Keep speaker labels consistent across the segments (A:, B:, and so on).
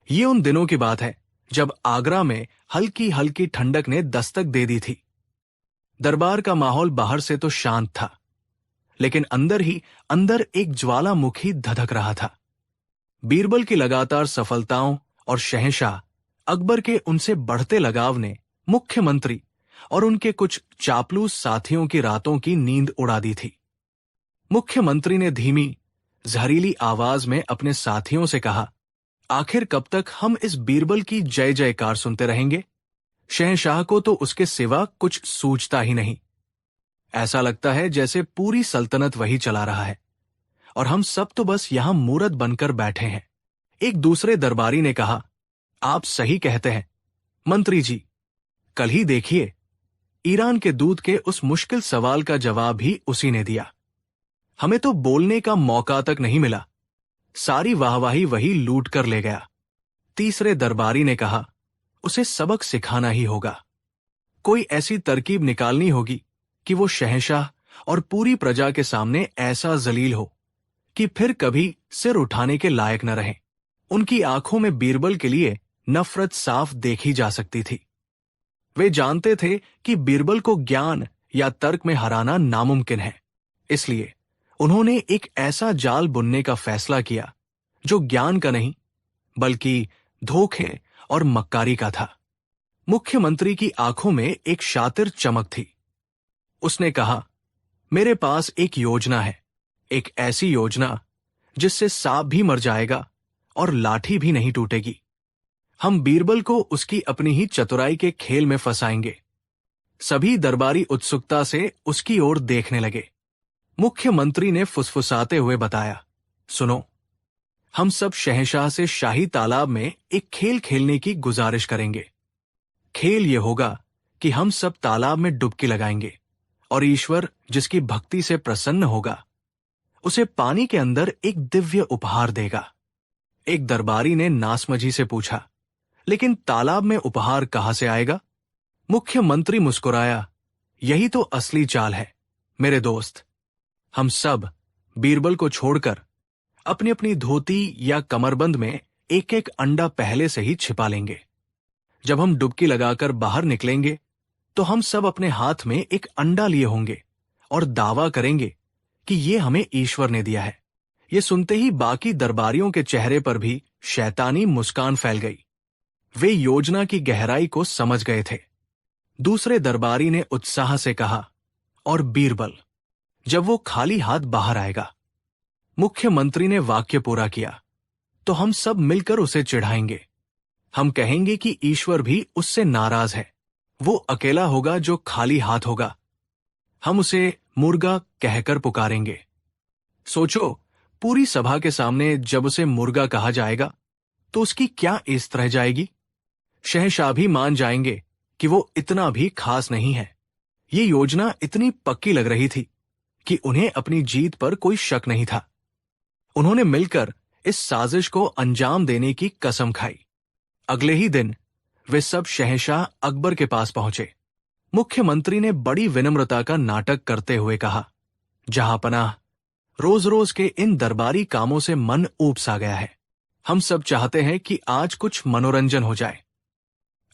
A: ये उन दिनों की बात है जब आगरा में हल्की हल्की ठंडक ने दस्तक दे दी थी। दरबार का माहौल बाहर से तो शांत था, लेकिन अंदर ही अंदर एक ज्वालामुखी धधक रहा था। बीरबल की लगातार सफलताओं और शहंशाह अकबर के उनसे बढ़ते लगाव ने मुख्यमंत्री और उनके कुछ चापलूस साथियों की रातों की नींद उड़ा दी थी। मुख्यमंत्री ने धीमी, जहरीली आवाज में अपने साथियों से कहा, आखिर कब तक हम इस बीरबल की जय जयकार सुनते रहेंगे? शहंशाह को तो उसके सिवा कुछ सूझता ही नहीं। ऐसा लगता है जैसे पूरी सल्तनत वही चला रहा है और हम सब तो बस यहां मूरत बनकर बैठे हैं। एक दूसरे दरबारी ने कहा, आप सही कहते हैं मंत्री जी, कल ही देखिए, ईरान के दूत के उस मुश्किल सवाल का जवाब भी उसी ने दिया। हमें तो बोलने का मौका तक नहीं मिला, सारी वाहवाही वही लूट कर ले गया। तीसरे दरबारी ने कहा, उसे सबक सिखाना ही होगा। कोई ऐसी तरकीब निकालनी होगी कि वो शहंशाह और पूरी प्रजा के सामने ऐसा जलील हो कि फिर कभी सिर उठाने के लायक न रहे। उनकी आंखों में बीरबल के लिए नफरत साफ देखी जा सकती थी। वे जानते थे कि बीरबल को ज्ञान या तर्क में हराना नामुमकिन है, इसलिए उन्होंने एक ऐसा जाल बुनने का फैसला किया जो ज्ञान का नहीं बल्कि धोखे और मक्कारी का था। मुख्यमंत्री की आंखों में एक शातिर चमक थी। उसने कहा, मेरे पास एक योजना है, एक ऐसी योजना जिससे सांप भी मर जाएगा और लाठी भी नहीं टूटेगी। हम बीरबल को उसकी अपनी ही चतुराई के खेल में फंसाएंगे। सभी दरबारी उत्सुकता से उसकी ओर देखने लगे। मुख्यमंत्री ने फुसफुसाते हुए बताया, सुनो, हम सब शहंशाह से शाही तालाब में एक खेल खेलने की गुजारिश करेंगे। खेल यह होगा कि हम सब तालाब में डुबकी लगाएंगे और ईश्वर जिसकी भक्ति से प्रसन्न होगा उसे पानी के अंदर एक दिव्य उपहार देगा। एक दरबारी ने नासमझी से पूछा, लेकिन तालाब में उपहार कहां से आएगा? मुख्यमंत्री मुस्कुराया, यही तो असली चाल है मेरे दोस्त। हम सब बीरबल को छोड़कर अपनी अपनी धोती या कमरबंद में एक एक अंडा पहले से ही छिपा लेंगे। जब हम डुबकी लगाकर बाहर निकलेंगे तो हम सब अपने हाथ में एक अंडा लिए होंगे और दावा करेंगे कि ये हमें ईश्वर ने दिया है। ये सुनते ही बाकी दरबारियों के चेहरे पर भी शैतानी मुस्कान फैल गई। वे योजना की गहराई को समझ गए थे। दूसरे दरबारी ने उत्साह से कहा, और बीरबल जब वो खाली हाथ बाहर आएगा। मुख्यमंत्री ने वाक्य पूरा किया, तो हम सब मिलकर उसे चिढ़ाएंगे। हम कहेंगे कि ईश्वर भी उससे नाराज है, वो अकेला होगा जो खाली हाथ होगा। हम उसे मुर्गा कहकर पुकारेंगे। सोचो, पूरी सभा के सामने जब उसे मुर्गा कहा जाएगा तो उसकी क्या इज्जत रह जाएगी। शहंशाह भी मान जाएंगे कि वो इतना भी खास नहीं है। ये योजना इतनी पक्की लग रही थी कि उन्हें अपनी जीत पर कोई शक नहीं था। उन्होंने मिलकर इस साजिश को अंजाम देने की कसम खाई। अगले ही दिन वे सब शहंशाह अकबर के पास पहुंचे। मुख्यमंत्री ने बड़ी विनम्रता का नाटक करते हुए कहा, जहांपनाह, रोज रोज के इन दरबारी कामों से मन ऊब सा गया है। हम सब चाहते हैं कि आज कुछ मनोरंजन हो जाए।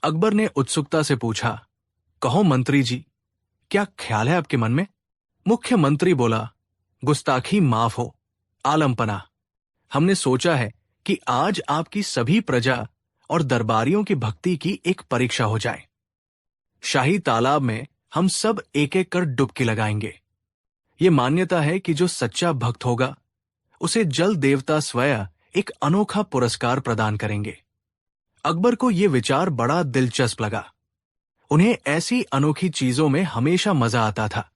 A: अकबर ने उत्सुकता से पूछा, कहो मंत्री जी, क्या ख्याल है आपके मन में? मुख्यमंत्री बोला, गुस्ताखी माफ हो आलमपना। हमने सोचा है कि आज आपकी सभी प्रजा और दरबारियों की भक्ति की एक परीक्षा हो जाए। शाही तालाब में हम सब एक एक कर डुबकी लगाएंगे। ये मान्यता है कि जो सच्चा भक्त होगा उसे जल देवता स्वयं एक अनोखा पुरस्कार प्रदान करेंगे। अकबर को यह विचार बड़ा दिलचस्प लगा। उन्हें ऐसी अनोखी चीजों में हमेशा मजा आता था।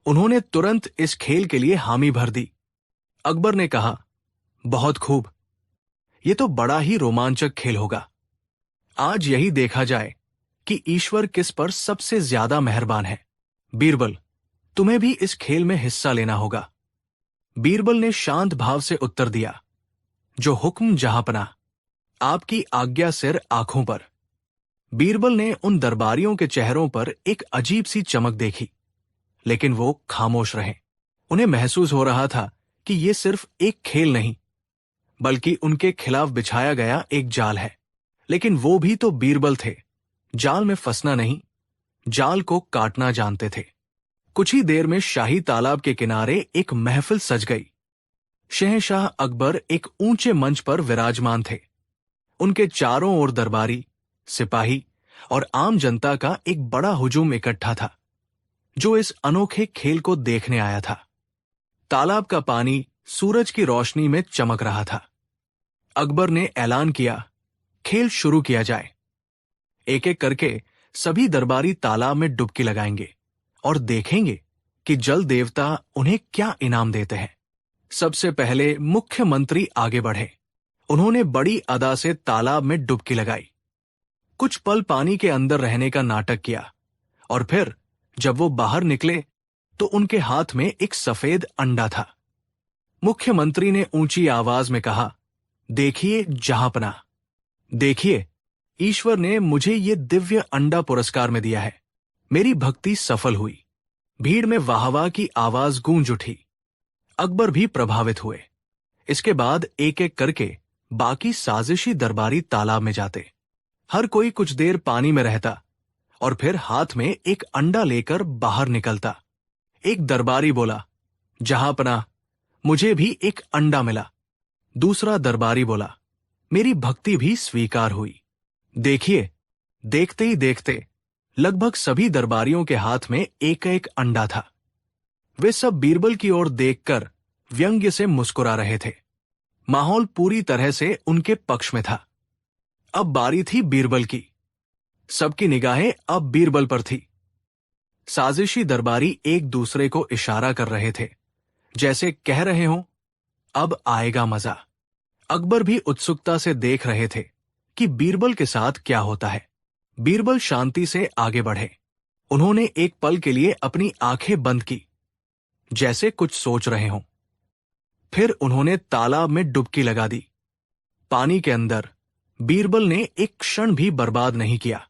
A: उन्होंने तुरंत इस खेल के लिए हामी भर दी। अकबर ने कहा, बहुत खूब, यह तो बड़ा ही रोमांचक खेल होगा। आज यही देखा जाए कि ईश्वर किस पर सबसे ज्यादा मेहरबान है। बीरबल, तुम्हें भी इस खेल में हिस्सा लेना होगा। बीरबल ने शांत भाव से उत्तर दिया, जो हुक्म जहांपनाह, आपकी आज्ञा सिर आंखों पर। बीरबल ने उन दरबारियों के चेहरों पर एक अजीब सी चमक देखी, लेकिन वो खामोश रहे। उन्हें महसूस हो रहा था कि ये सिर्फ एक खेल नहीं बल्कि उनके खिलाफ बिछाया गया एक जाल है। लेकिन वो भी तो बीरबल थे, जाल में फंसना नहीं, जाल को काटना जानते थे। कुछ ही देर में शाही तालाब के किनारे एक महफिल सज गई। शहंशाह अकबर एक ऊंचे मंच पर विराजमान थे। उनके चारों ओर दरबारी, सिपाही और आम जनता का एक बड़ा हुजूम इकट्ठा था, जो इस अनोखे खेल को देखने आया था। तालाब का पानी सूरज की रोशनी में चमक रहा था। अकबर ने ऐलान किया, खेल शुरू किया जाए। एक एक करके सभी दरबारी तालाब में डुबकी लगाएंगे और देखेंगे कि जल देवता उन्हें क्या इनाम देते हैं। सबसे पहले मुख्यमंत्री आगे बढ़े। उन्होंने बड़ी अदा से तालाब में डुबकी लगाई, कुछ पल पानी के अंदर रहने का नाटक किया, और फिर जब वो बाहर निकले तो उनके हाथ में एक सफेद अंडा था। मुख्यमंत्री ने ऊंची आवाज में कहा, देखिए जहांपना, देखिए ईश्वर ने मुझे ये दिव्य अंडा पुरस्कार में दिया है। मेरी भक्ति सफल हुई। भीड़ में वाहवाह की आवाज गूंज उठी। अकबर भी प्रभावित हुए। इसके बाद एक एक करके बाकी साजिशी दरबारी तालाब में जाते। हर कोई कुछ देर पानी में रहता और फिर हाथ में एक अंडा लेकर बाहर निकलता। एक दरबारी बोला, जहांपना, मुझे भी एक अंडा मिला। दूसरा दरबारी बोला, मेरी भक्ति भी स्वीकार हुई। देखिए, देखते ही देखते लगभग सभी दरबारियों के हाथ में एक एक अंडा था। वे सब बीरबल की ओर देखकर व्यंग्य से मुस्कुरा रहे थे। माहौल पूरी तरह से उनके पक्ष में था। अब बारी थी बीरबल की। सबकी निगाहें अब बीरबल पर थी। साजिशी दरबारी एक दूसरे को इशारा कर रहे थे, जैसे कह रहे हों, अब आएगा मजा। अकबर भी उत्सुकता से देख रहे थे कि बीरबल के साथ क्या होता है। बीरबल शांति से आगे बढ़े। उन्होंने एक पल के लिए अपनी आंखें बंद की, जैसे कुछ सोच रहे हों। फिर उन्होंने तालाब में डुबकी लगा दी। पानी के अंदर बीरबल ने एक क्षण भी बर्बाद नहीं किया।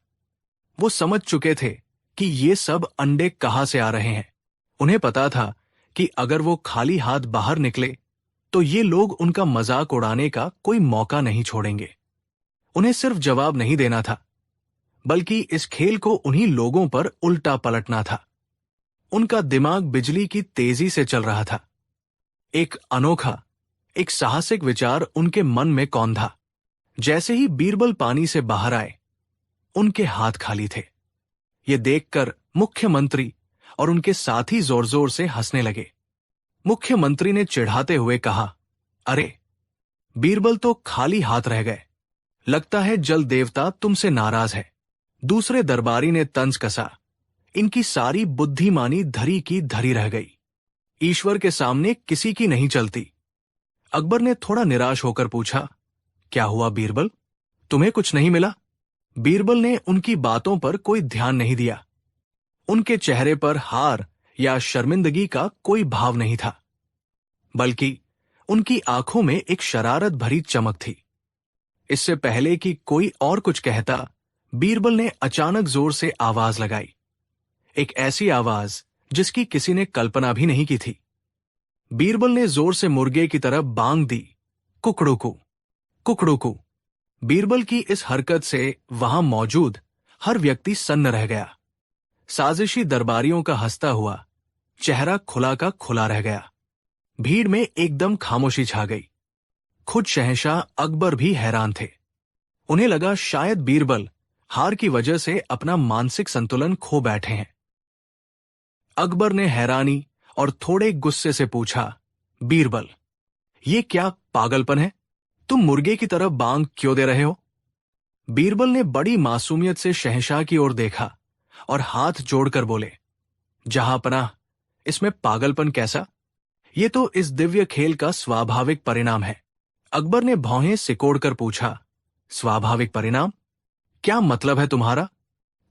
A: वो समझ चुके थे कि ये सब अंडे कहां से आ रहे हैं। उन्हें पता था कि अगर वो खाली हाथ बाहर निकले तो ये लोग उनका मजाक उड़ाने का कोई मौका नहीं छोड़ेंगे। उन्हें सिर्फ जवाब नहीं देना था, बल्कि इस खेल को उन्हीं लोगों पर उल्टा पलटना था। उनका दिमाग बिजली की तेजी से चल रहा था। एक अनोखा, एक साहसिक विचार उनके मन में कौंधा। जैसे ही बीरबल पानी से बाहर आए, उनके हाथ खाली थे। ये देखकर मुख्यमंत्री और उनके साथी जोर जोर से हंसने लगे। मुख्यमंत्री ने चिढ़ाते हुए कहा, अरे, बीरबल तो खाली हाथ रह गए। लगता है जल देवता तुमसे नाराज है। दूसरे दरबारी ने तंज कसा, इनकी सारी बुद्धिमानी धरी की धरी रह गई। ईश्वर के सामने किसी की नहीं चलती। अकबर ने थोड़ा निराश होकर पूछा, क्या हुआ बीरबल, तुम्हें कुछ नहीं मिला? बीरबल ने उनकी बातों पर कोई ध्यान नहीं दिया। उनके चेहरे पर हार या शर्मिंदगी का कोई भाव नहीं था, बल्कि उनकी आंखों में एक शरारत भरी चमक थी। इससे पहले कि कोई और कुछ कहता, बीरबल ने अचानक जोर से आवाज लगाई। एक ऐसी आवाज जिसकी किसी ने कल्पना भी नहीं की थी। बीरबल ने जोर से मुर्गे की तरह बांग दी, कुकड़ूकू, कुकड़ूकू। बीरबल की इस हरकत से वहां मौजूद हर व्यक्ति सन्न रह गया। साजिशी दरबारियों का हंसता हुआ चेहरा खुला का खुला रह गया। भीड़ में एकदम खामोशी छा गई। खुद शहंशाह अकबर भी हैरान थे। उन्हें लगा शायद बीरबल हार की वजह से अपना मानसिक संतुलन खो बैठे हैं। अकबर ने हैरानी और थोड़े गुस्से से पूछा, बीरबल, ये क्या पागलपन है? तुम मुर्गे की तरह बांग क्यों दे रहे हो? बीरबल ने बड़ी मासूमियत से शहंशाह की ओर देखा और हाथ जोड़कर बोले, जहांपनाह, इसमें पागलपन कैसा? ये तो इस दिव्य खेल का स्वाभाविक परिणाम है। अकबर ने भौहें सिकोड़कर पूछा, स्वाभाविक परिणाम? क्या मतलब है तुम्हारा?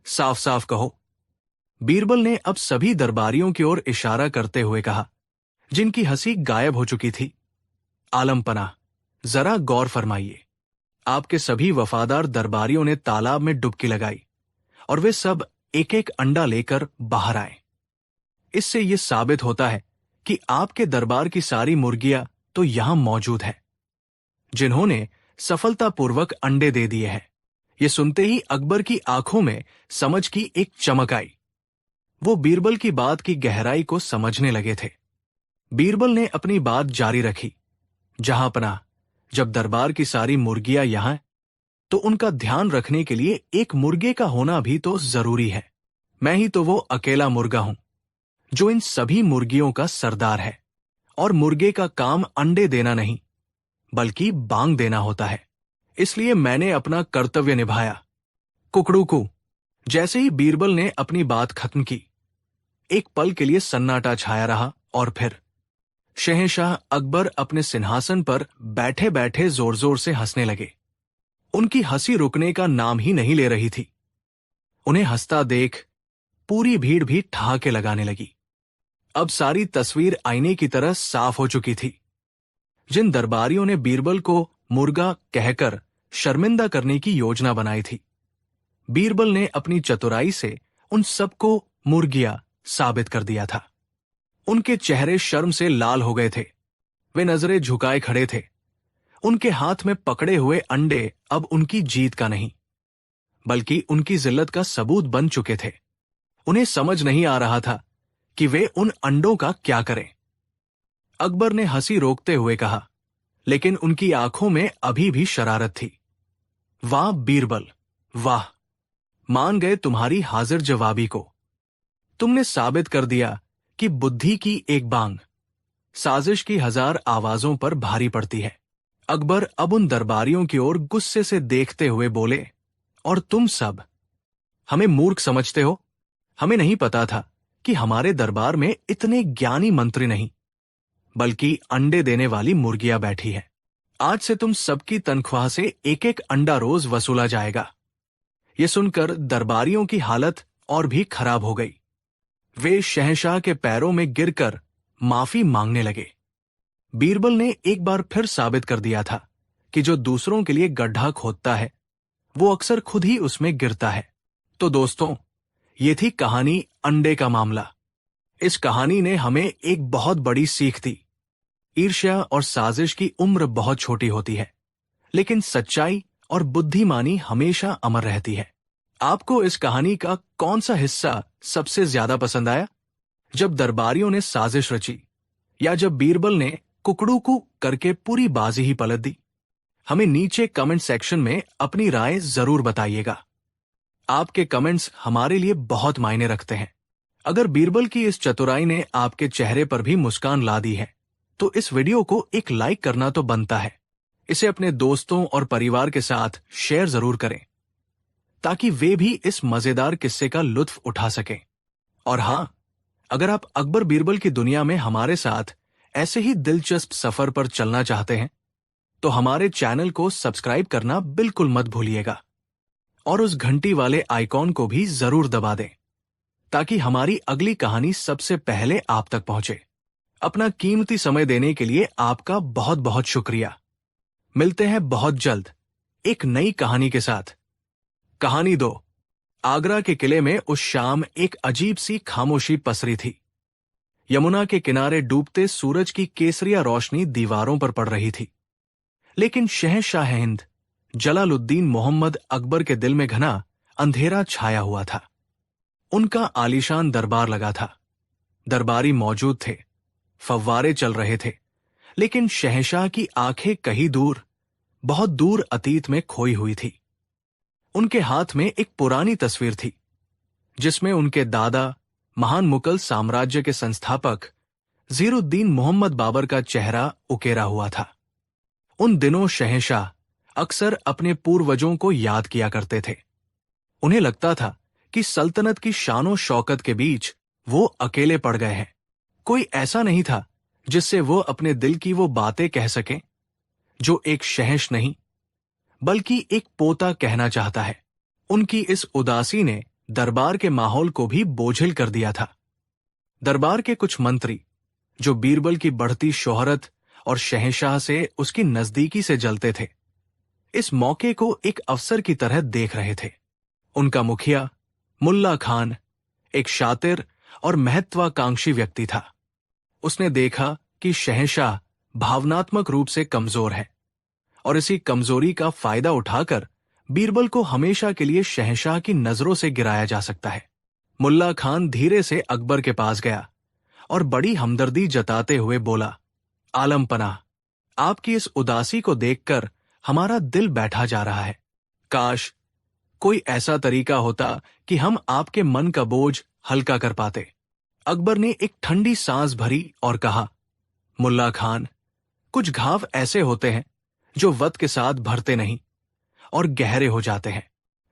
A: साफ साफ कहो। बीरबल ने अब सभी दरबारियों की ओर इशारा करते हुए कहा, जिनकी हंसी गायब हो चुकी थी, आलमपना, जरा गौर फरमाइए। आपके सभी वफादार दरबारियों ने तालाब में डुबकी लगाई और वे सब एक एक अंडा लेकर बाहर आए। इससे यह साबित होता है कि आपके दरबार की सारी मुर्गियां तो यहां मौजूद हैं। जिन्होंने सफलतापूर्वक अंडे दे दिए हैं। ये सुनते ही अकबर की आंखों में समझ की एक चमक आई। वो बीरबल की बात की गहराई को समझने लगे थे। बीरबल ने अपनी बात जारी रखी, जहांपनाह, जब दरबार की सारी मुर्गियां यहां, तो उनका ध्यान रखने के लिए एक मुर्गे का होना भी तो जरूरी है। मैं ही तो वो अकेला मुर्गा हूं जो इन सभी मुर्गियों का सरदार है। और मुर्गे का काम अंडे देना नहीं, बल्कि बांग देना होता है। इसलिए मैंने अपना कर्तव्य निभाया। कुकड़ूकू। जैसे ही बीरबल ने अपनी बात खत्म की, एक पल के लिए सन्नाटा छाया रहा और फिर शहंशाह अकबर अपने सिंहासन पर बैठे बैठे जोर जोर से हंसने लगे। उनकी हंसी रुकने का नाम ही नहीं ले रही थी। उन्हें हंसता देख पूरी भीड़ भी ठहाके लगाने लगी। अब सारी तस्वीर आईने की तरह साफ हो चुकी थी। जिन दरबारियों ने बीरबल को मुर्गा कहकर शर्मिंदा करने की योजना बनाई थी, बीरबल ने अपनी चतुराई से उन सबको मुर्गिया साबित कर दिया था। उनके चेहरे शर्म से लाल हो गए थे। वे नजरें झुकाए खड़े थे। उनके हाथ में पकड़े हुए अंडे अब उनकी जीत का नहीं, बल्कि उनकी जिल्लत का सबूत बन चुके थे। उन्हें समझ नहीं आ रहा था कि वे उन अंडों का क्या करें। अकबर ने हंसी रोकते हुए कहा, लेकिन उनकी आंखों में अभी भी शरारत थी। वाह बीरबल, वाह! मान गए तुम्हारी हाजिर जवाबी को। तुमने साबित कर दिया कि बुद्धि की एक बांग साजिश की 1000 आवाजों पर भारी पड़ती है। अकबर अब उन दरबारियों की ओर गुस्से से देखते हुए बोले, और तुम सब हमें मूर्ख समझते हो? हमें नहीं पता था कि हमारे दरबार में इतने ज्ञानी मंत्री नहीं, बल्कि अंडे देने वाली मुर्गियां बैठी है। आज से तुम सबकी तनख्वाह से एक एक अंडा रोज वसूला जाएगा। ये सुनकर दरबारियों की हालत और भी खराब हो गई। वे शहंशाह के पैरों में गिरकर माफी मांगने लगे। बीरबल ने एक बार फिर साबित कर दिया था कि जो दूसरों के लिए गड्ढा खोदता है, वो अक्सर खुद ही उसमें गिरता है। तो दोस्तों, ये थी कहानी अंडे का मामला। इस कहानी ने हमें एक बहुत बड़ी सीख दी। ईर्ष्या और साजिश की उम्र बहुत छोटी होती है, लेकिन सच्चाई और बुद्धिमानी हमेशा अमर रहती है। आपको इस कहानी का कौन सा हिस्सा सबसे ज्यादा पसंद आया? जब दरबारियों ने साजिश रची, या जब बीरबल ने कुकड़ूकू करके पूरी बाजी ही पलट दी? हमें नीचे कमेंट सेक्शन में अपनी राय जरूर बताइएगा। आपके कमेंट्स हमारे लिए बहुत मायने रखते हैं। अगर बीरबल की इस चतुराई ने आपके चेहरे पर भी मुस्कान ला दी है, तो इस वीडियो को एक लाइक करना तो बनता है। इसे अपने दोस्तों और परिवार के साथ शेयर जरूर करें, ताकि वे भी इस मजेदार किस्से का लुत्फ उठा सकें। और हां, अगर आप अकबर बीरबल की दुनिया में हमारे साथ ऐसे ही दिलचस्प सफर पर चलना चाहते हैं, तो हमारे चैनल को सब्सक्राइब करना बिल्कुल मत भूलिएगा और उस घंटी वाले आइकॉन को भी जरूर दबा दें, ताकि हमारी अगली कहानी सबसे पहले आप तक पहुंचे। अपना कीमती समय देने के लिए आपका बहुत बहुत शुक्रिया। मिलते हैं बहुत जल्द एक नई कहानी के साथ। कहानी 2। आगरा के किले में उस शाम एक अजीब सी खामोशी पसरी थी। यमुना के किनारे डूबते सूरज की केसरिया रोशनी दीवारों पर पड़ रही थी, लेकिन शहंशाह हिंद जलालुद्दीन मोहम्मद अकबर के दिल में घना अंधेरा छाया हुआ था। उनका आलीशान दरबार लगा था। दरबारी मौजूद थे, फव्वारे चल रहे थे, लेकिन शहंशाह की आंखें कहीं दूर, बहुत दूर अतीत में खोई हुई थी। उनके हाथ में एक पुरानी तस्वीर थी, जिसमें उनके दादा, महान मुगल साम्राज्य के संस्थापक ज़ीरुद्दीन मोहम्मद बाबर का चेहरा उकेरा हुआ था। उन दिनों शहंशाह अक्सर अपने पूर्वजों को याद किया करते थे। उन्हें लगता था कि सल्तनत की शानो शौकत के बीच वो अकेले पड़ गए हैं। कोई ऐसा नहीं था जिससे वो अपने दिल की वो बातें कह सकें जो एक शहंश नहीं, बल्कि एक पोता कहना चाहता है। उनकी इस उदासी ने दरबार के माहौल को भी बोझिल कर दिया था। दरबार के कुछ मंत्री, जो बीरबल की बढ़ती शोहरत और शहंशाह से उसकी नजदीकी से जलते थे, इस मौके को एक अवसर की तरह देख रहे थे। उनका मुखिया मुल्ला खान एक शातिर और महत्वाकांक्षी व्यक्ति था। उसने देखा कि शहंशाह भावनात्मक रूप से कमजोर है और इसी कमजोरी का फायदा उठाकर बीरबल को हमेशा के लिए शहंशाह की नजरों से गिराया जा सकता है। मुल्ला खान धीरे से अकबर के पास गया और बड़ी हमदर्दी जताते हुए बोला, आलम पनाह, आपकी इस उदासी को देखकर हमारा दिल बैठा जा रहा है। काश कोई ऐसा तरीका होता कि हम आपके मन का बोझ हल्का कर पाते। अकबर ने एक ठंडी सांस भरी और कहा, मुल्ला खान, कुछ घाव ऐसे होते हैं जो वक्त के साथ भरते नहीं और गहरे हो जाते हैं।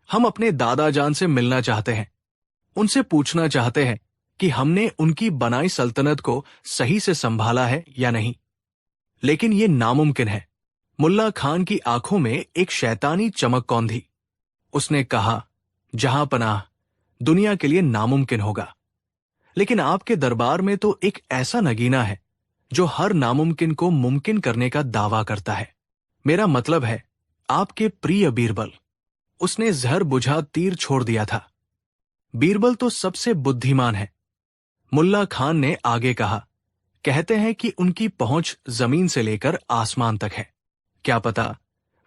A: हम अपने दादा जान से मिलना चाहते हैं, उनसे पूछना चाहते हैं कि हमने उनकी बनाई सल्तनत को सही से संभाला है या नहीं, लेकिन यह नामुमकिन है। मुल्ला खान की आंखों में एक शैतानी चमक कौंधी। उसने कहा, जहां पनाह, दुनिया के लिए नामुमकिन होगा, लेकिन आपके दरबार में तो एक ऐसा नगीना है जो हर नामुमकिन को मुमकिन करने का दावा करता है। मेरा मतलब है आपके प्रिय बीरबल। उसने जहर बुझा तीर छोड़ दिया था। बीरबल तो सबसे बुद्धिमान है। मुल्ला खान ने आगे कहा, कहते हैं कि उनकी पहुंच जमीन से लेकर आसमान तक है। क्या पता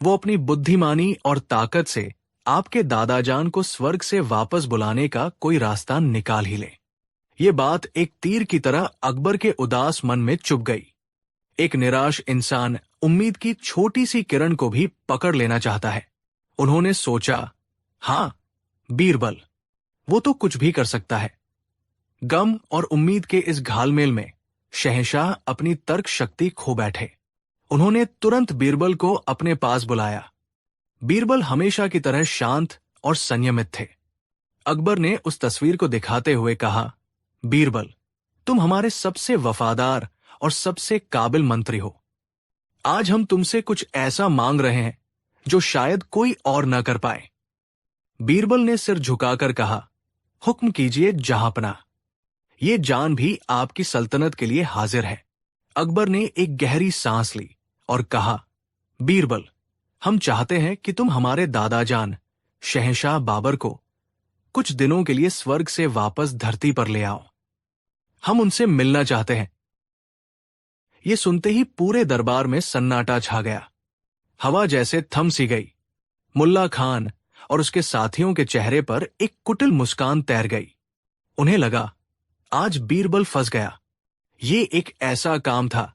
A: वो अपनी बुद्धिमानी और ताकत से आपके दादाजान को स्वर्ग से वापस बुलाने का कोई रास्ता निकाल ही ले। ये बात एक तीर की तरह अकबर के उदास मन में चुभ गई। एक निराश इंसान उम्मीद की छोटी सी किरण को भी पकड़ लेना चाहता है। उन्होंने सोचा, हां, बीरबल, वो तो कुछ भी कर सकता है। गम और उम्मीद के इस घालमेल में शहंशाह अपनी तर्क शक्ति खो बैठे। उन्होंने तुरंत बीरबल को अपने पास बुलाया। बीरबल हमेशा की तरह शांत और संयमित थे। अकबर ने उस तस्वीर को दिखाते हुए कहा, बीरबल, तुम हमारे सबसे वफादार और सबसे काबिल मंत्री हो। आज हम तुमसे कुछ ऐसा मांग रहे हैं जो शायद कोई और न कर पाए। बीरबल ने सिर झुकाकर कहा, हुक्म कीजिए जहांपनाह। ये जान भी आपकी सल्तनत के लिए हाजिर है। अकबर ने एक गहरी सांस ली और कहा, बीरबल, हम चाहते हैं कि तुम हमारे दादाजान शहंशाह बाबर को कुछ दिनों के लिए स्वर्ग से वापस धरती पर ले आओ। हम उनसे मिलना चाहते हैं। ये सुनते ही पूरे दरबार में सन्नाटा छा गया। हवा जैसे थम सी गई। मुल्ला खान और उसके साथियों के चेहरे पर एक कुटिल मुस्कान तैर गई। उन्हें लगा, आज बीरबल फंस गया। ये एक ऐसा काम था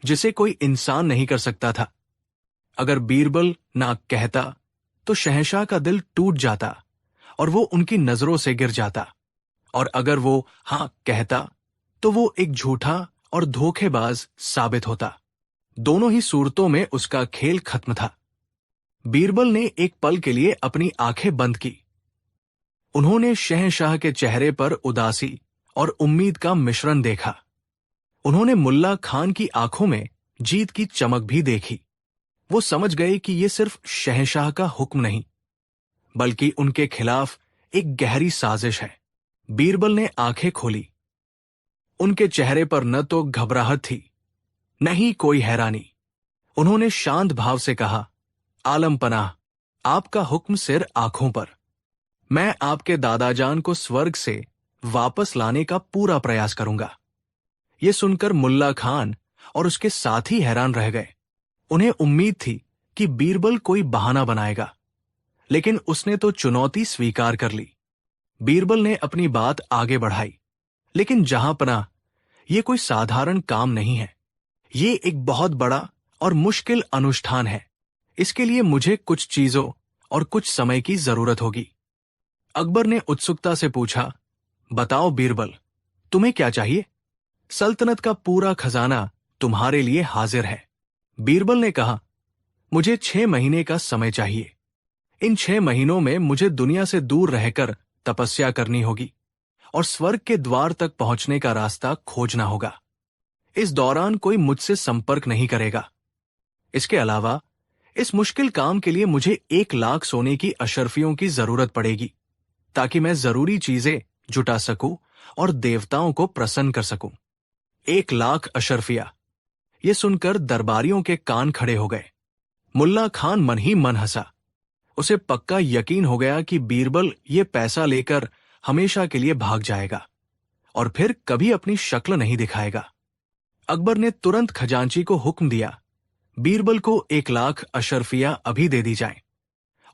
A: जिसे कोई इंसान नहीं कर सकता था। अगर बीरबल ना कहता तो शहंशाह का दिल टूट जाता और वो उनकी नजरों से गिर जाता, और अगर वो हां कहता तो वो एक झूठा और धोखेबाज साबित होता। दोनों ही सूरतों में उसका खेल खत्म था। बीरबल ने एक पल के लिए अपनी आंखें बंद की। उन्होंने शहंशाह के चेहरे पर उदासी और उम्मीद का मिश्रण देखा। उन्होंने मुल्ला खान की आंखों में जीत की चमक भी देखी। वो समझ गए कि ये सिर्फ शहंशाह का हुक्म नहीं, बल्कि उनके खिलाफ एक गहरी साजिश है। बीरबल ने आंखें खोली। उनके चेहरे पर न तो घबराहट थी, न ही कोई हैरानी। उन्होंने शांत भाव से कहा, आलम पनाह, आपका हुक्म सिर आंखों पर। मैं आपके दादाजान को स्वर्ग से वापस लाने का पूरा प्रयास करूंगा। यह सुनकर मुल्ला खान और उसके साथी हैरान रह गए। उन्हें उम्मीद थी कि बीरबल कोई बहाना बनाएगा, लेकिन उसने तो चुनौती स्वीकार कर ली। बीरबल ने अपनी बात आगे बढ़ाई, लेकिन जहांपनाह, यह कोई साधारण काम नहीं है। ये एक बहुत बड़ा और मुश्किल अनुष्ठान है। इसके लिए मुझे कुछ चीजों और कुछ समय की जरूरत होगी। अकबर ने उत्सुकता से पूछा, बताओ बीरबल, तुम्हें क्या चाहिए? सल्तनत का पूरा खजाना तुम्हारे लिए हाजिर है। बीरबल ने कहा, मुझे 6 महीने का समय चाहिए। इन 6 महीनों में मुझे दुनिया से दूर रहकर तपस्या करनी होगी और स्वर्ग के द्वार तक पहुंचने का रास्ता खोजना होगा। इस दौरान कोई मुझसे संपर्क नहीं करेगा। इसके अलावा इस मुश्किल काम के लिए मुझे 1 लाख सोने की अशर्फियों की जरूरत पड़ेगी, ताकि मैं जरूरी चीजें जुटा सकूं और देवताओं को प्रसन्न कर सकूं। 1 लाख अशर्फिया। ये सुनकर दरबारियों के कान खड़े हो गए। मुल्ला खान मन ही मन हंसा। उसे पक्का यकीन हो गया कि बीरबल ये पैसा लेकर हमेशा के लिए भाग जाएगा और फिर कभी अपनी शक्ल नहीं दिखाएगा। अकबर ने तुरंत खजांची को हुक्म दिया, बीरबल को 1 लाख अशर्फिया अभी दे दी जाए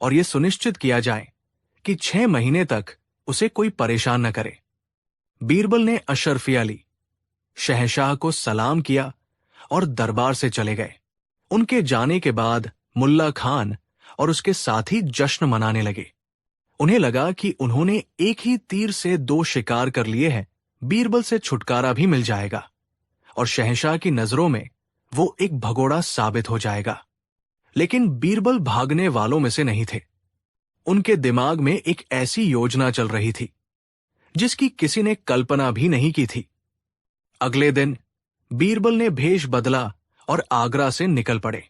A: और यह सुनिश्चित किया जाए कि 6 महीने तक उसे कोई परेशान न करे। बीरबल ने अशर्फिया ली, शहंशाह को सलाम किया और दरबार से चले गए। उनके जाने के बाद मुल्ला खान और उसके साथी जश्न मनाने लगे। उन्हें लगा कि उन्होंने एक ही तीर से 2 शिकार कर लिए हैं। बीरबल से छुटकारा भी मिल जाएगा और शहंशाह की नजरों में वो एक भगोड़ा साबित हो जाएगा। लेकिन बीरबल भागने वालों में से नहीं थे। उनके दिमाग में एक ऐसी योजना चल रही थी जिसकी किसी ने कल्पना भी नहीं की थी। अगले दिन बीरबल ने भेष बदला और आगरा से निकल पड़े।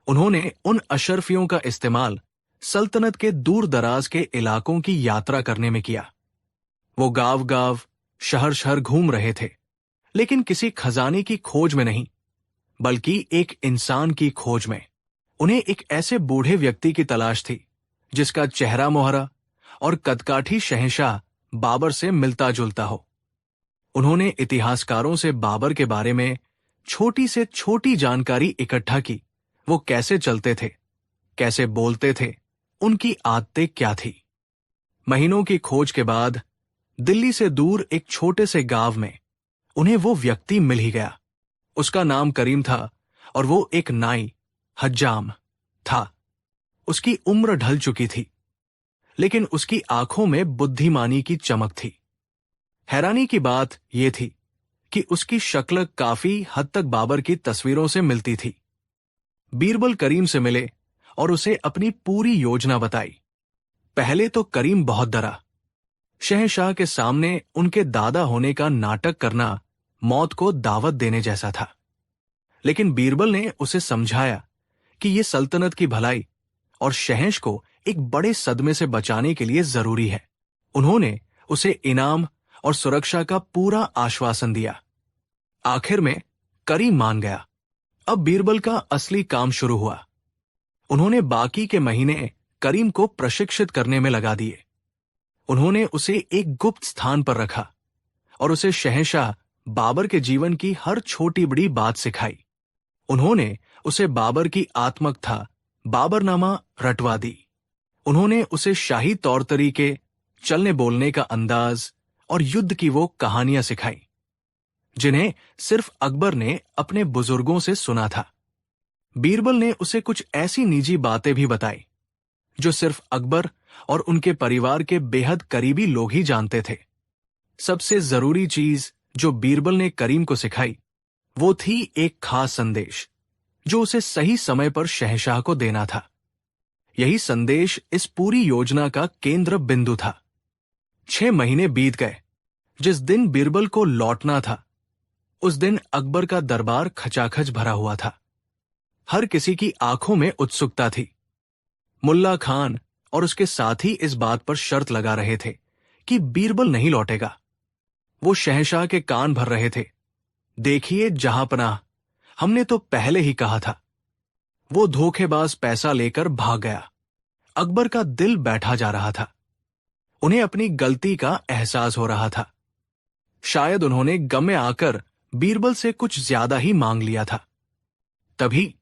A: उन्होंने उन अशर्फियों का इस्तेमाल सल्तनत के दूर दराज के इलाकों की यात्रा करने में किया। वो गांव-गांव, शहर-शहर घूम रहे थे, लेकिन किसी खजाने की खोज में नहीं, बल्कि एक इंसान की खोज में। उन्हें एक ऐसे बूढ़े व्यक्ति की तलाश थी जिसका चेहरा मोहरा और कदकाठी शहंशाह बाबर से मिलता जुलता हो। उन्होंने इतिहासकारों से बाबर के बारे में छोटी से छोटी जानकारी इकट्ठा की। वो कैसे चलते थे, कैसे बोलते थे, उनकी आदतें क्या थी। महीनों की खोज के बाद दिल्ली से दूर एक छोटे से गांव में उन्हें वो व्यक्ति मिल ही गया। उसका नाम करीम था और वो एक नाई, हज्जाम था। उसकी उम्र ढल चुकी थी, लेकिन उसकी आंखों में बुद्धिमानी की चमक थी। हैरानी की बात यह थी कि उसकी शक्ल काफी हद तक बाबर की तस्वीरों से मिलती थी। बीरबल करीम से मिले और उसे अपनी पूरी योजना बताई। पहले तो करीम बहुत डरा। शहंशाह के सामने उनके दादा होने का नाटक करना मौत को दावत देने जैसा था। लेकिन बीरबल ने उसे समझाया कि यह सल्तनत की भलाई और शहंश को एक बड़े सदमे से बचाने के लिए जरूरी है। उन्होंने उसे इनाम और सुरक्षा का पूरा आश्वासन दिया। आखिर में करीम मान गया। अब बीरबल का असली काम शुरू हुआ। उन्होंने बाकी के महीने करीम को प्रशिक्षित करने में लगा दिए। उन्होंने उसे एक गुप्त स्थान पर रखा और उसे शहंशाह बाबर के जीवन की हर छोटी बड़ी बात सिखाई। उन्होंने उसे बाबर की आत्मकथा बाबरनामा रटवा दी। उन्होंने उसे शाही तौर तरीके, चलने बोलने का अंदाज और युद्ध की वो कहानियां सिखाई जिन्हें सिर्फ अकबर ने अपने बुजुर्गों से सुना था। बीरबल ने उसे कुछ ऐसी निजी बातें भी बताई जो सिर्फ अकबर और उनके परिवार के बेहद करीबी लोग ही जानते थे। सबसे जरूरी चीज जो बीरबल ने करीम को सिखाई वो थी एक खास संदेश जो उसे सही समय पर शहंशाह को देना था। यही संदेश इस पूरी योजना का केंद्र बिंदु था। 6 महीने बीत गए। जिस दिन बीरबल को लौटना था उस दिन अकबर का दरबार खचाखच भरा हुआ था। हर किसी की आंखों में उत्सुकता थी। मुल्ला खान और उसके साथी इस बात पर शर्त लगा रहे थे कि बीरबल नहीं लौटेगा। वो शहंशाह के कान भर रहे थे। देखिए जहांपनाह, हमने तो पहले ही कहा था। वो धोखेबाज पैसा लेकर भाग गया। अकबर का दिल बैठा जा रहा था। उन्हें अपनी गलती का एहसास हो रहा था। शायद उन्होंने गम में आकर बीरबल से कुछ ज्यादा ही मांग लिया था। तभी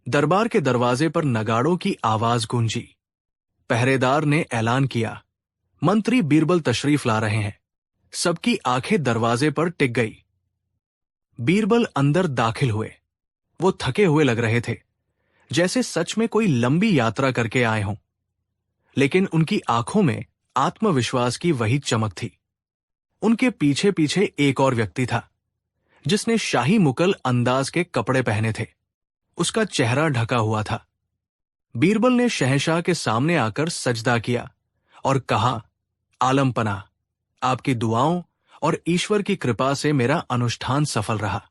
A: दरबार के दरवाजे पर नगाड़ों की आवाज गूंजी। पहरेदार ने ऐलान किया, मंत्री बीरबल तशरीफ ला रहे हैं। सबकी आंखें दरवाजे पर टिक गई। बीरबल अंदर दाखिल हुए। वो थके हुए लग रहे थे, जैसे सच में कोई लंबी यात्रा करके आए हों। लेकिन उनकी आंखों में आत्मविश्वास की वही चमक थी। उनके पीछे पीछे एक और व्यक्ति था जिसने शाही मुगल अंदाज के कपड़े पहने थे। उसका चेहरा ढका हुआ था। बीरबल ने शहंशाह के सामने आकर सजदा किया और कहा, आलम पनाह, आपकी दुआओं और ईश्वर की कृपा से मेरा अनुष्ठान सफल रहा।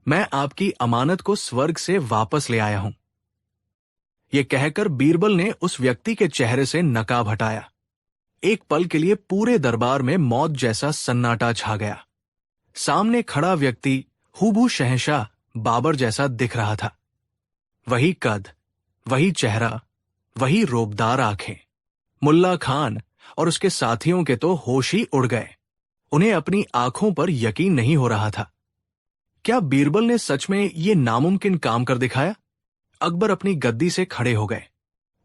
A: मैं आपकी अमानत को स्वर्ग से वापस ले आया हूं। यह कहकर बीरबल ने उस व्यक्ति के चेहरे से नकाब हटाया। एक पल के लिए पूरे दरबार में मौत जैसा सन्नाटा छा गया। सामने खड़ा व्यक्ति हूबहू शहंशाह बाबर जैसा दिख रहा था। वही कद, वही चेहरा, वही रोबदार आंखें। मुल्ला खान और उसके साथियों के तो होश ही उड़ गए। उन्हें अपनी आंखों पर यकीन नहीं हो रहा था। क्या बीरबल ने सच में ये नामुमकिन काम कर दिखाया? अकबर अपनी गद्दी से खड़े हो गए।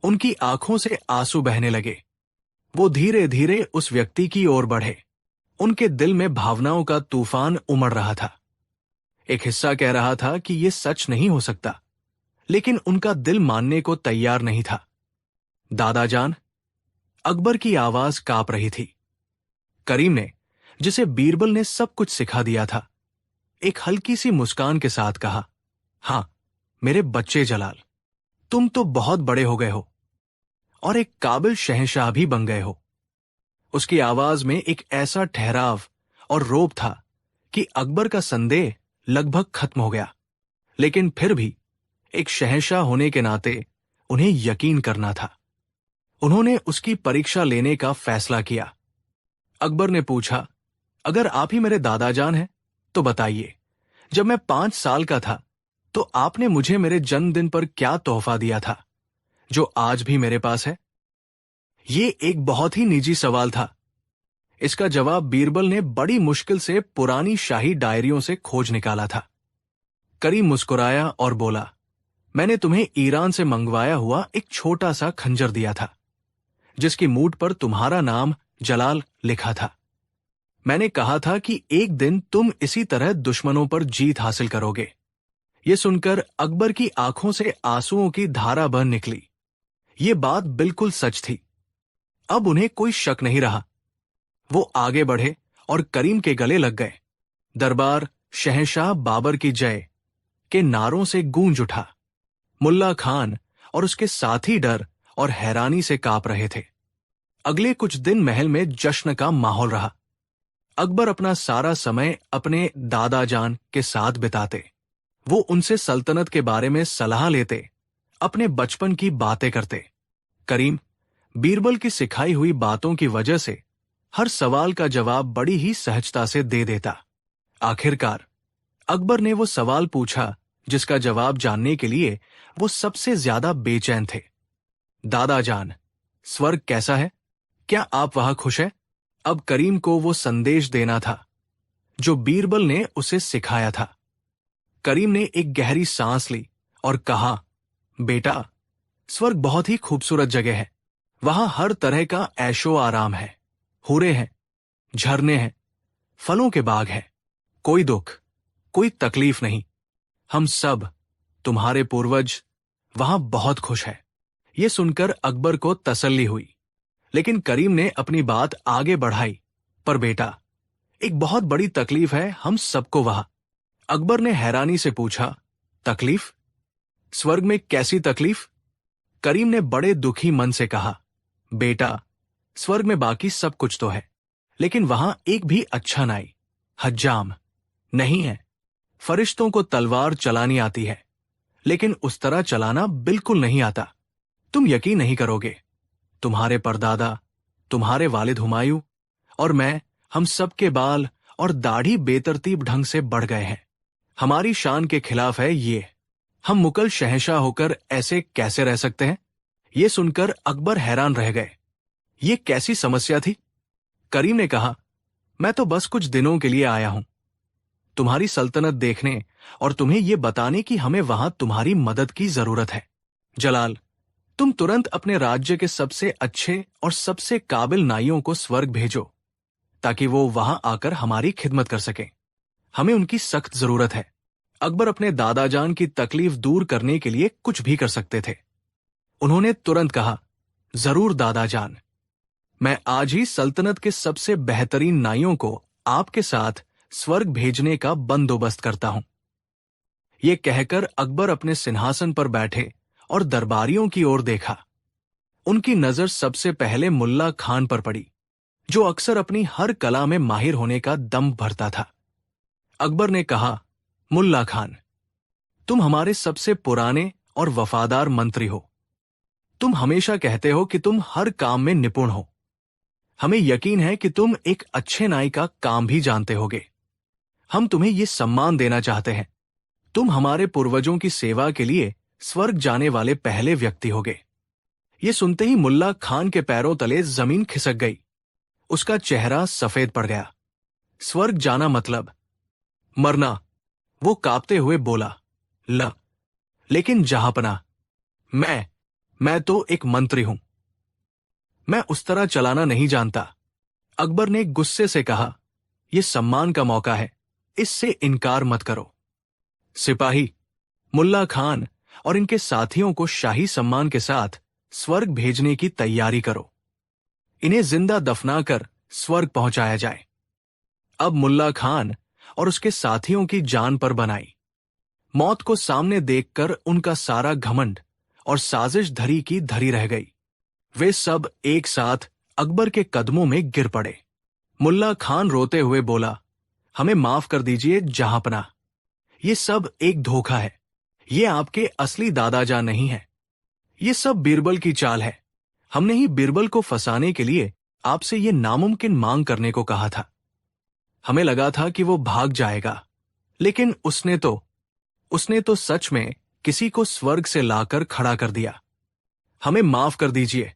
A: उनकी आंखों से आंसू बहने लगे। वो धीरे धीरे उस व्यक्ति की ओर बढ़े। उनके दिल में भावनाओं का तूफान उमड़ रहा था। एक हिस्सा कह रहा था कि यह सच नहीं हो सकता, लेकिन उनका दिल मानने को तैयार नहीं था। दादाजान, अकबर की आवाज कांप रही थी। करीम ने, जिसे बीरबल ने सब कुछ सिखा दिया था, एक हल्की सी मुस्कान के साथ कहा, हां मेरे बच्चे जलाल, तुम तो बहुत बड़े हो गए हो और एक काबिल शहंशाह भी बन गए हो। उसकी आवाज में एक ऐसा ठहराव और रोब था कि अकबर का संदेह लगभग खत्म हो गया। लेकिन फिर भी एक शहंशाह होने के नाते उन्हें यकीन करना था। उन्होंने उसकी परीक्षा लेने का फैसला किया। अकबर ने पूछा, अगर आप ही मेरे दादाजान हैं तो बताइए, जब मैं 5 साल का था तो आपने मुझे मेरे जन्मदिन पर क्या तोहफा दिया था जो आज भी मेरे पास है? ये एक बहुत ही निजी सवाल था। इसका जवाब बीरबल ने बड़ी मुश्किल से पुरानी शाही डायरियों से खोज निकाला था। करीम मुस्कुराया और बोला, मैंने तुम्हें ईरान से मंगवाया हुआ एक छोटा सा खंजर दिया था, जिसकी मूठ पर तुम्हारा नाम जलाल लिखा था। मैंने कहा था कि एक दिन तुम इसी तरह दुश्मनों पर जीत हासिल करोगे। यह सुनकर अकबर की आंखों से आंसुओं की धारा बह निकली। ये बात बिल्कुल सच थी। अब उन्हें कोई शक नहीं रहा। वो आगे बढ़े और करीम के गले लग गए। दरबार शहंशाह बाबर की जय के नारों से गूंज उठा। मुल्ला खान और उसके साथी डर और हैरानी से कांप रहे थे। अगले कुछ दिन महल में जश्न का माहौल रहा। अकबर अपना सारा समय अपने दादाजान के साथ बिताते। वो उनसे सल्तनत के बारे में सलाह लेते, अपने बचपन की बातें करते। करीम बीरबल की सिखाई हुई बातों की वजह से हर सवाल का जवाब बड़ी ही सहजता से दे देता। आखिरकार अकबर ने वो सवाल पूछा जिसका जवाब जानने के लिए वो सबसे ज्यादा बेचैन थे। दादाजान, स्वर्ग कैसा है? क्या आप वहां खुश हैं? अब करीम को वो संदेश देना था जो बीरबल ने उसे सिखाया था। करीम ने एक गहरी सांस ली और कहा, बेटा, स्वर्ग बहुत ही खूबसूरत जगह है। वहां हर तरह का ऐशो आराम है। हूरें हैं, झरने हैं, फलों के बाग हैं। कोई दुख, कोई तकलीफ नहीं। हम सब, तुम्हारे पूर्वज, वहां बहुत खुश है। ये सुनकर अकबर को तसल्ली हुई, लेकिन करीम ने अपनी बात आगे बढ़ाई, पर बेटा, एक बहुत बड़ी तकलीफ है हम सबको वहां। अकबर ने हैरानी से पूछा, तकलीफ? स्वर्ग में कैसी तकलीफ? करीम ने बड़े दुखी मन से कहा, बेटा, स्वर्ग में बाकी सब कुछ तो है, लेकिन वहां एक भी अच्छा नाई, हज्जाम, नहीं है। फरिश्तों को तलवार चलानी आती है, लेकिन उस तरह चलाना बिल्कुल नहीं आता। तुम यकीन नहीं करोगे, तुम्हारे परदादा, तुम्हारे वालिद हुमायूं और मैं, हम सब के बाल और दाढ़ी बेतरतीब ढंग से बढ़ गए हैं। हमारी शान के खिलाफ है ये। हम मुगल शहंशाह होकर ऐसे कैसे रह सकते हैं? ये सुनकर अकबर हैरान रह गए। ये कैसी समस्या थी? करीम ने कहा, मैं तो बस कुछ दिनों के लिए आया हूं, तुम्हारी सल्तनत देखने और तुम्हें यह बताने कि हमें वहां तुम्हारी मदद की जरूरत है। जलाल, तुम तुरंत अपने राज्य के सबसे अच्छे और सबसे काबिल नाइयों को स्वर्ग भेजो, ताकि वो वहां आकर हमारी खिदमत कर सकें। हमें उनकी सख्त जरूरत है। अकबर अपने दादाजान की तकलीफ दूर करने के लिए कुछ भी कर सकते थे। उन्होंने तुरंत कहा, जरूर दादाजान, मैं आज ही सल्तनत के सबसे बेहतरीन नाइयों को आपके साथ स्वर्ग भेजने का बंदोबस्त करता हूं। यह कहकर अकबर अपने सिंहासन पर बैठे और दरबारियों की ओर देखा। उनकी नजर सबसे पहले मुल्ला खान पर पड़ी, जो अक्सर अपनी हर कला में माहिर होने का दम भरता था। अकबर ने कहा, मुल्ला खान, तुम हमारे सबसे पुराने और वफादार मंत्री हो। तुम हमेशा कहते हो कि तुम हर काम में निपुण हो। हमें यकीन है कि तुम एक अच्छे नाई का काम भी जानते होगे। हम तुम्हें यह सम्मान देना चाहते हैं। तुम हमारे पूर्वजों की सेवा के लिए स्वर्ग जाने वाले पहले व्यक्ति होगे। ये सुनते ही मुल्ला खान के पैरों तले जमीन खिसक गई। उसका चेहरा सफेद पड़ गया। स्वर्ग जाना मतलब मरना। वो कांपते हुए बोला, लेकिन जहांपना, मैं तो एक मंत्री हूं। मैं उस तरह चलाना नहीं जानता। अकबर ने गुस्से से कहा, यह सम्मान का मौका है, इससे इनकार मत करो। सिपाही, मुल्ला खान और इनके साथियों को शाही सम्मान के साथ स्वर्ग भेजने की तैयारी करो। इन्हें जिंदा दफनाकर स्वर्ग पहुंचाया जाए। अब मुल्ला खान और उसके साथियों की जान पर बनाई। मौत को सामने देखकर उनका सारा घमंड और साजिश धरी की धरी रह गई। वे सब एक साथ अकबर के कदमों में गिर पड़े। मुल्ला खान रोते हुए बोला, हमें माफ कर दीजिए जहांपना। ये सब एक धोखा है। ये आपके असली दादाजान नहीं है। ये सब बीरबल की चाल है। हमने ही बीरबल को फंसाने के लिए आपसे ये नामुमकिन मांग करने को कहा था। हमें लगा था कि वो भाग जाएगा, लेकिन उसने तो सच में किसी को स्वर्ग से लाकर खड़ा कर दिया। हमें माफ कर दीजिए।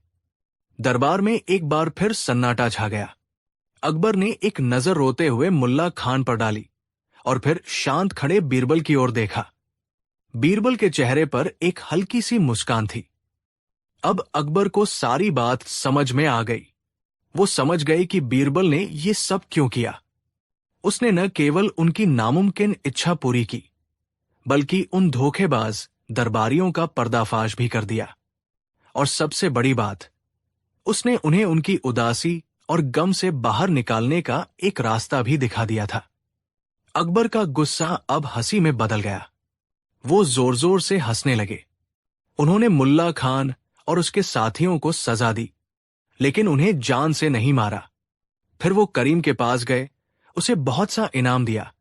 A: दरबार में एक बार फिर सन्नाटा छा गया। अकबर ने एक नजर रोते हुए मुल्ला खान पर डाली और फिर शांत खड़े बीरबल की ओर देखा। बीरबल के चेहरे पर एक हल्की सी मुस्कान थी। अब अकबर को सारी बात समझ में आ गई। वो समझ गए कि बीरबल ने ये सब क्यों किया। उसने न केवल उनकी नामुमकिन इच्छा पूरी की, बल्कि उन धोखेबाज दरबारियों का पर्दाफाश भी कर दिया। और सबसे बड़ी बात, उसने उन्हें उनकी उदासी और गम से बाहर निकालने का एक रास्ता भी दिखा दिया था। अकबर का गुस्सा अब हंसी में बदल गया। वो जोर जोर से हंसने लगे। उन्होंने मुल्ला खान और उसके साथियों को सजा दी, लेकिन उन्हें जान से नहीं मारा। फिर वो करीम के पास गए, उसे बहुत सा इनाम दिया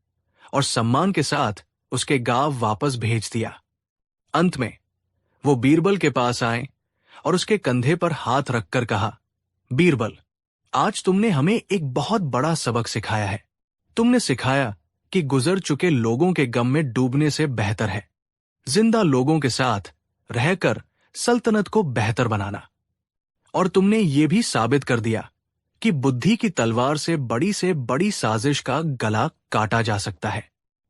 A: और सम्मान के साथ उसके गांव वापस भेज दिया। अंत में वो बीरबल के पास आए और उसके कंधे पर हाथ रखकर कहा, बीरबल, आज तुमने हमें एक बहुत बड़ा सबक सिखाया है। तुमने सिखाया कि गुजर चुके लोगों के गम में डूबने से बेहतर है जिंदा लोगों के साथ रहकर सल्तनत को बेहतर बनाना। और तुमने ये भी साबित कर दिया कि बुद्धि की तलवार से बड़ी साजिश का गला काटा जा सकता है।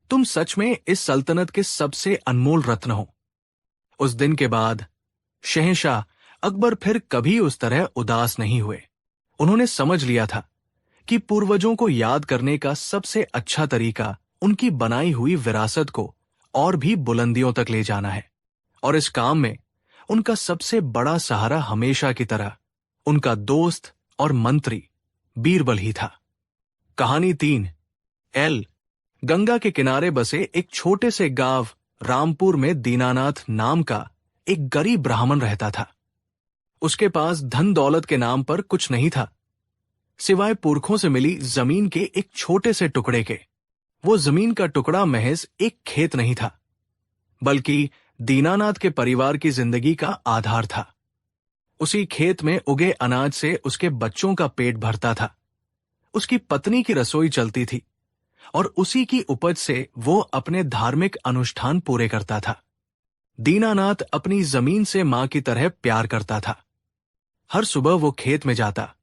A: तुम सच में इस सल्तनत के सबसे अनमोल रत्न हो। उस दिन के बाद शहंशाह अकबर फिर कभी उस तरह उदास नहीं हुए। उन्होंने समझ लिया था कि पूर्वजों को याद करने का सबसे अच्छा तरीका उनकी बनाई हुई विरासत को और भी बुलंदियों तक ले जाना है। और इस काम में उनका सबसे बड़ा सहारा हमेशा की तरह उनका दोस्त और मंत्री बीरबल ही था। कहानी 3। गंगा के किनारे बसे एक छोटे से गांव रामपुर में दीनानाथ नाम का एक गरीब ब्राह्मण रहता था। उसके पास धन दौलत के नाम पर कुछ नहीं था, सिवाय पुरखों से मिली जमीन के एक छोटे से टुकड़े के। वो जमीन का टुकड़ा महज एक खेत नहीं था, बल्कि दीनानाथ के परिवार की जिंदगी का आधार था। उसी खेत में उगे अनाज से उसके बच्चों का पेट भरता था, उसकी पत्नी की रसोई चलती थी और उसी की उपज से वो अपने धार्मिक अनुष्ठान पूरे करता था। दीनानाथ अपनी जमीन से मां की तरह प्यार करता था। हर सुबह वो खेत में जाता,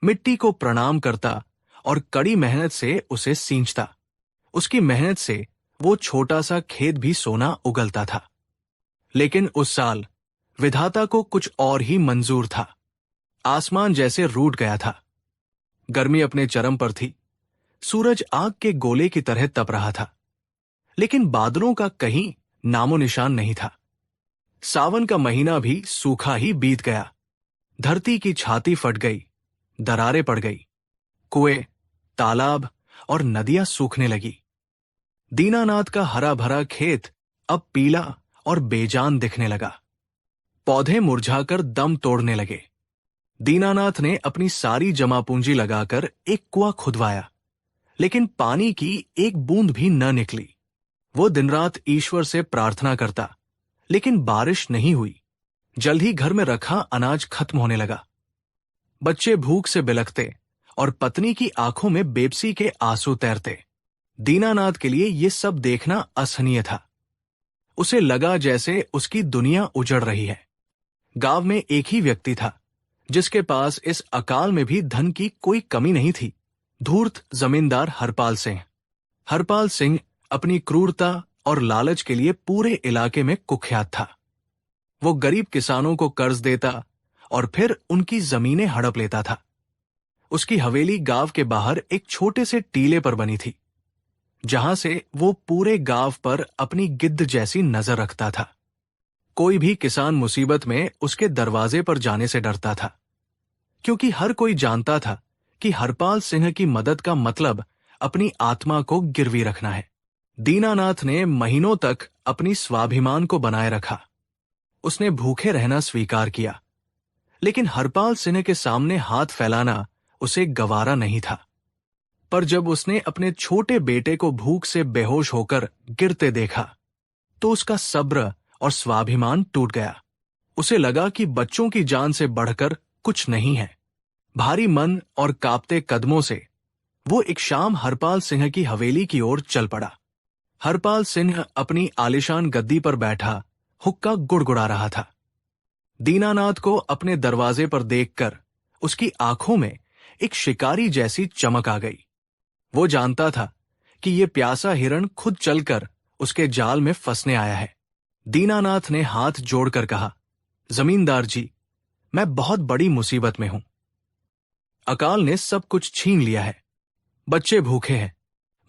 A: मिट्टी को प्रणाम करता और कड़ी मेहनत से उसे सींचता। उसकी मेहनत से वो छोटा सा खेत भी सोना उगलता था। लेकिन उस साल विधाता को कुछ और ही मंजूर था। आसमान जैसे रूठ गया था। गर्मी अपने चरम पर थी। सूरज आग के गोले की तरह तप रहा था, लेकिन बादलों का कहीं नामो निशान नहीं था। सावन का महीना भी सूखा ही बीत गया। धरती की छाती फट गई, दरारें पड़ गई, कुएं, तालाब और नदियां सूखने लगी। दीनानाथ का हरा भरा खेत अब पीला और बेजान दिखने लगा। पौधे मुरझाकर दम तोड़ने लगे। दीनानाथ ने अपनी सारी जमा पूंजी लगाकर एक कुआं खुदवाया, लेकिन पानी की एक बूंद भी न निकली। वो दिन रात ईश्वर से प्रार्थना करता, लेकिन बारिश नहीं हुई। जल्द ही घर में रखा अनाज खत्म होने लगा। बच्चे भूख से बिलखते और पत्नी की आंखों में बेबसी के आंसू तैरते। दीनानाथ के लिए ये सब देखना असहनीय था। उसे लगा जैसे उसकी दुनिया उजड़ रही है। गांव में एक ही व्यक्ति था जिसके पास इस अकाल में भी धन की कोई कमी नहीं थी। धूर्त जमींदार हरपाल सिंह। हरपाल सिंह अपनी क्रूरता और लालच के लिए पूरे इलाके में कुख्यात था। वो गरीब किसानों को कर्ज देता और फिर उनकी जमीनें हड़प लेता था। उसकी हवेली गांव के बाहर एक छोटे से टीले पर बनी थी, जहां से वो पूरे गांव पर अपनी गिद्ध जैसी नजर रखता था। कोई भी किसान मुसीबत में उसके दरवाजे पर जाने से डरता था, क्योंकि हर कोई जानता था कि हरपाल सिंह की मदद का मतलब अपनी आत्मा को गिरवी रखना है। दीनानाथ ने महीनों तक अपनी स्वाभिमान को बनाए रखा। उसने भूखे रहना स्वीकार किया, लेकिन हरपाल सिंह के सामने हाथ फैलाना उसे गवारा नहीं था। पर जब उसने अपने छोटे बेटे को भूख से बेहोश होकर गिरते देखा, तो उसका सब्र और स्वाभिमान टूट गया। उसे लगा कि बच्चों की जान से बढ़कर कुछ नहीं है। भारी मन और कांपते कदमों से वो एक शाम हरपाल सिंह की हवेली की ओर चल पड़ा। हरपाल सिंह अपनी आलीशान गद्दी पर बैठा हुक्का गुड़गुड़ा रहा था। दीनानाथ को अपने दरवाजे पर देखकर उसकी आंखों में एक शिकारी जैसी चमक आ गई। वो जानता था कि ये प्यासा हिरण खुद चलकर उसके जाल में फंसने आया है। दीनानाथ ने हाथ जोड़कर कहा, जमींदार जी, मैं बहुत बड़ी मुसीबत में हूं। अकाल ने सब कुछ छीन लिया है। बच्चे भूखे हैं।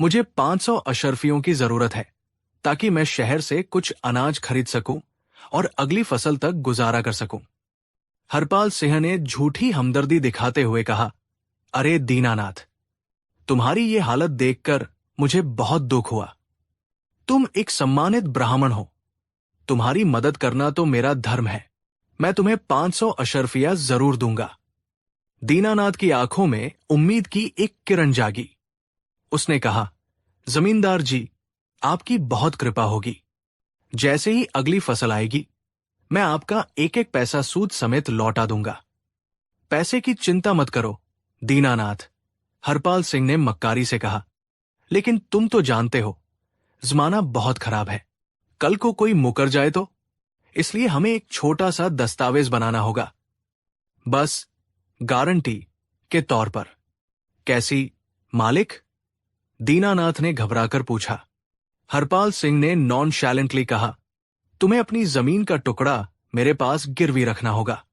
A: मुझे 500 अशर्फियों की जरूरत है, ताकि मैं शहर से कुछ अनाज खरीद सकूं और अगली फसल तक गुजारा कर सकूं। हरपाल सिंह ने झूठी हमदर्दी दिखाते हुए कहा, अरे दीनानाथ, तुम्हारी ये हालत देखकर मुझे बहुत दुख हुआ। तुम एक सम्मानित ब्राह्मण हो। तुम्हारी मदद करना तो मेरा धर्म है। मैं तुम्हें 500 अशर्फिया जरूर दूंगा। दीनानाथ की आंखों में उम्मीद की एक किरण जागी। उसने कहा, जमींदार जी, आपकी बहुत कृपा होगी। जैसे ही अगली फसल आएगी, मैं आपका एक एक पैसा सूद समेत लौटा दूंगा। पैसे की चिंता मत करो दीनानाथ, हरपाल सिंह ने मक्कारी से कहा। लेकिन तुम तो जानते हो, जमाना बहुत खराब है। कल को कोई मुकर जाए तो, इसलिए हमें एक छोटा सा दस्तावेज बनाना होगा, बस गारंटी के तौर पर। कैसी मालिक? दीनानाथ ने घबराकर पूछा। हरपाल सिंह ने नॉनशैलेंटली कहा, तुम्हें अपनी जमीन का टुकड़ा मेरे पास गिरवी रखना होगा।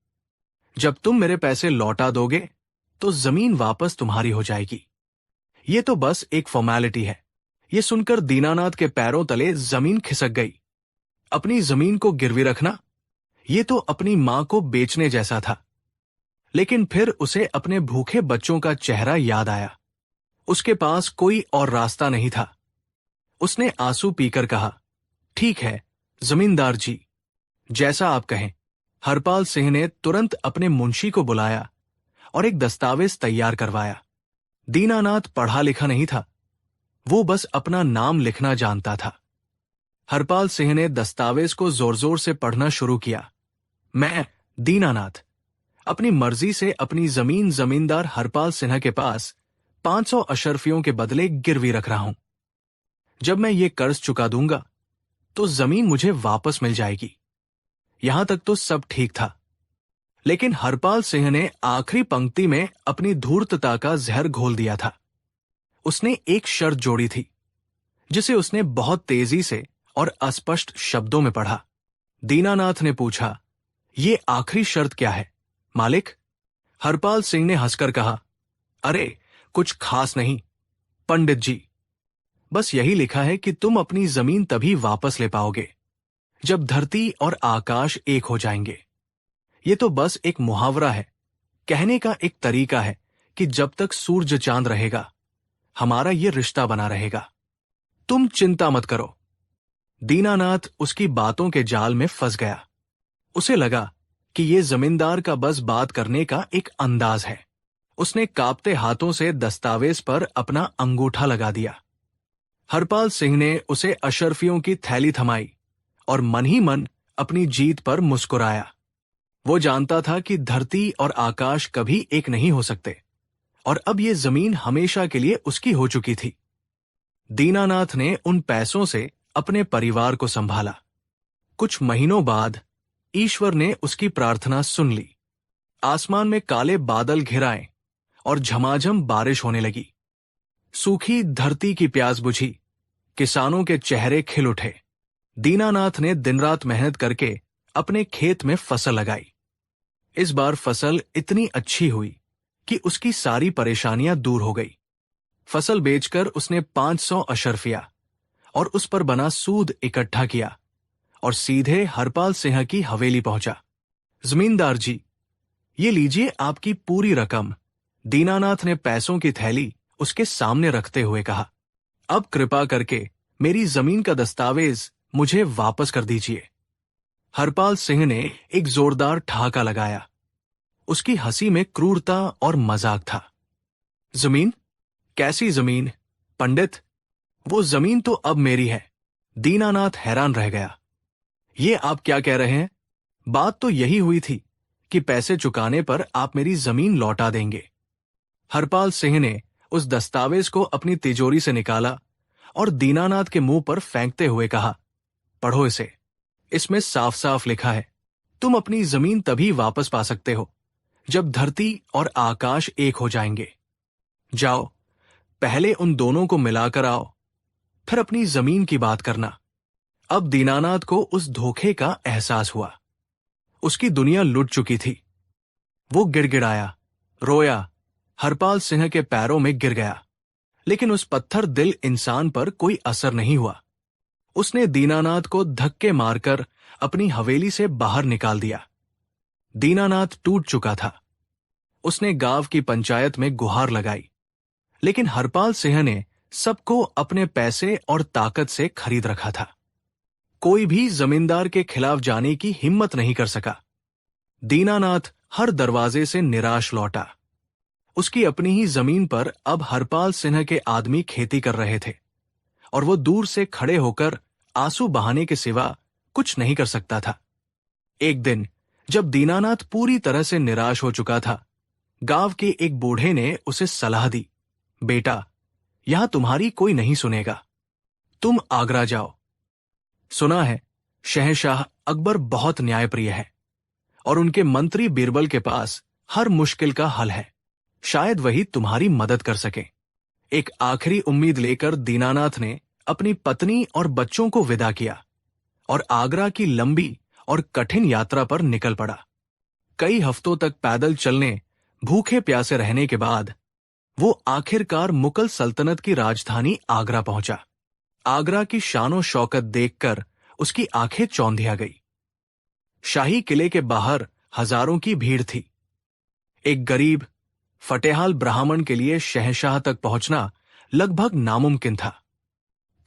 A: जब तुम मेरे पैसे लौटा दोगे तो जमीन वापस तुम्हारी हो जाएगी। ये तो बस एक फॉर्मेलिटी है। ये सुनकर दीनानाथ के पैरों तले जमीन खिसक गई। अपनी जमीन को गिरवी रखना, ये तो अपनी मां को बेचने जैसा था। लेकिन फिर उसे अपने भूखे बच्चों का चेहरा याद आया। उसके पास कोई और रास्ता नहीं था। उसने आंसू पीकर कहा, ठीक है जमींदार जी, जैसा आप कहें। हरपाल सिंह ने तुरंत अपने मुंशी को बुलाया और एक दस्तावेज तैयार करवाया। दीनानाथ पढ़ा लिखा नहीं था, वो बस अपना नाम लिखना जानता था। हरपाल सिंह ने दस्तावेज को जोर जोर से पढ़ना शुरू किया। मैं दीनानाथ अपनी मर्जी से अपनी जमीन जमींदार हरपाल सिन्हा के पास 500 अशर्फियों के बदले गिरवी रख रहा हूं। जब मैं ये कर्ज चुका दूंगा तो जमीन मुझे वापस मिल जाएगी। यहां तक तो सब ठीक था, लेकिन हरपाल सिंह ने आखिरी पंक्ति में अपनी धूर्तता का जहर घोल दिया था। उसने एक शर्त जोड़ी थी, जिसे उसने बहुत तेजी से और अस्पष्ट शब्दों में पढ़ा। दीनानाथ ने पूछा, ये आखिरी शर्त क्या है मालिक? हरपाल सिंह ने हंसकर कहा, अरे कुछ खास नहीं पंडित जी, बस यही लिखा है कि तुम अपनी जमीन तभी वापस ले पाओगे जब धरती और आकाश एक हो जाएंगे। ये तो बस एक मुहावरा है, कहने का एक तरीका है कि जब तक सूरज चांद रहेगा हमारा ये रिश्ता बना रहेगा। तुम चिंता मत करो। दीनानाथ उसकी बातों के जाल में फंस गया। उसे लगा कि ये जमींदार का बस बात करने का एक अंदाज है। उसने कांपते हाथों से दस्तावेज पर अपना अंगूठा लगा दिया। हरपाल सिंह ने उसे अशर्फियों की थैली थमाई और मन ही मन अपनी जीत पर मुस्कुराया। वो जानता था कि धरती और आकाश कभी एक नहीं हो सकते, और अब ये जमीन हमेशा के लिए उसकी हो चुकी थी। दीनानाथ ने उन पैसों से अपने परिवार को संभाला। कुछ महीनों बाद ईश्वर ने उसकी प्रार्थना सुन ली। आसमान में काले बादल घिर आए और झमाझम बारिश होने लगी। सूखी धरती की प्यास बुझी। किसानों के चेहरे खिल उठे। दीनानाथ ने दिन रात मेहनत करके अपने खेत में फसल लगाई। इस बार फसल इतनी अच्छी हुई कि उसकी सारी परेशानियां दूर हो गई। फसल बेचकर उसने 500 अशर्फिया और उस पर बना सूद इकट्ठा किया और सीधे हरपाल सिंह की हवेली पहुंचा। जमींदार जी, ये लीजिए आपकी पूरी रकम। दीनानाथ ने पैसों की थैली उसके सामने रखते हुए कहा। अब कृपा करके मेरी जमीन का दस्तावेज मुझे वापस कर दीजिए। हरपाल सिंह ने एक जोरदार ठहाका लगाया। उसकी हंसी में क्रूरता और मजाक था। जमीन? कैसी जमीन पंडित? वो जमीन तो अब मेरी है। दीनानाथ हैरान रह गया। ये आप क्या कह रहे हैं? बात तो यही हुई थी कि पैसे चुकाने पर आप मेरी जमीन लौटा देंगे। हरपाल सिंह ने उस दस्तावेज को अपनी तिजोरी से निकाला और दीनानाथ के मुंह पर फेंकते हुए कहा, पढ़ो इसे। इसमें साफ साफ लिखा है, तुम अपनी जमीन तभी वापस पा सकते हो जब धरती और आकाश एक हो जाएंगे। जाओ, पहले उन दोनों को मिलाकर आओ, फिर अपनी जमीन की बात करना। अब दीनानाथ को उस धोखे का एहसास हुआ। उसकी दुनिया लुट चुकी थी। वो गिड़गिड़ाया, रोया, हरपाल सिंह के पैरों में गिर गया। लेकिन उस पत्थर दिल इंसान पर कोई असर नहीं हुआ। उसने दीनानाथ को धक्के मारकर अपनी हवेली से बाहर निकाल दिया। दीनानाथ टूट चुका था। उसने गांव की पंचायत में गुहार लगाई, लेकिन हरपाल सिंह ने सबको अपने पैसे और ताकत से खरीद रखा था। कोई भी जमींदार के खिलाफ जाने की हिम्मत नहीं कर सका। दीनानाथ हर दरवाजे से निराश लौटा। उसकी अपनी ही जमीन पर अब हरपाल सिंह के आदमी खेती कर रहे थे और वो दूर से खड़े होकर आंसू बहाने के सिवा कुछ नहीं कर सकता था। एक दिन जब दीनानाथ पूरी तरह से निराश हो चुका था, गांव के एक बूढ़े ने उसे सलाह दी, बेटा, यहां तुम्हारी कोई नहीं सुनेगा, तुम आगरा जाओ। सुना है शहंशाह अकबर बहुत न्यायप्रिय है और उनके मंत्री बीरबल के पास हर मुश्किल का हल है। शायद वही तुम्हारी मदद कर सके। एक आखिरी उम्मीद लेकर दीनानाथ ने अपनी पत्नी और बच्चों को विदा किया और आगरा की लंबी और कठिन यात्रा पर निकल पड़ा। कई हफ्तों तक पैदल चलने, भूखे प्यासे रहने के बाद वो आखिरकार मुगल सल्तनत की राजधानी आगरा पहुंचा। आगरा की शानो शौकत देखकर उसकी आंखें चौंधिया गई। शाही किले के बाहर हजारों की भीड़ थी। एक गरीब फटेहाल ब्राह्मण के लिए शहंशाह तक पहुंचना लगभग नामुमकिन था।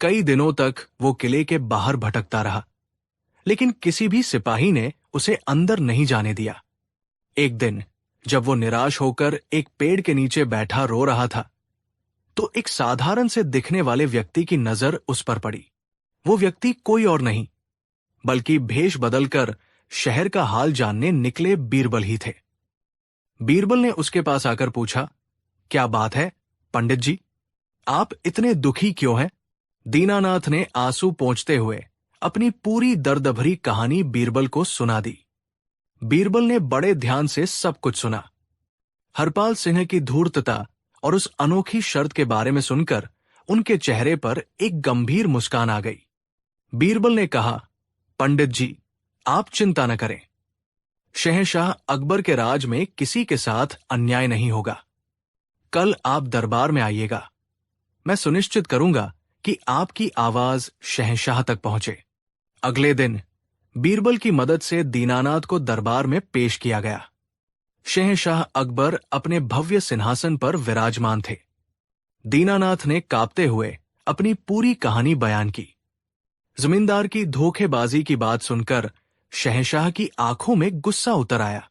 A: कई दिनों तक वो किले के बाहर भटकता रहा, लेकिन किसी भी सिपाही ने उसे अंदर नहीं जाने दिया। एक दिन जब वो निराश होकर एक पेड़ के नीचे बैठा रो रहा था, तो एक साधारण से दिखने वाले व्यक्ति की नजर उस पर पड़ी। वो व्यक्ति कोई और नहीं, बल्कि भेष बदलकर शहर का हाल जानने निकले बीरबल ही थे। बीरबल ने उसके पास आकर पूछा, क्या बात है पंडित जी, आप इतने दुखी क्यों हैं? दीनानाथ ने आंसू पोंछते हुए अपनी पूरी दर्द भरी कहानी बीरबल को सुना दी। बीरबल ने बड़े ध्यान से सब कुछ सुना। हरपाल सिंह की धूर्तता और उस अनोखी शर्त के बारे में सुनकर उनके चेहरे पर एक गंभीर मुस्कान आ गई। बीरबल ने कहा, पंडित जी, आप चिंता न करें। शहंशाह अकबर के राज में किसी के साथ अन्याय नहीं होगा। कल आप दरबार में आइएगा। मैं सुनिश्चित करूंगा कि आपकी आवाज शहंशाह तक पहुंचे। अगले दिन बीरबल की मदद से दीनानाथ को दरबार में पेश किया गया। शहंशाह अकबर अपने भव्य सिंहासन पर विराजमान थे। दीनानाथ ने कांपते हुए अपनी पूरी कहानी बयान की। जमींदार की धोखेबाजी की बात सुनकर शहंशाह की आंखों में गुस्सा उतर आया।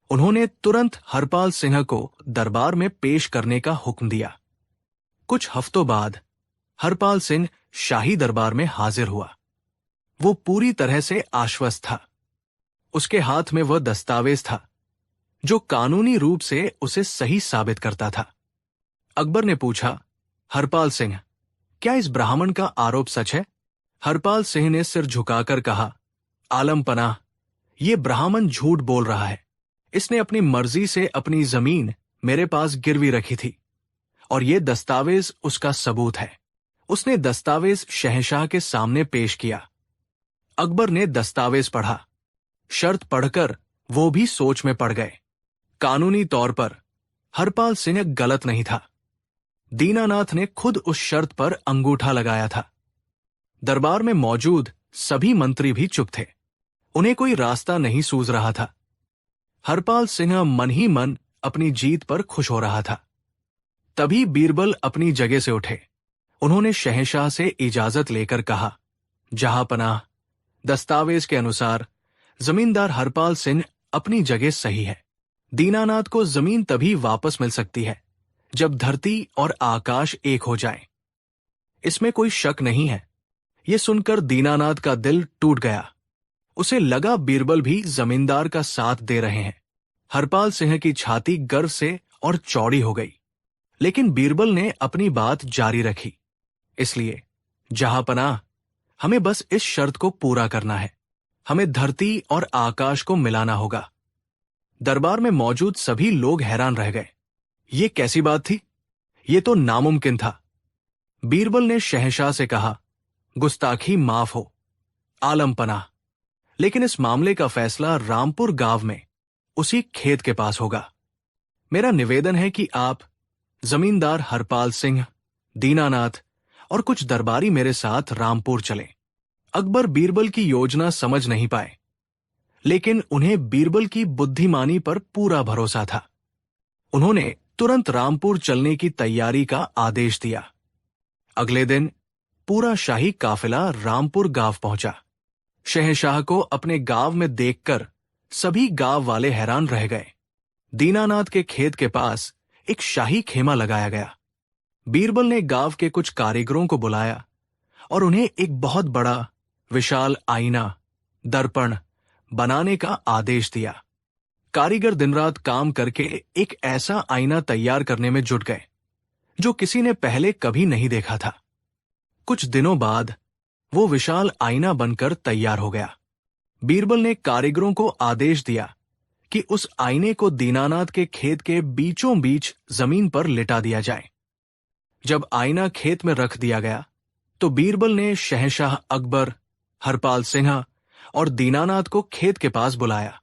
A: उन्होंने तुरंत हरपाल सिंह को दरबार में पेश करने का हुक्म दिया। कुछ हफ्तों बाद हरपाल सिंह शाही दरबार में हाजिर हुआ। वो पूरी तरह से आश्वस्त था। उसके हाथ में वह दस्तावेज था जो कानूनी रूप से उसे सही साबित करता था। अकबर ने पूछा, हरपाल सिंह, क्या इस ब्राह्मण का आरोप सच है? हरपाल सिंह ने सिर झुकाकर कहा, आलम पनाह, ये ब्राह्मण झूठ बोल रहा है। इसने अपनी मर्जी से अपनी जमीन मेरे पास गिरवी रखी थी और ये दस्तावेज उसका सबूत है। उसने दस्तावेज शहंशाह के सामने पेश किया। अकबर ने दस्तावेज पढ़ा। शर्त पढ़कर वो भी सोच में पड़ गए। कानूनी तौर पर हरपाल सिंह गलत नहीं था। दीनानाथ ने खुद उस शर्त पर अंगूठा लगाया था। दरबार में मौजूद सभी मंत्री भी चुप थे। उन्हें कोई रास्ता नहीं सूझ रहा था। हरपाल सिंह मन ही मन अपनी जीत पर खुश हो रहा था। तभी बीरबल अपनी जगह से उठे। उन्होंने शहंशाह से इजाजत लेकर कहा, जहांपनाह, दस्तावेज के अनुसार जमींदार हरपाल सिंह अपनी जगह सही है। दीनानाथ को जमीन तभी वापस मिल सकती है जब धरती और आकाश एक हो जाएं। इसमें कोई शक नहीं है। यह सुनकर दीनानाथ का दिल टूट गया। उसे लगा बीरबल भी जमींदार का साथ दे रहे हैं। हरपाल सिंह की छाती गर्व से और चौड़ी हो गई। लेकिन बीरबल ने अपनी बात जारी रखी, इसलिए जहांपनाह, हमें बस इस शर्त को पूरा करना है। हमें धरती और आकाश को मिलाना होगा। दरबार में मौजूद सभी लोग हैरान रह गए। ये कैसी बात थी? ये तो नामुमकिन था। बीरबल ने शहंशाह से कहा, गुस्ताखी माफ हो, आलम पनाह, लेकिन इस मामले का फैसला रामपुर गांव में उसी खेत के पास होगा। मेरा निवेदन है कि आप जमींदार हरपाल सिंह, दीनानाथ और कुछ दरबारी मेरे साथ रामपुर चलें। अकबर बीरबल की योजना समझ नहीं पाए, लेकिन उन्हें बीरबल की बुद्धिमानी पर पूरा भरोसा था। उन्होंने तुरंत रामपुर चलने की तैयारी का आदेश दिया। अगले दिन पूरा शाही काफिला रामपुर गांव पहुंचा। शहंशाह को अपने गांव में देखकर सभी गांव वाले हैरान रह गए। दीनानाथ के खेत के पास एक शाही खेमा लगाया गया। बीरबल ने गांव के कुछ कारीगरों को बुलाया और उन्हें एक बहुत बड़ा विशाल आईना, दर्पण बनाने का आदेश दिया। कारीगर दिन रात काम करके एक ऐसा आईना तैयार करने में जुट गए जो किसी ने पहले कभी नहीं देखा था। कुछ दिनों बाद वो विशाल आईना बनकर तैयार हो गया। बीरबल ने कारीगरों को आदेश दिया कि उस आईने को दीनानाथ के खेत के बीचों बीच जमीन पर लिटा दिया जाए। जब आईना खेत में रख दिया गया तो बीरबल ने शहंशाह अकबर, हरपाल सिंह और दीनानाथ को खेत के पास बुलाया।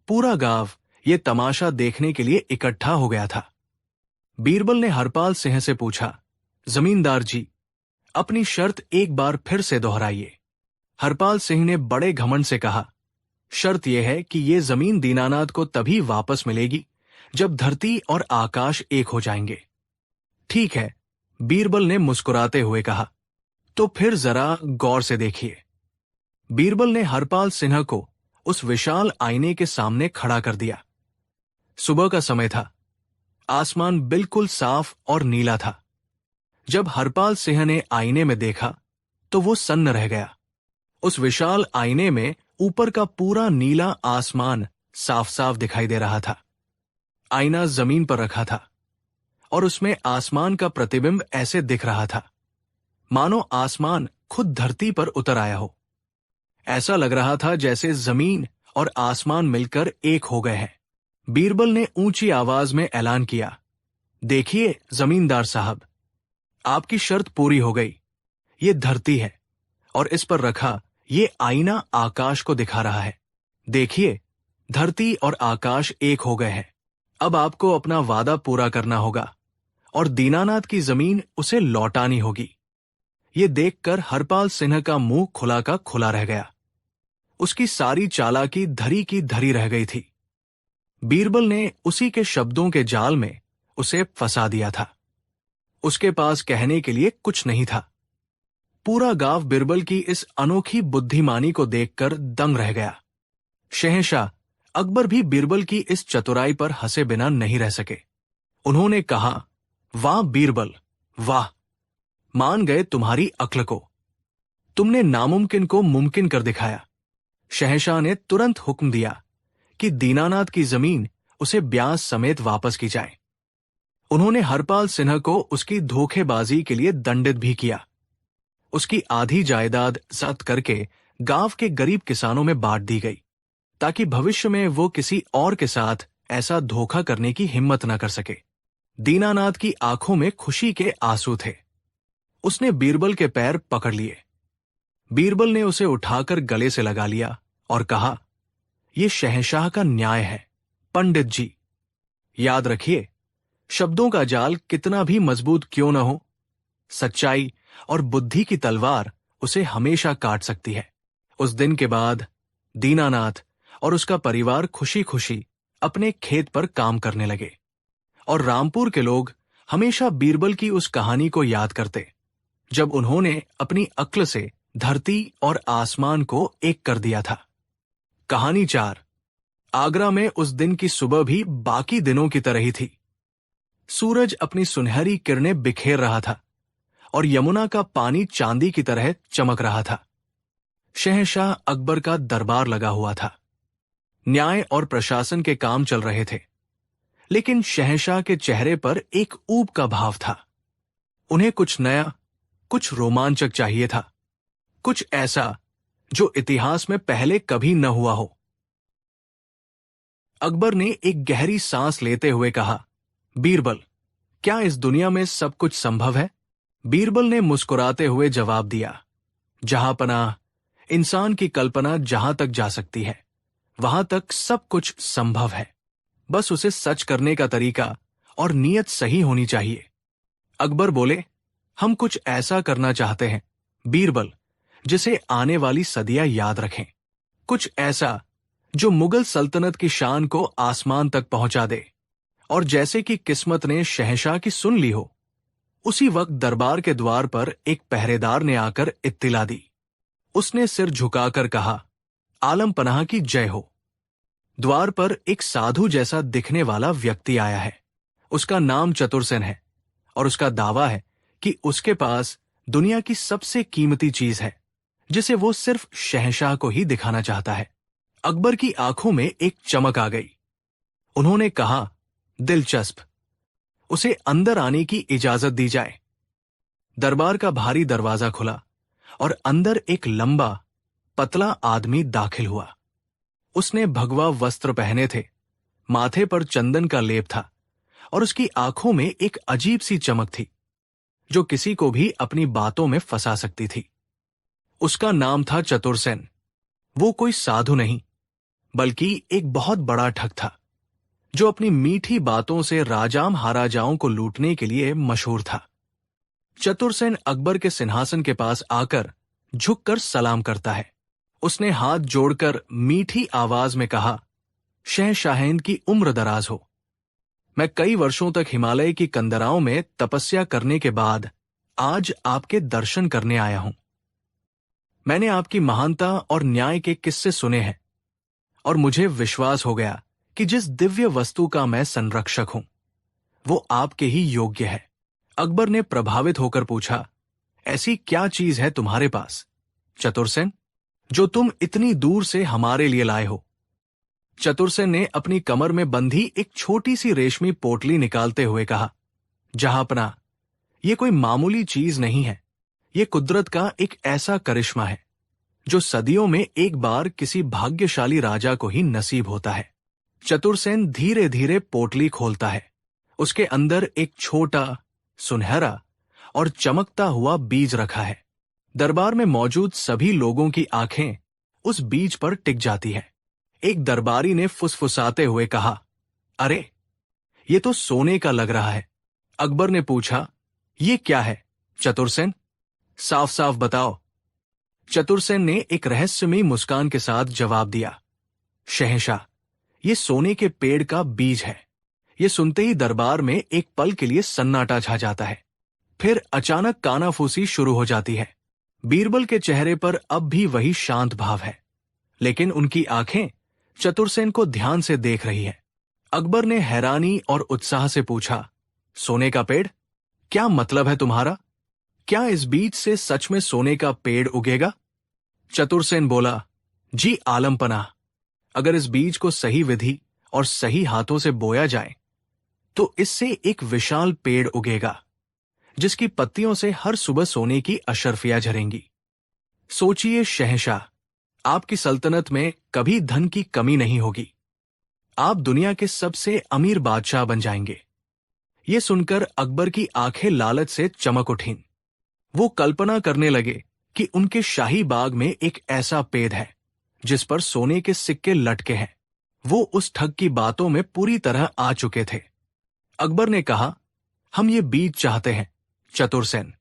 A: पूरा गांव ये तमाशा देखने के लिए इकट्ठा हो गया था। बीरबल ने हरपाल सिंह से पूछा, जमींदार जी, अपनी शर्त एक बार फिर से दोहराइए। हरपाल सिंह ने बड़े घमंड से कहा, शर्त यह है कि ये जमीन दीनानाथ को तभी वापस मिलेगी जब धरती और आकाश एक हो जाएंगे। ठीक है, बीरबल ने मुस्कुराते हुए कहा, तो फिर जरा गौर से देखिए। बीरबल ने हरपाल सिंह को उस विशाल आईने के सामने खड़ा कर दिया। सुबह का समय था। आसमान बिल्कुल साफ और नीला था। जब हरपाल सिंह ने आईने में देखा तो वो सन्न रह गया। उस विशाल आईने में ऊपर का पूरा नीला आसमान साफ साफ दिखाई दे रहा था। आईना जमीन पर रखा था और उसमें आसमान का प्रतिबिंब ऐसे दिख रहा था मानो आसमान खुद धरती पर उतर आया हो। ऐसा लग रहा था जैसे जमीन और आसमान मिलकर एक हो गए हैं। बीरबल ने ऊंची आवाज में ऐलान किया, देखिए जमींदार साहब, आपकी शर्त पूरी हो गई। ये धरती है और इस पर रखा ये आईना आकाश को दिखा रहा है। देखिए, धरती और आकाश एक हो गए हैं। अब आपको अपना वादा पूरा करना होगा और दीनानाथ की जमीन उसे लौटानी होगी। ये देखकर हरपाल सिंह का मुंह खुला का खुला रह गया। उसकी सारी चालाकी धरी की धरी रह गई थी। बीरबल ने उसी के शब्दों के जाल में उसे फंसा दिया था। उसके पास कहने के लिए कुछ नहीं था। पूरा गांव बीरबल की इस अनोखी बुद्धिमानी को देखकर दंग रह गया। शहंशाह अकबर भी बीरबल की इस चतुराई पर हंसे बिना नहीं रह सके। उन्होंने कहा, वाह बीरबल, वाह, मान गए तुम्हारी अक्ल को। तुमने नामुमकिन को मुमकिन कर दिखाया। शहंशाह ने तुरंत हुक्म दिया कि दीनानाथ की जमीन उसे ब्याज समेत वापस की जाए। उन्होंने हरपाल सिंह को उसकी धोखेबाजी के लिए दंडित भी किया। उसकी आधी जायदाद जब्त करके गांव के गरीब किसानों में बांट दी गई, ताकि भविष्य में वो किसी और के साथ ऐसा धोखा करने की हिम्मत न कर सके। दीनानाथ की आंखों में खुशी के आंसू थे। उसने बीरबल के पैर पकड़ लिए। बीरबल ने उसे उठाकर गले से लगा लिया और कहा, ये शहंशाह का न्याय है। पंडित जी, याद रखिए, शब्दों का जाल कितना भी मजबूत क्यों न हो, सच्चाई और बुद्धि की तलवार उसे हमेशा काट सकती है। उस दिन के बाद दीनानाथ और उसका परिवार खुशी खुशी अपने खेत पर काम करने लगे और रामपुर के लोग हमेशा बीरबल की उस कहानी को याद करते जब उन्होंने अपनी अक्ल से धरती और आसमान को एक कर दिया था। कहानी 4। आगरा में उस दिन की सुबह भी बाकी दिनों की तरह ही थी। सूरज अपनी सुनहरी किरणें बिखेर रहा था और यमुना का पानी चांदी की तरह चमक रहा था। शहंशाह अकबर का दरबार लगा हुआ था। न्याय और प्रशासन के काम चल रहे थे, लेकिन शहंशाह के चेहरे पर एक ऊब का भाव था। उन्हें कुछ नया, कुछ रोमांचक चाहिए था, कुछ ऐसा जो इतिहास में पहले कभी न हुआ हो। अकबर ने एक गहरी सांस लेते हुए कहा, बीरबल, क्या इस दुनिया में सब कुछ संभव है? बीरबल ने मुस्कुराते हुए जवाब दिया, जहांपनाह, इंसान की कल्पना जहां तक जा सकती है वहां तक सब कुछ संभव है। बस उसे सच करने का तरीका और नीयत सही होनी चाहिए। अकबर बोले, हम कुछ ऐसा करना चाहते हैं बीरबल जिसे आने वाली सदियां याद रखें, कुछ ऐसा जो मुगल सल्तनत की शान को आसमान तक पहुंचा दे। और जैसे कि किस्मत ने शहंशाह की सुन ली हो, उसी वक्त दरबार के द्वार पर एक पहरेदार ने आकर इत्तिला दी। उसने सिर झुकाकर कहा, आलम पनाह की जय हो। द्वार पर एक साधु जैसा दिखने वाला व्यक्ति आया है। उसका नाम चतुरसेन है और उसका दावा है कि उसके पास दुनिया की सबसे कीमती चीज है जिसे वो सिर्फ शहंशाह को ही दिखाना चाहता है। अकबर की आंखों में एक चमक आ गई। उन्होंने कहा, दिलचस्प, उसे अंदर आने की इजाजत दी जाए। दरबार का भारी दरवाजा खुला और अंदर एक लंबा पतला आदमी दाखिल हुआ। उसने भगवा वस्त्र पहने थे, माथे पर चंदन का लेप था और उसकी आंखों में एक अजीब सी चमक थी जो किसी को भी अपनी बातों में फंसा सकती थी। उसका नाम था चतुरसेन। वो कोई साधु नहीं बल्कि एक बहुत बड़ा ठग था जो अपनी मीठी बातों से राजाम महाराजाओं को लूटने के लिए मशहूर था। चतुरसेन अकबर के सिंहासन के पास आकर झुककर सलाम करता है। उसने हाथ जोड़कर मीठी आवाज में कहा, शहंशाहैन की उम्र दराज हो। मैं कई वर्षों तक हिमालय की कंदराओं में तपस्या करने के बाद आज आपके दर्शन करने आया हूं। मैंने आपकी महानता और न्याय के किस्से सुने हैं और मुझे विश्वास हो गया कि जिस दिव्य वस्तु का मैं संरक्षक हूं वो आपके ही योग्य है। अकबर ने प्रभावित होकर पूछा, ऐसी क्या चीज है तुम्हारे पास चतुरसेन जो तुम इतनी दूर से हमारे लिए लाए हो? चतुरसेन ने अपनी कमर में बंधी एक छोटी सी रेशमी पोटली निकालते हुए कहा, जहांपना, ये कोई मामूली चीज नहीं है। ये कुदरत का एक ऐसा करिश्मा है जो सदियों में एक बार किसी भाग्यशाली राजा को ही नसीब होता है। चतुरसेन धीरे धीरे पोटली खोलता है। उसके अंदर एक छोटा, सुनहरा और चमकता हुआ बीज रखा है। दरबार में मौजूद सभी लोगों की आंखें उस बीज पर टिक जाती है। एक दरबारी ने फुसफुसाते हुए कहा, अरे, ये तो सोने का लग रहा है। अकबर ने पूछा, ये क्या है चतुरसेन? साफ साफ बताओ। चतुरसेन ने एक रहस्यमयी मुस्कान के साथ जवाब दिया, शहंशाह, ये सोने के पेड़ का बीज है। ये सुनते ही दरबार में एक पल के लिए सन्नाटा छा जाता है। फिर अचानक कानाफूसी शुरू हो जाती है। बीरबल के चेहरे पर अब भी वही शांत भाव है, लेकिन उनकी आंखें चतुरसेन को ध्यान से देख रही है। अकबर ने हैरानी और उत्साह से पूछा, सोने का पेड़? क्या मतलब है तुम्हारा? क्या इस बीज से सच में सोने का पेड़ उगेगा? चतुरसेन बोला, जी आलम पनाह, अगर इस बीज को सही विधि और सही हाथों से बोया जाए तो इससे एक विशाल पेड़ उगेगा जिसकी पत्तियों से हर सुबह सोने की अशर्फियां झरेंगी। सोचिए शहंशाह, आपकी सल्तनत में कभी धन की कमी नहीं होगी। आप दुनिया के सबसे अमीर बादशाह बन जाएंगे। ये सुनकर अकबर की आंखें लालच से चमक उठीं। वो कल्पना करने लगे कि उनके शाही बाग में एक ऐसा पेड़ है जिस पर सोने के सिक्के लटके हैं। वो उस ठग की बातों में पूरी तरह आ चुके थे। अकबर ने कहा, हम ये बीज चाहते हैं। चतुरसेन,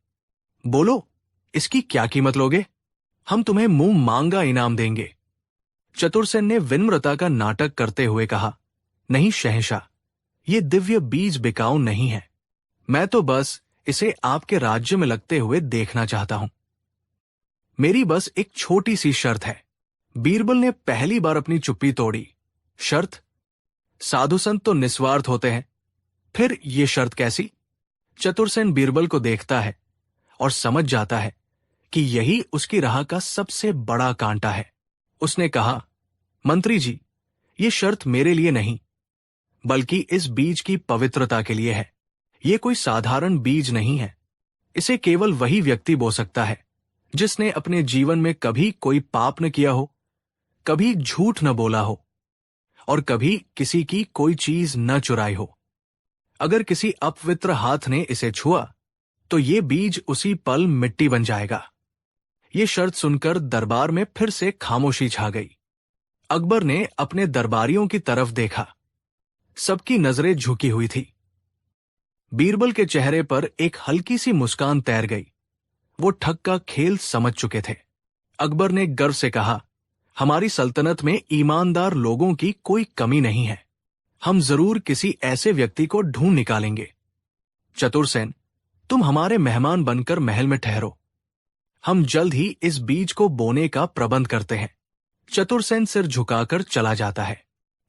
A: बोलो, इसकी क्या कीमत लोगे? हम तुम्हें मुंह मांगा इनाम देंगे। चतुरसेन ने विनम्रता का नाटक करते हुए कहा, नहीं शहंशाह, ये दिव्य बीज बिकाऊ नहीं है। मैं तो बस इसे आपके राज्य में लगते हुए देखना चाहता हूं। मेरी बस एक छोटी सी शर्त है। बीरबल ने पहली बार अपनी चुप्पी तोड़ी। शर्त? साधु संत तो निस्वार्थ होते हैं, फिर ये शर्त कैसी? चतुरसेन बीरबल को देखता है और समझ जाता है कि यही उसकी राह का सबसे बड़ा कांटा है। उसने कहा, मंत्री जी, ये शर्त मेरे लिए नहीं, बल्कि इस बीज की पवित्रता के लिए है। ये कोई साधारण बीज नहीं है। इसे केवल वही व्यक्ति बो सकता है जिसने अपने जीवन में कभी कोई पाप न किया हो, कभी झूठ न बोला हो और कभी किसी की कोई चीज न चुराई हो। अगर किसी अपवित्र हाथ ने इसे छुआ तो ये बीज उसी पल मिट्टी बन जाएगा। ये शर्त सुनकर दरबार में फिर से खामोशी छा गई। अकबर ने अपने दरबारियों की तरफ देखा। सबकी नजरें झुकी हुई थी। बीरबल के चेहरे पर एक हल्की सी मुस्कान तैर गई। वो ठग का खेल समझ चुके थे। अकबर ने गर्व से कहा, हमारी सल्तनत में ईमानदार लोगों की कोई कमी नहीं है। हम जरूर किसी ऐसे व्यक्ति को ढूंढ निकालेंगे। चतुरसेन, तुम हमारे मेहमान बनकर महल में ठहरो। हम जल्द ही इस बीज को बोने का प्रबंध करते हैं। चतुरसेन सिर झुकाकर चला जाता है।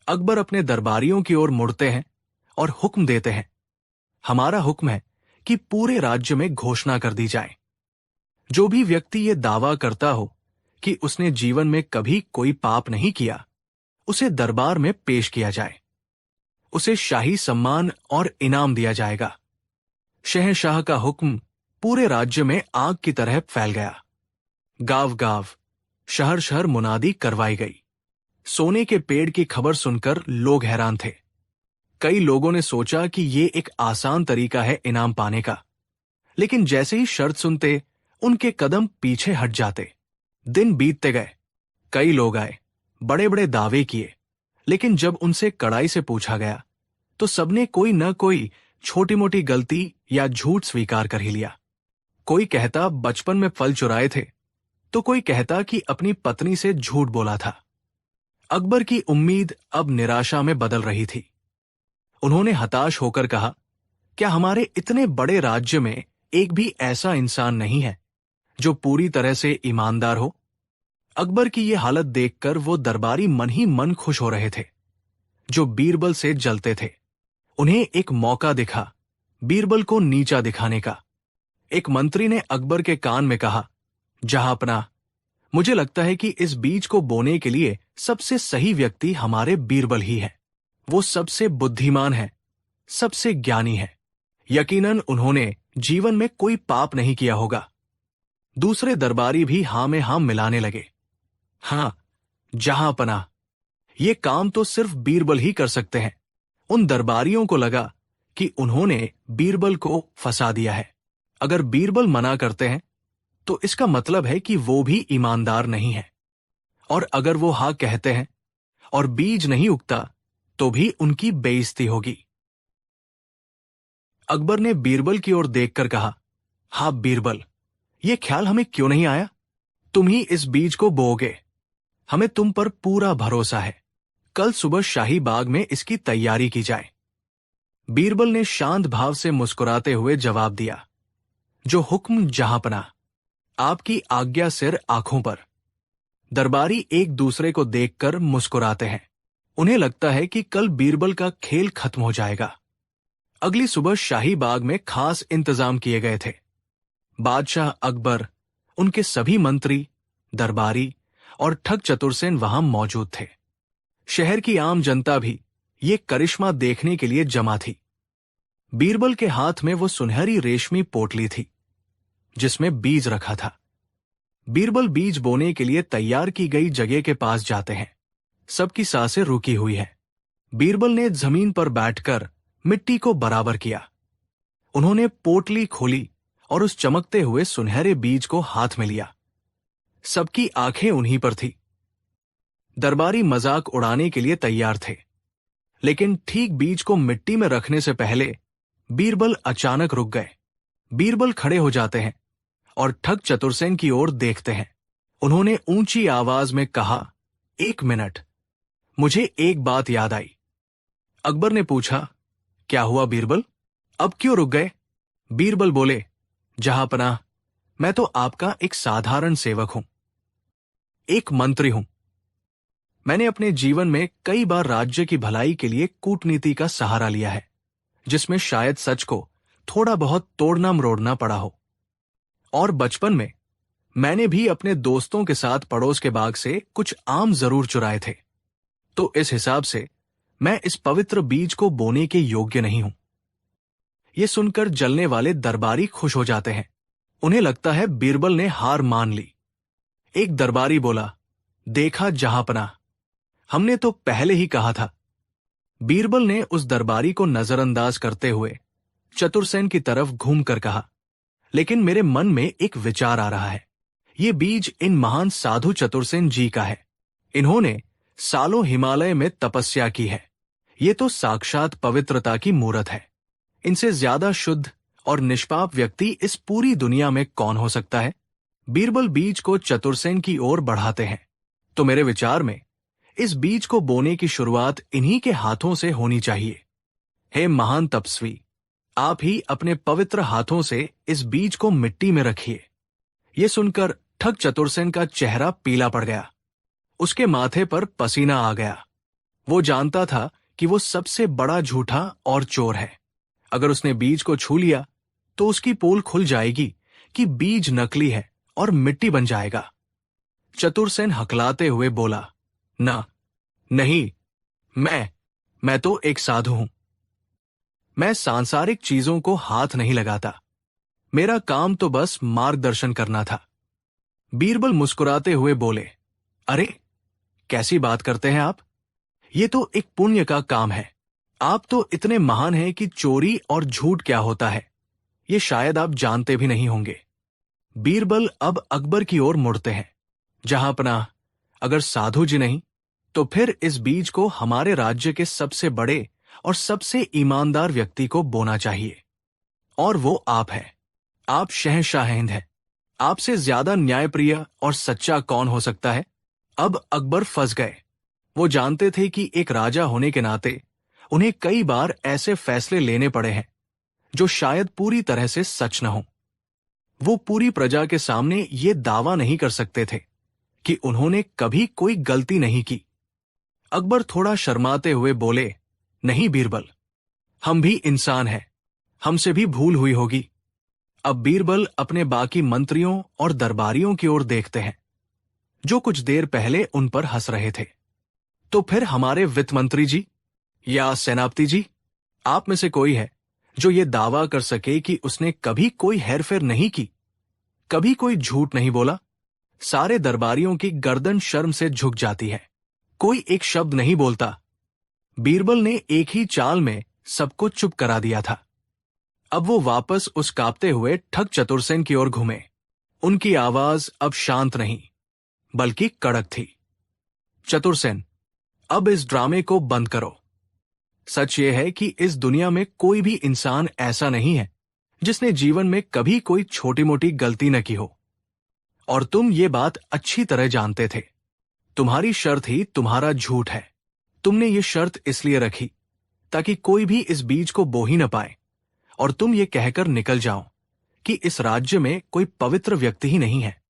A: अकबर अपने दरबारियों की ओर मुड़ते हैं और हुक्म देते हैं, हमारा हुक्म है कि पूरे राज्य में घोषणा कर दी जाए, जो भी व्यक्ति ये दावा करता हो कि उसने जीवन में कभी कोई पाप नहीं किया, उसे दरबार में पेश किया जाए। उसे शाही सम्मान और इनाम दिया जाएगा। शहंशाह का हुक्म पूरे राज्य में आग की तरह फैल गया। गांव-गांव, शहर-शहर मुनादी करवाई गई। सोने के पेड़ की खबर सुनकर लोग हैरान थे। कई लोगों ने सोचा कि ये एक आसान तरीका है इनाम पाने का, लेकिन जैसे ही शर्त सुनते उनके कदम पीछे हट जाते। दिन बीतते गए। कई लोग आए, बड़े बड़े दावे किए, लेकिन जब उनसे कड़ाई से पूछा गया तो सबने कोई न कोई छोटी मोटी गलती या झूठ स्वीकार कर ही लिया। कोई कहता बचपन में फल चुराए थे, तो कोई कहता कि अपनी पत्नी से झूठ बोला था। अकबर की उम्मीद अब निराशा में बदल रही थी। उन्होंने हताश होकर कहा, क्या हमारे इतने बड़े राज्य में एक भी ऐसा इंसान नहीं है जो पूरी तरह से ईमानदार हो? अकबर की ये हालत देखकर वो दरबारी मन ही मन खुश हो रहे थे, जो बीरबल से जलते थे। उन्हें एक मौका दिखा बीरबल को नीचा दिखाने का। एक मंत्री ने अकबर के कान में कहा, जहांपना, मुझे लगता है कि इस बीज को बोने के लिए सबसे सही व्यक्ति हमारे बीरबल ही है। वो सबसे बुद्धिमान है, सबसे ज्ञानी है। यकीनन उन्होंने जीवन में कोई पाप नहीं किया होगा। दूसरे दरबारी भी हां में हां मिलाने लगे। हां, जहांपना, ये काम तो सिर्फ बीरबल ही कर सकते हैं। उन दरबारियों को लगा कि उन्होंने बीरबल को फंसा दिया है। अगर बीरबल मना करते हैं तो इसका मतलब है कि वो भी ईमानदार नहीं है, और अगर वो हाँ कहते हैं और बीज नहीं उगता तो भी उनकी बेइज्जती होगी। अकबर ने बीरबल की ओर देखकर कहा, हाँ बीरबल, ये ख्याल हमें क्यों नहीं आया? तुम ही इस बीज को बोओगे। हमें तुम पर पूरा भरोसा है। कल सुबह शाही बाग में इसकी तैयारी की जाए। बीरबल ने शांत भाव से मुस्कुराते हुए जवाब दिया, जो हुक्म जहांपना, आपकी आज्ञा सिर आंखों पर। दरबारी एक दूसरे को देखकर मुस्कुराते हैं। उन्हें लगता है कि कल बीरबल का खेल खत्म हो जाएगा। अगली सुबह शाही बाग में खास इंतजाम किए गए थे। बादशाह अकबर, उनके सभी मंत्री, दरबारी और ठग चतुरसेन वहां मौजूद थे। शहर की आम जनता भी ये करिश्मा देखने के लिए जमा थी। बीरबल के हाथ में वो सुनहरी रेशमी पोटली थी जिसमें बीज रखा था। बीरबल बीज बोने के लिए तैयार की गई जगह के पास जाते हैं। सबकी सांसें रुकी हुई है। बीरबल ने जमीन पर बैठकर मिट्टी को बराबर किया। उन्होंने पोटली खोली और उस चमकते हुए सुनहरे बीज को हाथ में लिया। सबकी आंखें उन्हीं पर थी। दरबारी मजाक उड़ाने के लिए तैयार थे, लेकिन ठीक बीज को मिट्टी में रखने से पहले बीरबल अचानक रुक गए। बीरबल खड़े हो जाते हैं और ठग चतुरसेन की ओर देखते हैं। उन्होंने ऊंची आवाज में कहा, 1 मिनट, मुझे एक बात याद आई। अकबर ने पूछा, क्या हुआ बीरबल, अब क्यों रुक गए? बीरबल बोले, जहांपनाह, मैं तो आपका एक साधारण सेवक हूं, एक मंत्री हूं। मैंने अपने जीवन में कई बार राज्य की भलाई के लिए कूटनीति का सहारा लिया है, जिसमें शायद सच को थोड़ा बहुत तोड़ना मरोड़ना पड़ा हो। और बचपन में मैंने भी अपने दोस्तों के साथ पड़ोस के बाग से कुछ आम जरूर चुराए थे। तो इस हिसाब से मैं इस पवित्र बीज को बोने के योग्य नहीं हूं। यह सुनकर जलने वाले दरबारी खुश हो जाते हैं। उन्हें लगता है बीरबल ने हार मान ली। एक दरबारी बोला, देखा जहांपनाह, हमने तो पहले ही कहा था। बीरबल ने उस दरबारी को नजरअंदाज करते हुए चतुरसेन की तरफ घूमकर कहा, लेकिन मेरे मन में एक विचार आ रहा है। ये बीज इन महान साधु चतुरसेन जी का है। इन्होंने सालों हिमालय में तपस्या की है। ये तो साक्षात पवित्रता की मूरत है। इनसे ज्यादा शुद्ध और निष्पाप व्यक्ति इस पूरी दुनिया में कौन हो सकता है? बीरबल बीज को चतुरसेन की ओर बढ़ाते हैं। तो मेरे विचार में इस बीज को बोने की शुरुआत इन्हीं के हाथों से होनी चाहिए। हे महान तपस्वी, आप ही अपने पवित्र हाथों से इस बीज को मिट्टी में रखिए। ये सुनकर ठग चतुरसेन का चेहरा पीला पड़ गया। उसके माथे पर पसीना आ गया। वो जानता था कि वो सबसे बड़ा झूठा और चोर है। अगर उसने बीज को छू लिया तो उसकी पोल खुल जाएगी कि बीज नकली है और मिट्टी बन जाएगा। चतुरसेन हकलाते हुए बोला, ना, नहीं, मैं तो एक साधु हूं। मैं सांसारिक चीजों को हाथ नहीं लगाता। मेरा काम तो बस मार्गदर्शन करना था। बीरबल मुस्कुराते हुए बोले, अरे, कैसी बात करते हैं आप? ये तो एक पुण्य का काम है। आप तो इतने महान हैं कि चोरी और झूठ क्या होता है, ये शायद आप जानते भी नहीं होंगे। बीरबल अब अकबर की ओर मुड़ते हैं। जहांपनाह, अगर साधु जी नहीं, तो फिर इस बीज को हमारे राज्य के सबसे बड़े और सबसे ईमानदार व्यक्ति को बोना चाहिए। और वो आप हैं। आप शहंशाह हिंद हैं। आपसे ज्यादा न्यायप्रिय और सच्चा कौन हो सकता है? अब अकबर फंस गए। वो जानते थे कि एक राजा होने के नाते उन्हें कई बार ऐसे फैसले लेने पड़े हैं जो शायद पूरी तरह से सच न हो। वो पूरी प्रजा के सामने ये दावा नहीं कर सकते थे कि उन्होंने कभी कोई गलती नहीं की। अकबर थोड़ा शर्माते हुए बोले, नहीं बीरबल, हम भी इंसान हैं, हमसे भी भूल हुई होगी। अब बीरबल अपने बाकी मंत्रियों और दरबारियों की ओर देखते हैं, जो कुछ देर पहले उन पर हंस रहे थे। तो फिर हमारे वित्त मंत्री जी या सेनापति जी, आप में से कोई है जो ये दावा कर सके कि उसने कभी कोई हेरफेर नहीं की, कभी कोई झूठ नहीं बोला? सारे दरबारियों की गर्दन शर्म से झुक जाती है। कोई एक शब्द नहीं बोलता। बीरबल ने एक ही चाल में सबको चुप करा दिया था। अब वो वापस उस कांपते हुए ठग चतुरसेन की ओर घूमे। उनकी आवाज अब शांत नहीं, बल्कि कड़क थी। चतुरसेन, अब इस ड्रामे को बंद करो। सच ये है कि इस दुनिया में कोई भी इंसान ऐसा नहीं है जिसने जीवन में कभी कोई छोटी मोटी गलती न की हो। और तुम ये बात अच्छी तरह जानते थे। तुम्हारी शर्त ही तुम्हारा झूठ है। तुमने ये शर्त इसलिए रखी ताकि कोई भी इस बीज को बो ही न पाए और तुम ये कहकर निकल जाओ कि इस राज्य में कोई पवित्र व्यक्ति ही नहीं है,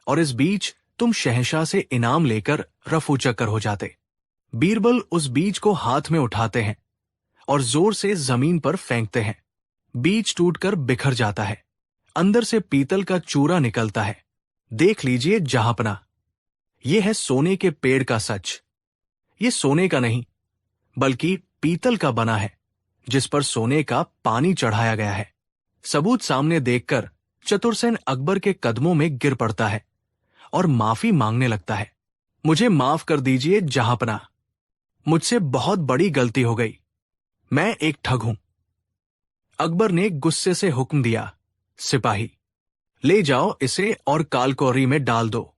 A: और इस बीच तुम शहंशाह से इनाम लेकर रफू चक्कर हो जाते। बीरबल उस बीज को हाथ में उठाते हैं और जोर से जमीन पर फेंकते हैं। बीज टूटकर बिखर जाता है। अंदर से पीतल का चूरा निकलता है। देख लीजिए जहांपनाह, यह है सोने के पेड़ का सच। ये सोने का नहीं, बल्कि पीतल का बना है, जिस पर सोने का पानी चढ़ाया गया है। सबूत सामने देखकर चतुरसेन अकबर के कदमों में गिर पड़ता है और माफी मांगने लगता है। मुझे माफ कर दीजिए जहांपनाह, मुझसे बहुत बड़ी गलती हो गई। मैं एक ठग हूं। अकबर ने गुस्से से हुक्म दिया, सिपाही, ले जाओ इसे और कालकोरी में डाल दो।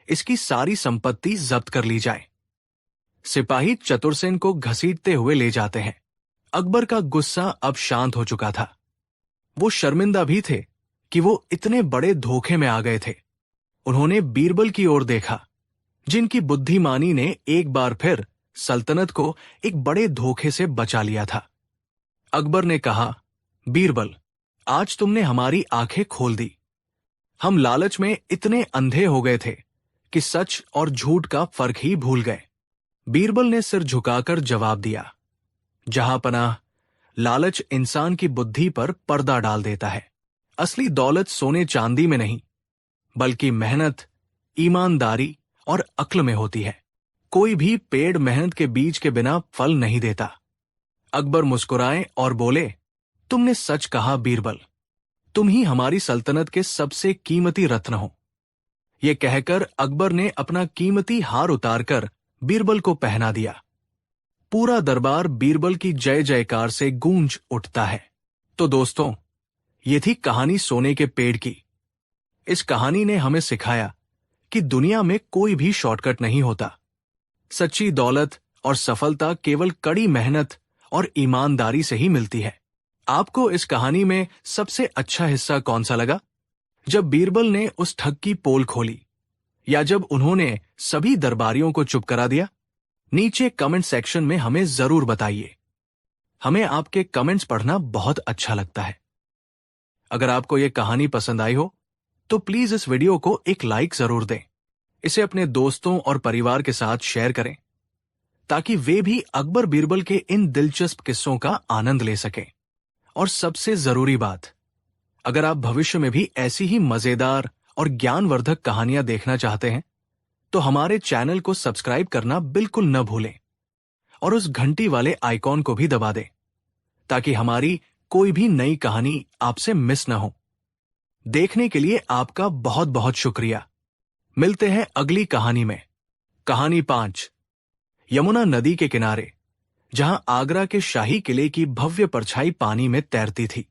A: इसकी सारी संपत्ति जब्त कर ली जाए। सिपाही चतुरसेन को घसीटते हुए ले जाते हैं। अकबर का गुस्सा अब शांत हो चुका था। वो शर्मिंदा भी थे कि वो इतने बड़े धोखे में आ गए थे। उन्होंने बीरबल की ओर देखा, जिनकी बुद्धिमानी ने एक बार फिर सल्तनत को एक बड़े धोखे से बचा लिया था। अकबर ने कहा, बीरबल, आज तुमने हमारी आंखें खोल दी। हम लालच में इतने अंधे हो गए थे कि सच और झूठ का फर्क ही भूल गए। बीरबल ने सिर झुकाकर जवाब दिया, जहांपनाह, लालच इंसान की बुद्धि पर पर्दा डाल देता है। असली दौलत सोने चांदी में नहीं, बल्कि मेहनत, ईमानदारी और अक्ल में होती है। कोई भी पेड़ मेहनत के बीज के बिना फल नहीं देता। अकबर मुस्कुराए और बोले, तुमने सच कहा बीरबल, तुम ही हमारी सल्तनत के सबसे कीमती रत्न हो। यह कहकर अकबर ने अपना कीमती हार उतारकर बीरबल को पहना दिया। पूरा दरबार बीरबल की जय जयकार से गूंज उठता है। तो दोस्तों, ये थी कहानी सोने के पेड़ की। इस कहानी ने हमें सिखाया कि दुनिया में कोई भी शॉर्टकट नहीं होता। सच्ची दौलत और सफलता केवल कड़ी मेहनत और ईमानदारी से ही मिलती है। आपको इस कहानी में सबसे अच्छा हिस्सा कौन सा लगा? जब बीरबल ने उस ठग की पोल खोली, या जब उन्होंने सभी दरबारियों को चुप करा दिया? नीचे कमेंट सेक्शन में हमें जरूर बताइए। हमें आपके कमेंट्स पढ़ना बहुत अच्छा लगता है। अगर आपको यह कहानी पसंद आई हो तो प्लीज इस वीडियो को एक लाइक जरूर दें। इसे अपने दोस्तों और परिवार के साथ शेयर करें, ताकि वे भी अकबर बीरबल के इन दिलचस्प किस्सों का आनंद ले सकें। और सबसे जरूरी बात, अगर आप भविष्य में भी ऐसी ही मजेदार और ज्ञानवर्धक कहानियां देखना चाहते हैं तो हमारे चैनल को सब्सक्राइब करना बिल्कुल न भूलें और उस घंटी वाले आइकॉन को भी दबा दें, ताकि हमारी कोई भी नई कहानी आपसे मिस न हो। देखने के लिए आपका बहुत बहुत शुक्रिया। मिलते हैं अगली कहानी में। कहानी 5, यमुना नदी के किनारे, जहां आगरा के शाही किले की भव्य परछाई पानी में तैरती थी,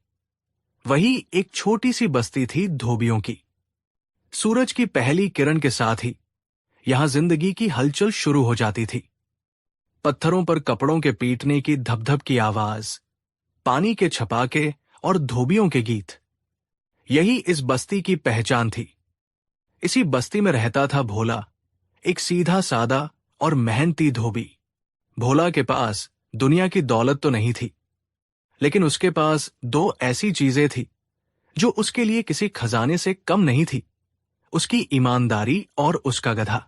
A: वही एक छोटी सी बस्ती थी धोबियों की। सूरज की पहली किरण के साथ ही यहां जिंदगी की हलचल शुरू हो जाती थी। पत्थरों पर कपड़ों के पीटने की धप-धप की आवाज, पानी के छपाके और धोबियों के गीत, यही इस बस्ती की पहचान थी। इसी बस्ती में रहता था भोला, एक सीधा सादा और मेहनती धोबी। भोला के पास दुनिया की दौलत तो नहीं थी, लेकिन उसके पास 2 ऐसी चीजें थी जो उसके लिए किसी खजाने से कम नहीं थी। उसकी ईमानदारी और उसका गधा,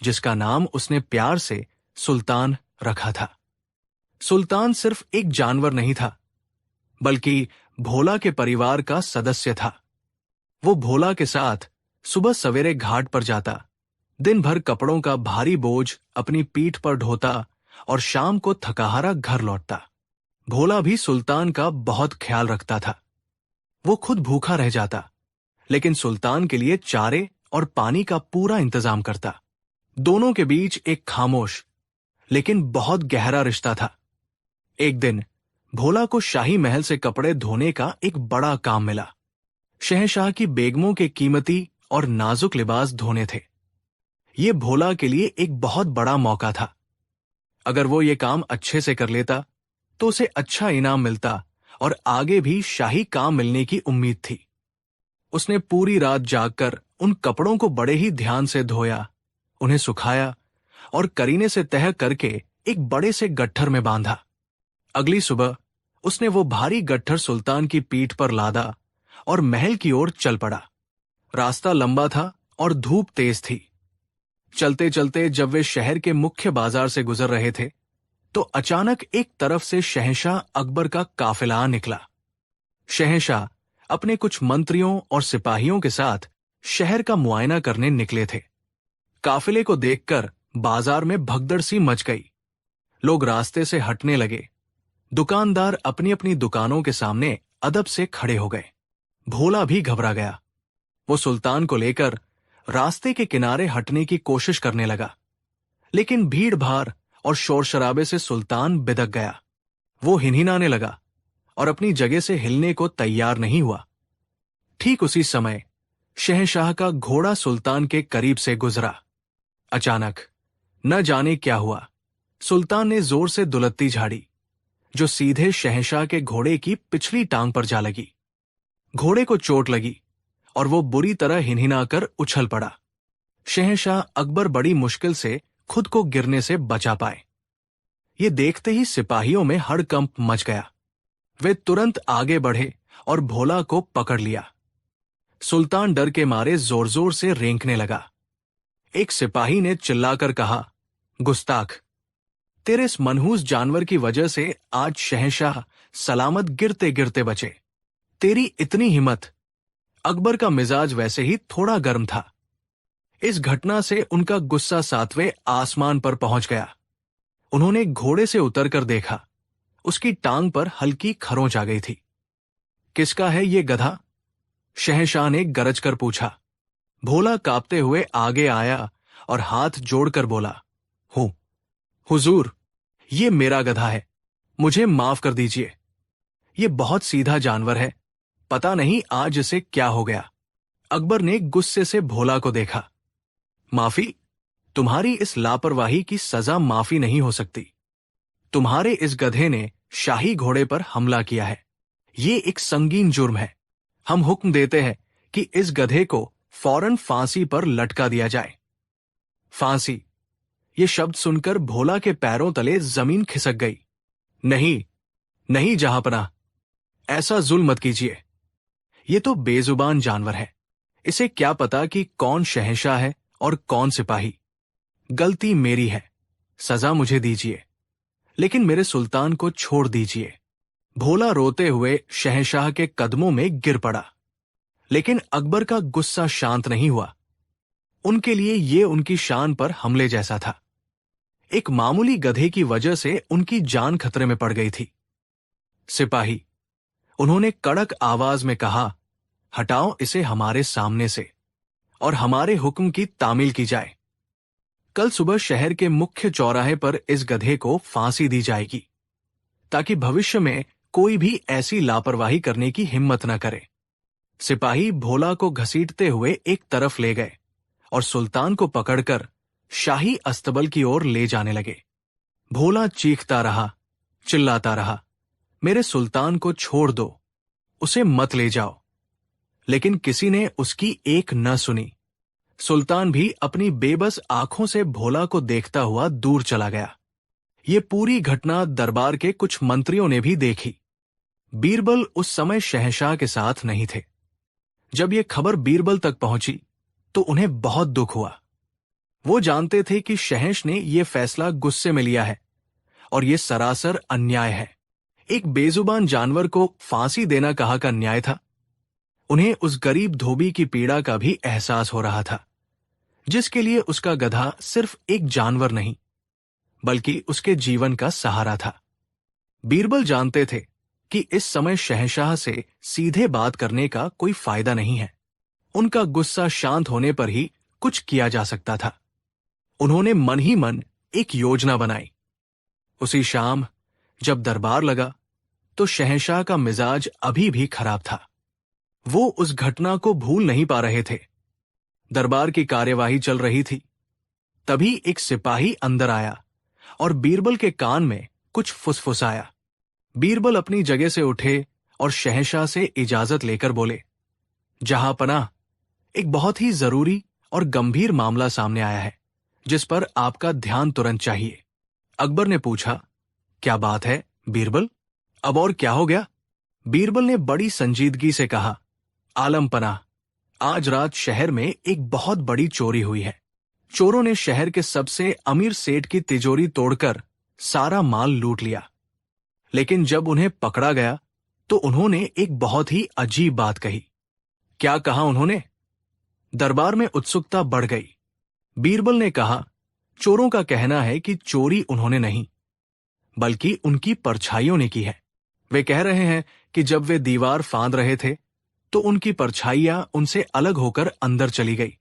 A: जिसका नाम उसने प्यार से सुल्तान रखा था। सुल्तान सिर्फ एक जानवर नहीं था, बल्कि भोला के परिवार का सदस्य था। वो भोला के साथ सुबह सवेरे घाट पर जाता, दिन भर कपड़ों का भारी बोझ अपनी पीठ पर ढोता और शाम को थकाहारा घर लौटता। भोला भी सुल्तान का बहुत ख्याल रखता था। वो खुद भूखा रह जाता, लेकिन सुल्तान के लिए चारे और पानी का पूरा इंतजाम करता। दोनों के बीच एक खामोश लेकिन बहुत गहरा रिश्ता था। एक दिन भोला को शाही महल से कपड़े धोने का एक बड़ा काम मिला। शहंशाह की बेगमों के कीमती और नाजुक लिबास धोने थे। ये भोला के लिए एक बहुत बड़ा मौका था। अगर वो ये काम अच्छे से कर लेता तो उसे अच्छा इनाम मिलता और आगे भी शाही काम मिलने की उम्मीद थी। उसने पूरी रात जागकर उन कपड़ों को बड़े ही ध्यान से धोया, उन्हें सुखाया और करीने से तह करके एक बड़े से गट्ठर में बांधा। अगली सुबह उसने वो भारी गट्ठर सुल्तान की पीठ पर लादा और महल की ओर चल पड़ा। रास्ता लंबा था और धूप तेज थी। चलते चलते जब वे शहर के मुख्य बाजार से गुजर रहे थे तो अचानक एक तरफ से शहंशाह अकबर का काफिला आ निकला। शहंशाह अपने कुछ मंत्रियों और सिपाहियों के साथ शहर का मुआयना करने निकले थे। काफिले को देखकर बाजार में भगदड़ सी मच गई। लोग रास्ते से हटने लगे। दुकानदार अपनी अपनी दुकानों के सामने अदब से खड़े हो गए। भोला भी घबरा गया। वो सुल्तान को लेकर रास्ते के किनारे हटने की कोशिश करने लगा, लेकिन भीड़ भाड़ और शोर शराबे से सुल्तान बिदक गया। वो हिनहिनाने लगा और अपनी जगह से हिलने को तैयार नहीं हुआ। ठीक उसी समय शहंशाह का घोड़ा सुल्तान के करीब से गुजरा। अचानक न जाने क्या हुआ, सुल्तान ने जोर से दुलत्ती झाड़ी, जो सीधे शहंशाह के घोड़े की पिछली टांग पर जा लगी। घोड़े को चोट लगी और वो बुरी तरह हिनहिनाकर उछल पड़ा। शहंशाह अकबर बड़ी मुश्किल से खुद को गिरने से बचा पाए। ये देखते ही सिपाहियों में हड़कंप मच गया। वे तुरंत आगे बढ़े और भोला को पकड़ लिया। सुल्तान डर के मारे जोर जोर से रेंकने लगा। एक सिपाही ने चिल्लाकर कहा, गुस्ताख, तेरे इस मनहूस जानवर की वजह से आज शहंशाह सलामत गिरते गिरते बचे। तेरी इतनी हिम्मत। अकबर का मिजाज वैसे ही थोड़ा गर्म था। इस घटना से उनका गुस्सा 7वें आसमान पर पहुंच गया। उन्होंने घोड़े से उतरकर देखा, उसकी टांग पर हल्की खरोंच आ गई थी। किसका है ये गधा? शहंशाह ने गरज कर पूछा। भोला कांपते हुए आगे आया और हाथ जोड़कर बोला, हूं हुजूर, ये मेरा गधा है, मुझे माफ कर दीजिए। ये बहुत सीधा जानवर है, पता नहीं आज इसे क्या हो गया। अकबर ने गुस्से से भोला को देखा। माफी? तुम्हारी इस लापरवाही की सजा माफी नहीं हो सकती। तुम्हारे इस गधे ने शाही घोड़े पर हमला किया है। ये एक संगीन जुर्म है। हम हुक्म देते हैं कि इस गधे को फौरन फांसी पर लटका दिया जाए। फांसी? ये शब्द सुनकर भोला के पैरों तले जमीन खिसक गई। नहीं, नहीं जहांपनाह, ऐसा जुल्म मत कीजिए। ये तो बेजुबान जानवर है। इसे क्या पता कि कौन शहंशाह है और कौन सिपाही। गलती मेरी है, सजा मुझे दीजिए, लेकिन मेरे सुल्तान को छोड़ दीजिए। भोला रोते हुए शहंशाह के कदमों में गिर पड़ा। लेकिन अकबर का गुस्सा शांत नहीं हुआ। उनके लिए ये उनकी शान पर हमले जैसा था। एक मामूली गधे की वजह से उनकी जान खतरे में पड़ गई थी। सिपाही, उन्होंने कड़क आवाज में कहा, हटाओ इसे हमारे सामने से और हमारे हुक्म की तामील की जाए। कल सुबह शहर के मुख्य चौराहे पर इस गधे को फांसी दी जाएगी, ताकि भविष्य में कोई भी ऐसी लापरवाही करने की हिम्मत न करे। सिपाही भोला को घसीटते हुए एक तरफ ले गए और सुल्तान को पकड़कर शाही अस्तबल की ओर ले जाने लगे। भोला चीखता रहा, चिल्लाता रहा, मेरे सुल्तान को छोड़ दो, उसे मत ले जाओ। लेकिन किसी ने उसकी एक न सुनी। सुल्तान भी अपनी बेबस आंखों से भोला को देखता हुआ दूर चला गया। ये पूरी घटना दरबार के कुछ मंत्रियों ने भी देखी। बीरबल उस समय शहंशाह के साथ नहीं थे। जब ये खबर बीरबल तक पहुंची तो उन्हें बहुत दुख हुआ। वो जानते थे कि शहंश ने यह फैसला गुस्से में लिया है और यह सरासर अन्याय है। एक बेजुबान जानवर को फांसी देना कहाँ का न्याय था? उन्हें उस गरीब धोबी की पीड़ा का भी एहसास हो रहा था, जिसके लिए उसका गधा सिर्फ एक जानवर नहीं, बल्कि उसके जीवन का सहारा था। बीरबल जानते थे कि इस समय शहंशाह से सीधे बात करने का कोई फायदा नहीं है। उनका गुस्सा शांत होने पर ही कुछ किया जा सकता था। उन्होंने मन ही मन एक योजना बनाई। उसी शाम जब दरबार लगा तो शहंशाह का मिजाज अभी भी खराब था। वो उस घटना को भूल नहीं पा रहे थे। दरबार की कार्यवाही चल रही थी। तभी एक सिपाही अंदर आया और बीरबल के कान में कुछ फुसफुसाया। बीरबल अपनी जगह से उठे और शहंशाह से इजाजत लेकर बोले, जहांपनाह, एक बहुत ही जरूरी और गंभीर मामला सामने आया है, जिस पर आपका ध्यान तुरंत चाहिए। अकबर ने पूछा, क्या बात है बीरबल? अब और क्या हो गया? बीरबल ने बड़ी संजीदगी से कहा, आलमपनाह, आज रात शहर में एक बहुत बड़ी चोरी हुई है। चोरों ने शहर के सबसे अमीर सेठ की तिजोरी तोड़कर सारा माल लूट लिया। लेकिन जब उन्हें पकड़ा गया तो उन्होंने एक बहुत ही अजीब बात कही। क्या कहा उन्होंने? दरबार में उत्सुकता बढ़ गई। बीरबल ने कहा, चोरों का कहना है कि चोरी उन्होंने नहीं, बल्कि उनकी परछाइयों ने की है। वे कह रहे हैं कि जब वे दीवार फांद रहे थे तो उनकी परछाइयां उनसे अलग होकर अंदर चली गई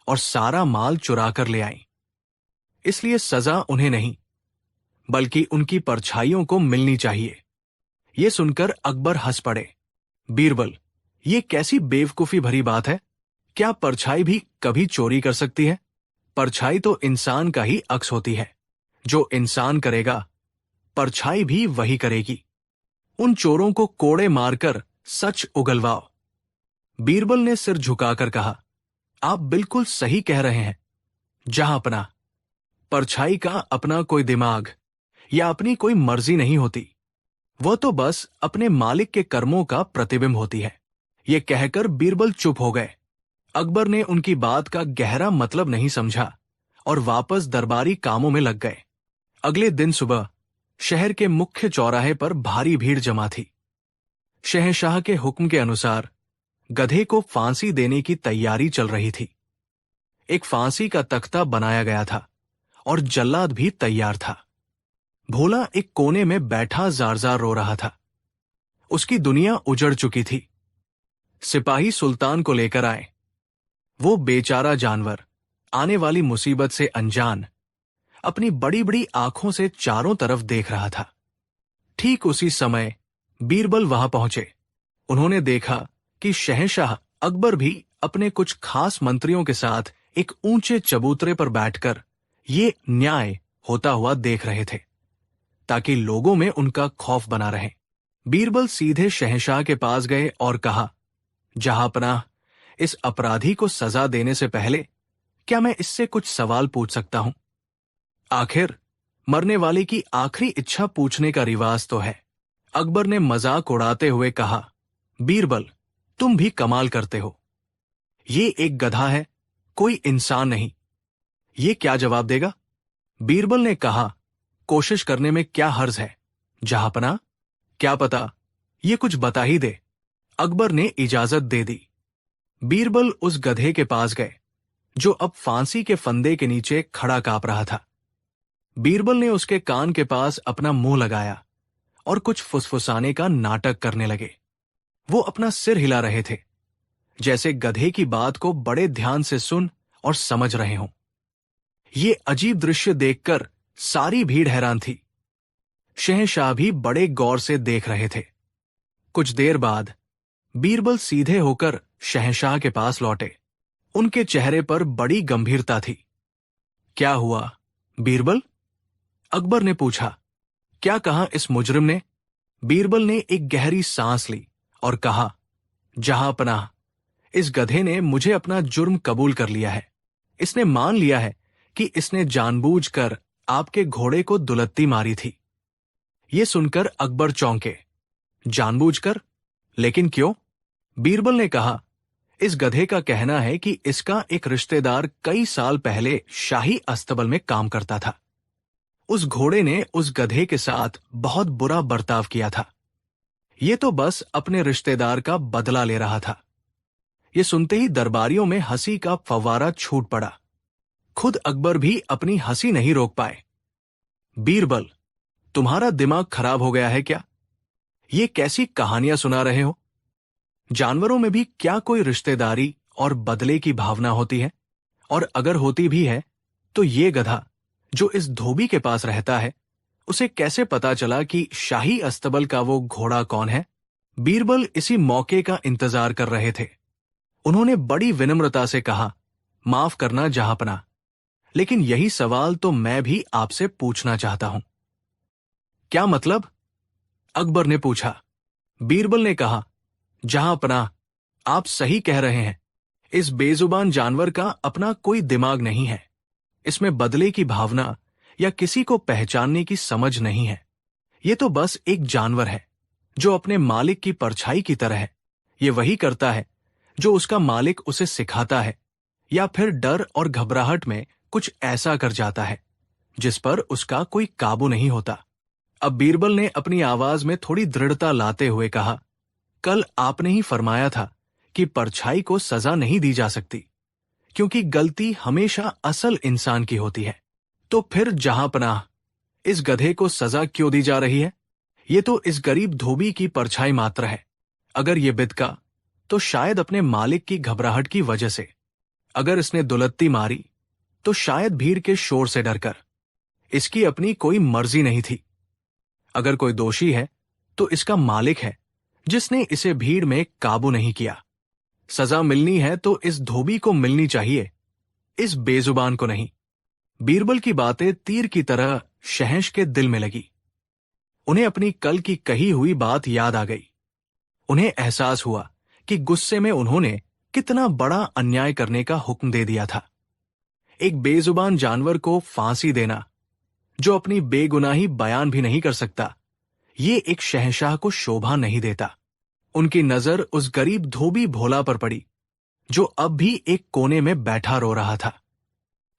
A: और सारा माल चुरा कर ले आई। इसलिए सजा उन्हें नहीं, बल्कि उनकी परछाइयों को मिलनी चाहिए। ये सुनकर अकबर हंस पड़े। बीरबल, ये कैसी बेवकूफी भरी बात है? क्या परछाई भी कभी चोरी कर सकती है? परछाई तो इंसान का ही अक्स होती है, जो इंसान करेगा, परछाई भी वही करेगी। उन चोरों को कोड़े मारकर सच उगलवाओ। बीरबल ने सिर झुकाकर कहा, आप बिल्कुल सही कह रहे हैं जहांपना। परछाई का अपना कोई दिमाग या अपनी कोई मर्जी नहीं होती। वह तो बस अपने मालिक के कर्मों का प्रतिबिंब होती है। ये कहकर बीरबल चुप हो गए। अकबर ने उनकी बात का गहरा मतलब नहीं समझा और वापस दरबारी कामों में लग गए। अगले दिन सुबह शहर के मुख्य चौराहे पर भारी भीड़ जमा थी। शहंशाह के हुक्म के अनुसार गधे को फांसी देने की तैयारी चल रही थी। एक फांसी का तख्ता बनाया गया था और जल्लाद भी तैयार था। भोला एक कोने में बैठा जार-जार रो रहा था। उसकी दुनिया उजड़ चुकी थी। सिपाही सुल्तान को लेकर आए। वो बेचारा जानवर आने वाली मुसीबत से अनजान अपनी बड़ी बड़ी आंखों से चारों तरफ देख रहा था। ठीक उसी समय बीरबल वहां पहुंचे। उन्होंने देखा कि शहंशाह अकबर भी अपने कुछ खास मंत्रियों के साथ एक ऊंचे चबूतरे पर बैठकर ये न्याय होता हुआ देख रहे थे, ताकि लोगों में उनका खौफ बना रहे। बीरबल सीधे शहंशाह के पास गए और कहा, जहांपनाह, इस अपराधी को सजा देने से पहले क्या मैं इससे कुछ सवाल पूछ सकता हूं? आखिर मरने वाले की आखिरी इच्छा पूछने का रिवाज तो है। अकबर ने मजाक उड़ाते हुए कहा, बीरबल, तुम भी कमाल करते हो। ये एक गधा है, कोई इंसान नहीं। ये क्या जवाब देगा? बीरबल ने कहा, कोशिश करने में क्या हर्ज है जहांपनाह, क्या पता ये कुछ बता ही दे। अकबर ने इजाजत दे दी। बीरबल उस गधे के पास गए जो अब फांसी के फंदे के नीचे खड़ा कांप रहा था। बीरबल ने उसके कान के पास अपना मुंह लगाया और कुछ फुसफुसाने का नाटक करने लगे। वो अपना सिर हिला रहे थे, जैसे गधे की बात को बड़े ध्यान से सुन और समझ रहे हों। ये अजीब दृश्य देखकर सारी भीड़ हैरान थी। शहंशाह भी बड़े गौर से देख रहे थे। कुछ देर बाद बीरबल सीधे होकर शहंशाह के पास लौटे। उनके चेहरे पर बड़ी गंभीरता थी। क्या हुआ बीरबल? अकबर ने पूछा। क्या कहा इस मुजरिम ने? बीरबल ने एक गहरी सांस ली और कहा, जहांपनाह, इस गधे ने मुझे अपना जुर्म कबूल कर लिया है। इसने मान लिया है कि इसने जानबूझकर आपके घोड़े को दुलत्ती मारी थी। ये सुनकर अकबर चौंके। जानबूझकर? लेकिन क्यों? बीरबल ने कहा, इस गधे का कहना है कि इसका एक रिश्तेदार कई साल पहले शाही अस्तबल में काम करता था। उस घोड़े ने उस गधे के साथ बहुत बुरा बर्ताव किया था। ये तो बस अपने रिश्तेदार का बदला ले रहा था। ये सुनते ही दरबारियों में हंसी का फव्वारा छूट पड़ा। खुद अकबर भी अपनी हंसी नहीं रोक पाए। बीरबल, तुम्हारा दिमाग खराब हो गया है क्या? ये कैसी कहानियां सुना रहे हो? जानवरों में भी क्या कोई रिश्तेदारी और बदले की भावना होती है? और अगर होती भी है तो ये गधा जो इस धोबी के पास रहता है, उसे कैसे पता चला कि शाही अस्तबल का वो घोड़ा कौन है? बीरबल इसी मौके का इंतजार कर रहे थे। उन्होंने बड़ी विनम्रता से कहा, माफ करना जहांपनाह, लेकिन यही सवाल तो मैं भी आपसे पूछना चाहता हूं। क्या मतलब? अकबर ने पूछा। बीरबल ने कहा, जहांपनाह, आप सही कह रहे हैं। इस बेजुबान जानवर का अपना कोई दिमाग नहीं है। इसमें बदले की भावना या किसी को पहचानने की समझ नहीं है। ये तो बस एक जानवर है जो अपने मालिक की परछाई की तरह है। ये वही करता है जो उसका मालिक उसे सिखाता है, या फिर डर और घबराहट में कुछ ऐसा कर जाता है जिस पर उसका कोई काबू नहीं होता। अब बीरबल ने अपनी आवाज में थोड़ी दृढ़ता लाते हुए कहा, कल आपने ही फरमाया था कि परछाई को सजा नहीं दी जा सकती, क्योंकि गलती हमेशा असल इंसान की होती है। तो फिर जहांपनाह, इस गधे को सजा क्यों दी जा रही है? ये तो इस गरीब धोबी की परछाई मात्र है। अगर ये बिदका तो शायद अपने मालिक की घबराहट की वजह से। अगर इसने दुलत्ती मारी तो शायद भीड़ के शोर से डरकर। इसकी अपनी कोई मर्जी नहीं थी। अगर कोई दोषी है तो इसका मालिक है, जिसने इसे भीड़ में काबू नहीं किया। सजा मिलनी है तो इस धोबी को मिलनी चाहिए, इस बेजुबान को नहीं। बीरबल की बातें तीर की तरह शहंश के दिल में लगी। उन्हें अपनी कल की कही हुई बात याद आ गई। उन्हें एहसास हुआ कि गुस्से में उन्होंने कितना बड़ा अन्याय करने का हुक्म दे दिया था। एक बेजुबान जानवर को फांसी देना, जो अपनी बेगुनाही बयान भी नहीं कर सकता, ये एक शहंशाह को शोभा नहीं देता। उनकी नजर उस गरीब धोबी भोला पर पड़ी, जो अब भी एक कोने में बैठा रो रहा था।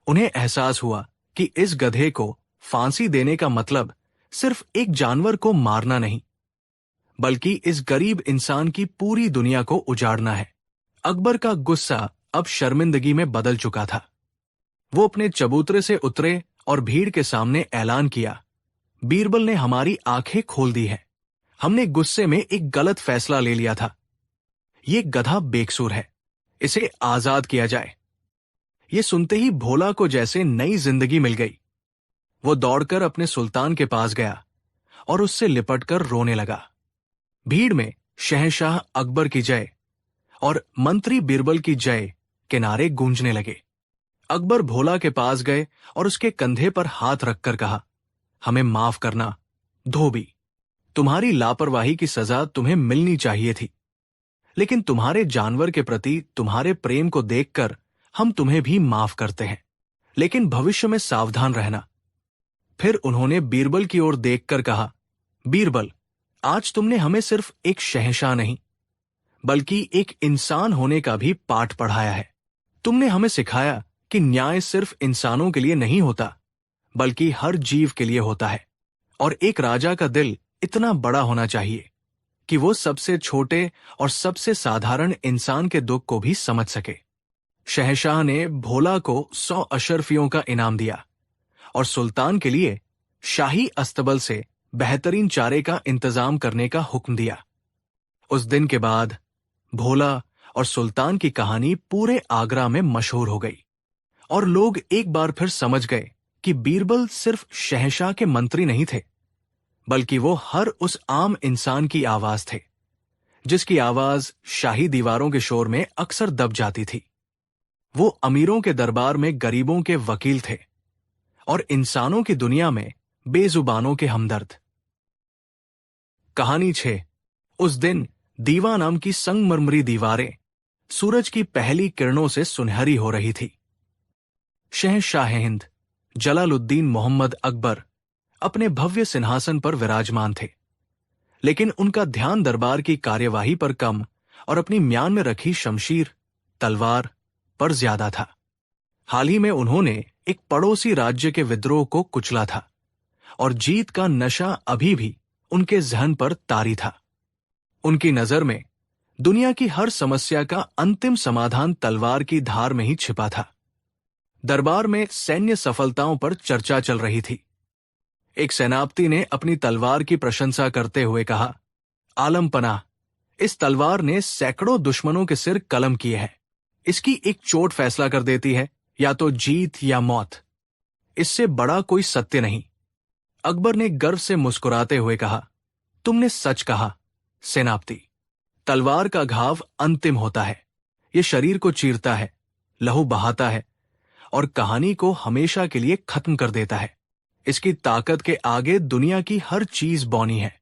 A: उन्हें एहसास हुआ कि इस गधे को फांसी देने का मतलब सिर्फ एक जानवर को मारना नहीं, बल्कि इस गरीब इंसान की पूरी दुनिया को उजाड़ना है। अकबर का गुस्सा अब शर्मिंदगी में बदल चुका था। वो अपने चबूतरे से उतरे और भीड़ के सामने ऐलान किया, बीरबल ने हमारी आंखें खोल दी है। हमने गुस्से में एक गलत फैसला ले लिया था। ये गधा बेकसूर है, इसे आजाद किया जाए। ये सुनते ही भोला को जैसे नई जिंदगी मिल गई। वो दौड़कर अपने सुल्तान के पास गया और उससे लिपटकर रोने लगा। भीड़ में शहंशाह अकबर की जय और मंत्री बीरबल की जय के नारे गूंजने लगे। अकबर भोला के पास गए और उसके कंधे पर हाथ रखकर कहा, हमें माफ करना धोबी, तुम्हारी लापरवाही की सजा तुम्हें मिलनी चाहिए थी, लेकिन तुम्हारे जानवर के प्रति तुम्हारे प्रेम को देखकर हम तुम्हें भी माफ करते हैं, लेकिन भविष्य में सावधान रहना। फिर उन्होंने बीरबल की ओर देखकर कहा, बीरबल, आज तुमने हमें सिर्फ एक शहंशाह नहीं, बल्कि एक इंसान होने का भी पाठ पढ़ाया है। तुमने हमें सिखाया कि न्याय सिर्फ इंसानों के लिए नहीं होता, बल्कि हर जीव के लिए होता है, और एक राजा का दिल इतना बड़ा होना चाहिए कि वो सबसे छोटे और सबसे साधारण इंसान के दुख को भी समझ सके। शहंशाह ने भोला को 100 अशरफियों का इनाम दिया और सुल्तान के लिए शाही अस्तबल से बेहतरीन चारे का इंतजाम करने का हुक्म दिया। उस दिन के बाद भोला और सुल्तान की कहानी पूरे आगरा में मशहूर हो गई और लोग एक बार फिर समझ गए कि बीरबल सिर्फ शहंशाह के मंत्री नहीं थे, बल्कि वो हर उस आम इंसान की आवाज थे, जिसकी आवाज शाही दीवारों के शोर में अक्सर दब जाती थी। वो अमीरों के दरबार में गरीबों के वकील थे और इंसानों की दुनिया में बेजुबानों के हमदर्द। कहानी 6। उस दिन दीवा नाम की संगमरमरी दीवारें सूरज की पहली किरणों से सुनहरी हो रही थी। शहंशाह हिंद जलालुद्दीन मोहम्मद अकबर अपने भव्य सिंहासन पर विराजमान थे, लेकिन उनका ध्यान दरबार की कार्यवाही पर कम और अपनी म्यान में रखी शमशीर तलवार पर ज्यादा था। हाल ही में उन्होंने एक पड़ोसी राज्य के विद्रोह को कुचला था और जीत का नशा अभी भी उनके जहन पर तारी था। उनकी नजर में दुनिया की हर समस्या का अंतिम समाधान तलवार की धार में ही छिपा था। दरबार में सैन्य सफलताओं पर चर्चा चल रही थी। एक सेनापति ने अपनी तलवार की प्रशंसा करते हुए कहा, आलम पनाह, इस तलवार ने सैकड़ों दुश्मनों के सिर कलम किए हैं। इसकी एक चोट फैसला कर देती है, या तो जीत या मौत। इससे बड़ा कोई सत्य नहीं। अकबर ने गर्व से मुस्कुराते हुए कहा, तुमने सच कहा सेनापति। तलवार का घाव अंतिम होता है। ये शरीर को चीरता है, लहू बहाता है और कहानी को हमेशा के लिए खत्म कर देता है। इसकी ताकत के आगे दुनिया की हर चीज बौनी है।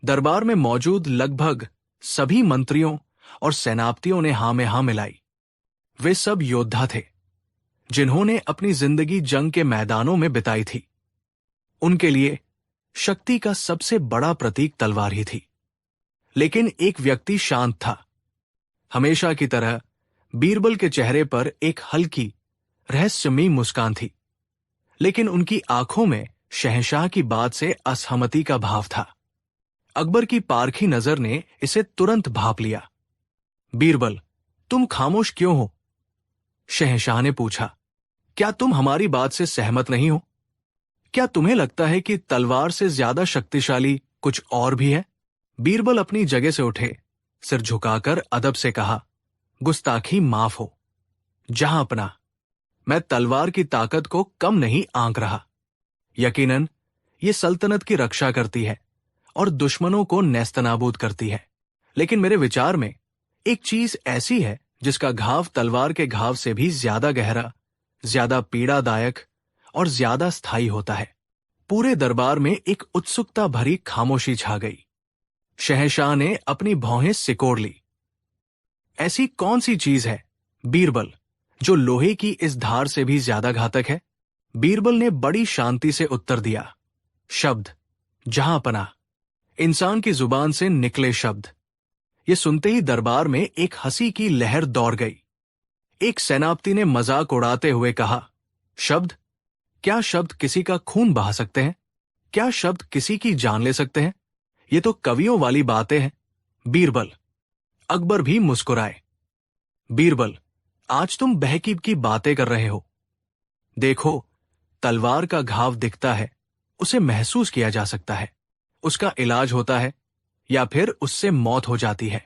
A: दरबार में मौजूद लगभग सभी मंत्रियों और सेनापतियों ने हां में हां मिलाई। वे सब योद्धा थे, जिन्होंने अपनी जिंदगी जंग के मैदानों में बिताई थी। उनके लिए शक्ति का सबसे बड़ा प्रतीक तलवार ही थी। लेकिन एक व्यक्ति शांत था। हमेशा की तरह बीरबल के चेहरे पर एक हल्की रहस्यमयी मुस्कान थी, लेकिन उनकी आंखों में शहंशाह की बात से असहमति का भाव था। अकबर की पारखी नजर ने इसे तुरंत भांप लिया। बीरबल, तुम खामोश क्यों हो? शहंशाह ने पूछा, क्या तुम हमारी बात से सहमत नहीं हो? क्या तुम्हें लगता है कि तलवार से ज्यादा शक्तिशाली कुछ और भी है? बीरबल अपनी जगह से उठे, सिर झुकाकर अदब से कहा, गुस्ताखी माफ हो जहांपना, मैं तलवार की ताकत को कम नहीं आंक रहा। यकीनन ये सल्तनत की रक्षा करती है और दुश्मनों को नेस्तनाबूद करती है, लेकिन मेरे विचार में एक चीज ऐसी है जिसका घाव तलवार के घाव से भी ज्यादा गहरा, ज्यादा पीड़ादायक और ज्यादा स्थायी होता है। पूरे दरबार में एक उत्सुकता भरी खामोशी छा गई। शहंशाह ने अपनी भौहें सिकोड़ ली। ऐसी कौन सी चीज है, बीरबल, जो लोहे की इस धार से भी ज्यादा घातक है? बीरबल ने बड़ी शांति से उत्तर दिया, शब्द, जहांपनाह। इंसान की जुबान से निकले शब्द। ये सुनते ही दरबार में एक हंसी की लहर दौड़ गई। एक सेनापति ने मजाक उड़ाते हुए कहा, शब्द? क्या शब्द किसी का खून बहा सकते हैं? क्या शब्द किसी की जान ले सकते हैं? ये तो कवियों वाली बातें हैं, बीरबल। अकबर भी मुस्कुराए। बीरबल, आज तुम बहकीब की बातें कर रहे हो। देखो, तलवार का घाव दिखता है, उसे महसूस किया जा सकता है, उसका इलाज होता है या फिर उससे मौत हो जाती है।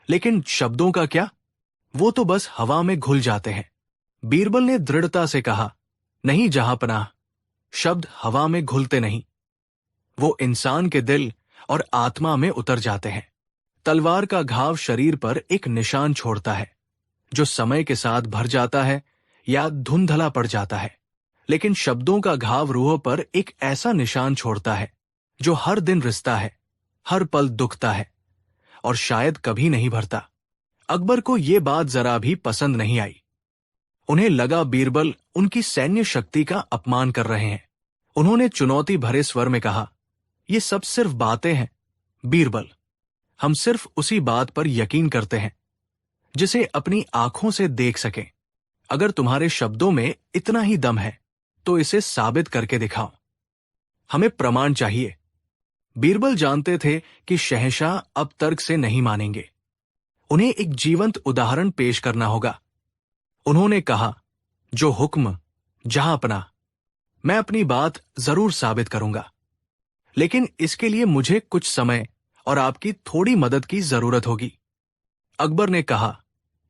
A: लेकिन शब्दों का क्या? वो तो बस हवा में घुल जाते हैं। बीरबल ने दृढ़ता से कहा, नहीं जहांपनाह, शब्द हवा में घुलते नहीं, वो इंसान के दिल और आत्मा में उतर जाते हैं। तलवार का घाव शरीर पर एक निशान छोड़ता है, जो समय के साथ भर जाता है या धुंधला पड़ जाता है। लेकिन शब्दों का घाव रूह पर एक ऐसा निशान छोड़ता है जो हर दिन रिसता है, हर पल दुखता है और शायद कभी नहीं भरता। अकबर को ये बात जरा भी पसंद नहीं आई। उन्हें लगा बीरबल उनकी सैन्य शक्ति का अपमान कर रहे हैं। उन्होंने चुनौती भरे स्वर में कहा, ये सब सिर्फ बातें हैं, बीरबल। हम सिर्फ उसी बात पर यकीन करते हैं जिसे अपनी आंखों से देख सकें। अगर तुम्हारे शब्दों में इतना ही दम है तो इसे साबित करके दिखाओ। हमें प्रमाण चाहिए। बीरबल जानते थे कि शहंशाह अब तर्क से नहीं मानेंगे। उन्हें एक जीवंत उदाहरण पेश करना होगा। उन्होंने कहा, जो हुक्म, जहांपनाह, मैं अपनी बात जरूर साबित करूंगा, लेकिन इसके लिए मुझे कुछ समय और आपकी थोड़ी मदद की जरूरत होगी। अकबर ने कहा,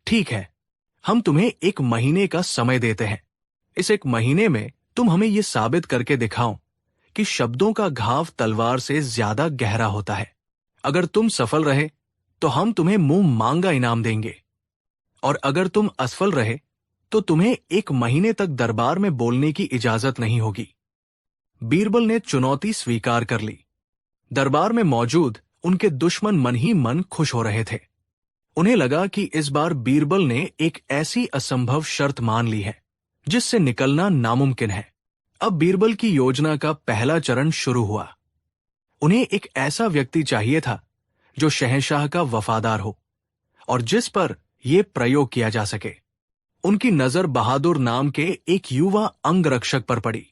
A: ठीक है, हम तुम्हें 1 महीने का समय देते हैं। इस 1 महीने में तुम हमें यह साबित करके दिखाओ कि शब्दों का घाव तलवार से ज्यादा गहरा होता है। अगर तुम सफल रहे तो हम तुम्हें मुंह मांगा इनाम देंगे, और अगर तुम असफल रहे तो तुम्हें 1 महीने तक दरबार में बोलने की इजाजत नहीं होगी। बीरबल ने चुनौती स्वीकार कर ली। दरबार में मौजूद उनके दुश्मन मन ही मन खुश हो रहे थे। उन्हें लगा कि इस बार बीरबल ने एक ऐसी असंभव शर्त मान ली है जिससे निकलना नामुमकिन है। अब बीरबल की योजना का पहला चरण शुरू हुआ। उन्हें एक ऐसा व्यक्ति चाहिए था जो शहंशाह का वफादार हो और जिस पर यह प्रयोग किया जा सके। उनकी नजर बहादुर नाम के एक युवा अंगरक्षक पर पड़ी।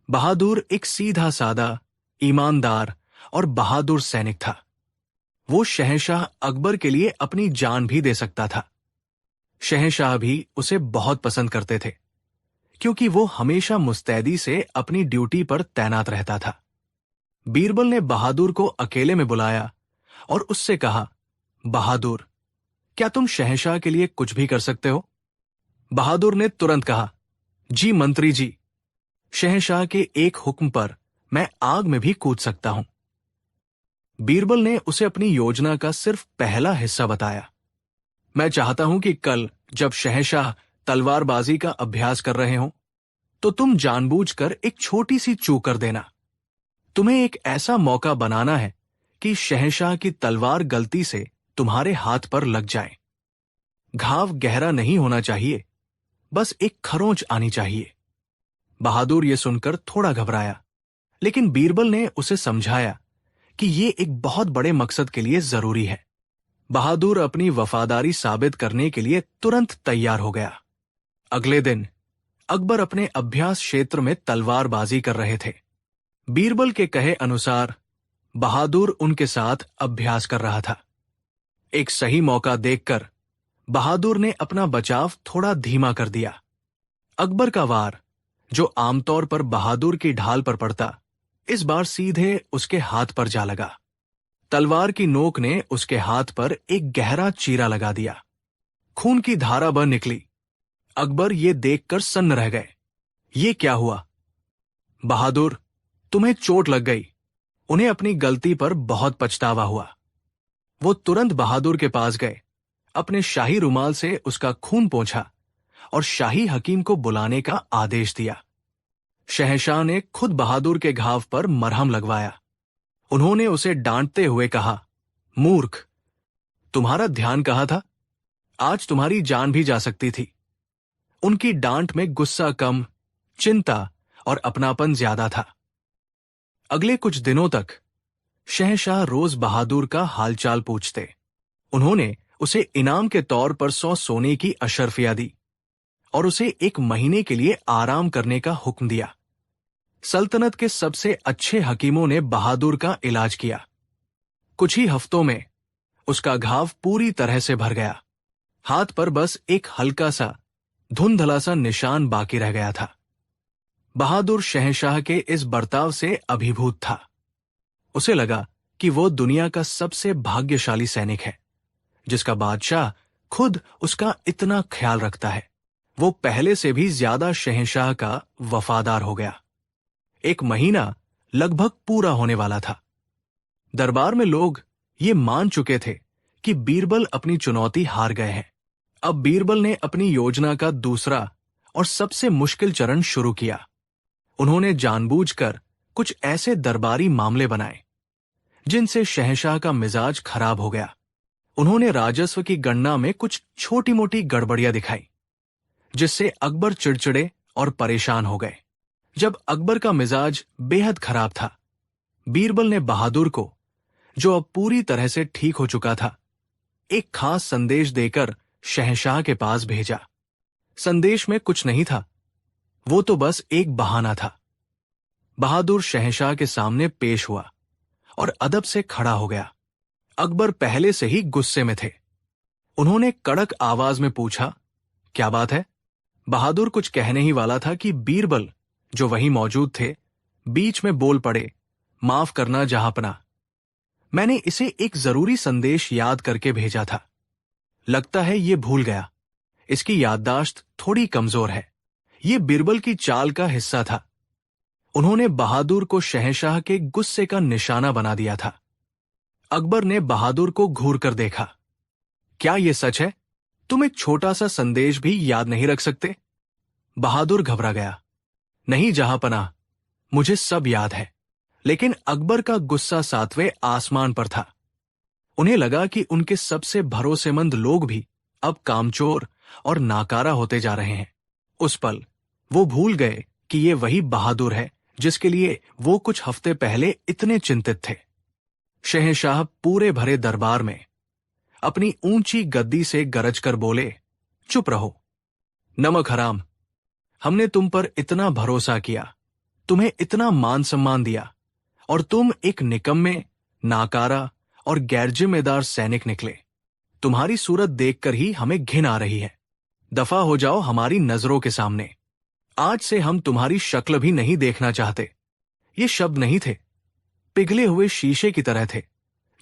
A: बहादुर एक सीधा सादा, ईमानदार और बहादुर सैनिक था। वो शहंशाह अकबर के लिए अपनी जान भी दे सकता था। शहंशाह भी उसे बहुत पसंद करते थे, क्योंकि वो हमेशा मुस्तैदी से अपनी ड्यूटी पर तैनात रहता था। बीरबल ने बहादुर को अकेले में बुलाया और उससे कहा, बहादुर, क्या तुम शहंशाह के लिए कुछ भी कर सकते हो? बहादुर ने तुरंत कहा, जी मंत्री जी, शहंशाह के एक हुक्म पर मैं आग में भी कूद सकता हूं। बीरबल ने उसे अपनी योजना का सिर्फ पहला हिस्सा बताया। मैं चाहता हूं कि कल जब शहंशाह तलवारबाजी का अभ्यास कर रहे हों, तो तुम जानबूझकर एक छोटी सी चूक कर देना। तुम्हें एक ऐसा मौका बनाना है कि शहंशाह की तलवार गलती से तुम्हारे हाथ पर लग जाए। घाव गहरा नहीं होना चाहिए, बस एक खरोंच आनी चाहिए। बहादुर ये सुनकर थोड़ा घबराया, लेकिन बीरबल ने उसे समझाया कि ये एक बहुत बड़े मकसद के लिए जरूरी है। बहादुर अपनी वफादारी साबित करने के लिए तुरंत तैयार हो गया। अगले दिन अकबर अपने अभ्यास क्षेत्र में तलवारबाजी कर रहे थे। बीरबल के कहे अनुसार बहादुर उनके साथ अभ्यास कर रहा था। एक सही मौका देखकर बहादुर ने अपना बचाव थोड़ा धीमा कर दिया। अकबर का वार, जो आमतौर पर बहादुर की ढाल पर पड़ता, इस बार सीधे उसके हाथ पर जा लगा। तलवार की नोक ने उसके हाथ पर एक गहरा चीरा लगा दिया। खून की धारा बह निकली। अकबर ये देखकर सन्न रह गए। ये क्या हुआ? बहादुर, तुम्हें चोट लग गई। उन्हें अपनी गलती पर बहुत पछतावा हुआ। वो तुरंत बहादुर के पास गए, अपने शाही रुमाल से उसका खून पोंछा और शाही हकीम को बुलाने का आदेश दिया। शहंशाह ने खुद बहादुर के घाव पर मरहम लगवाया। उन्होंने उसे डांटते हुए कहा, मूर्ख, तुम्हारा ध्यान कहाँ था? आज तुम्हारी जान भी जा सकती थी। उनकी डांट में गुस्सा कम, चिंता और अपनापन ज्यादा था। अगले कुछ दिनों तक शहंशाह रोज बहादुर का हालचाल पूछते। उन्होंने उसे इनाम के तौर पर 100 सोने की अशर्फिया दी और उसे 1 महीने के लिए आराम करने का हुक्म दिया। सल्तनत के सबसे अच्छे हकीमों ने बहादुर का इलाज किया। कुछ ही हफ्तों में उसका घाव पूरी तरह से भर गया। हाथ पर बस एक हल्का सा, धुंधला सा निशान बाकी रह गया था। बहादुर शहंशाह के इस बर्ताव से अभिभूत था। उसे लगा कि वो दुनिया का सबसे भाग्यशाली सैनिक है, जिसका बादशाह खुद उसका इतना ख्याल रखता है। वो पहले से भी ज्यादा शहंशाह का वफादार हो गया। 1 महीना लगभग पूरा होने वाला था। दरबार में लोग ये मान चुके थे कि बीरबल अपनी चुनौती हार गए हैं। अब बीरबल ने अपनी योजना का दूसरा और सबसे मुश्किल चरण शुरू किया। उन्होंने जानबूझकर कुछ ऐसे दरबारी मामले बनाए जिनसे शहंशाह का मिजाज खराब हो गया। उन्होंने राजस्व की गणना में कुछ छोटी मोटी गड़बड़ियां दिखाई, जिससे अकबर चिड़चिड़े और परेशान हो गए। जब अकबर का मिजाज बेहद खराब था, बीरबल ने बहादुर को, जो अब पूरी तरह से ठीक हो चुका था, एक खास संदेश देकर शहंशाह के पास भेजा। संदेश में कुछ नहीं था, वो तो बस एक बहाना था। बहादुर शहंशाह के सामने पेश हुआ और अदब से खड़ा हो गया। अकबर पहले से ही गुस्से में थे। उन्होंने कड़क आवाज में पूछा, क्या बात है? बहादुर कुछ कहने ही वाला था कि बीरबल, जो वहीं मौजूद थे, बीच में बोल पड़े, माफ करना जहांपना, मैंने इसे एक जरूरी संदेश याद करके भेजा था। लगता है ये भूल गया। इसकी याददाश्त थोड़ी कमजोर है। ये बीरबल की चाल का हिस्सा था। उन्होंने बहादुर को शहंशाह के गुस्से का निशाना बना दिया था। अकबर ने बहादुर को घूर कर देखा। क्या ये सच है? तुम एक छोटा सा संदेश भी याद नहीं रख सकते? बहादुर घबरा गया। नहीं जहांपनाह, मुझे सब याद है। लेकिन अकबर का गुस्सा 7वें आसमान पर था। उन्हें लगा कि उनके सबसे भरोसेमंद लोग भी अब कामचोर और नाकारा होते जा रहे हैं। उस पल वो भूल गए कि ये वही बहादुर है जिसके लिए वो कुछ हफ्ते पहले इतने चिंतित थे। शहंशाह पूरे भरे दरबार में अपनी ऊंची गद्दी से गरज कर बोले, चुप रहो। नमक हराम, हमने तुम पर इतना भरोसा किया, तुम्हें इतना मान सम्मान दिया, और तुम एक निकम्मे, नाकारा और गैरजिम्मेदार सैनिक निकले। तुम्हारी सूरत देखकर ही हमें घिन आ रही है। दफा हो जाओ हमारी नजरों के सामने। आज से हम तुम्हारी शक्ल भी नहीं देखना चाहते। ये शब्द नहीं थे, पिघले हुए शीशे की तरह थे,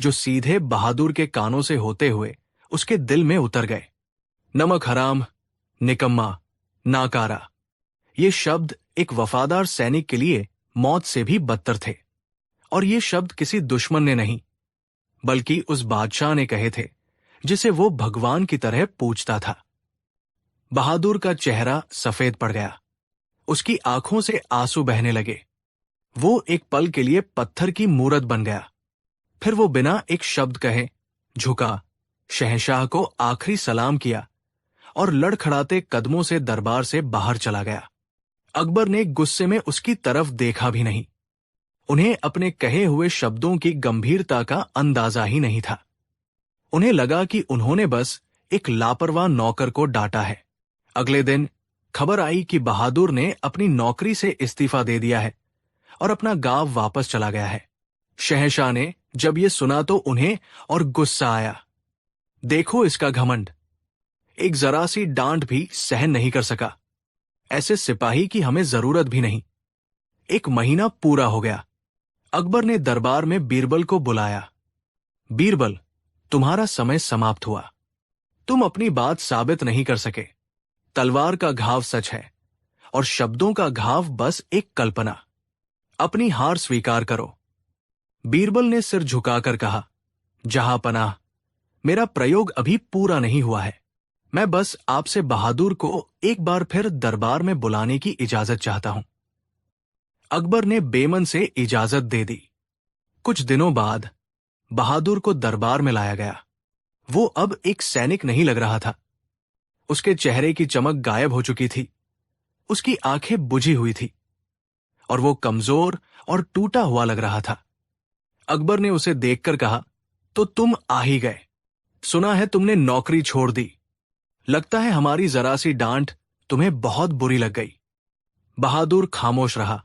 A: जो सीधे बहादुर के कानों से होते हुए उसके दिल में उतर गए। नमक हराम, निकम्मा, नाकारा, ये शब्द एक वफादार सैनिक के लिए मौत से भी बदतर थे। और ये शब्द किसी दुश्मन ने नहीं, बल्कि उस बादशाह ने कहे थे जिसे वो भगवान की तरह पूजता था। बहादुर का चेहरा सफेद पड़ गया। उसकी आंखों से आंसू बहने लगे। वो एक पल के लिए पत्थर की मूरत बन गया। फिर वो बिना एक शब्द कहे झुका, शहंशाह को आखिरी सलाम किया और लड़खड़ाते कदमों से दरबार से बाहर चला गया। अकबर ने गुस्से में उसकी तरफ देखा भी नहीं। उन्हें अपने कहे हुए शब्दों की गंभीरता का अंदाजा ही नहीं था। उन्हें लगा कि उन्होंने बस एक लापरवाह नौकर को डांटा है। अगले दिन खबर आई कि बहादुर ने अपनी नौकरी से इस्तीफा दे दिया है और अपना गांव वापस चला गया है। शहंशाह ने जब ये सुना तो उन्हें और गुस्सा आया। देखो इसका घमंड, एक जरा सी डांट भी सहन नहीं कर सका। ऐसे सिपाही की हमें जरूरत भी नहीं। 1 महीना पूरा हो गया। अकबर ने दरबार में बीरबल को बुलाया। बीरबल, तुम्हारा समय समाप्त हुआ। तुम अपनी बात साबित नहीं कर सके। तलवार का घाव सच है और शब्दों का घाव बस एक कल्पना। अपनी हार स्वीकार करो। बीरबल ने सिर झुकाकर कहा, जहांपनाह, मेरा प्रयोग अभी पूरा नहीं हुआ है। मैं बस आपसे बहादुर को एक बार फिर दरबार में बुलाने की इजाजत चाहता हूं। अकबर ने बेमन से इजाजत दे दी। कुछ दिनों बाद बहादुर को दरबार में लाया गया। वो अब एक सैनिक नहीं लग रहा था। उसके चेहरे की चमक गायब हो चुकी थी। उसकी आंखें बुझी हुई थी और वो कमजोर और टूटा हुआ लग रहा था। अकबर ने उसे देखकर कहा, तो तुम आ ही गए। सुना है तुमने नौकरी छोड़ दी। लगता है हमारी जरा सी डांट तुम्हें बहुत बुरी लग गई। बहादुर खामोश रहा।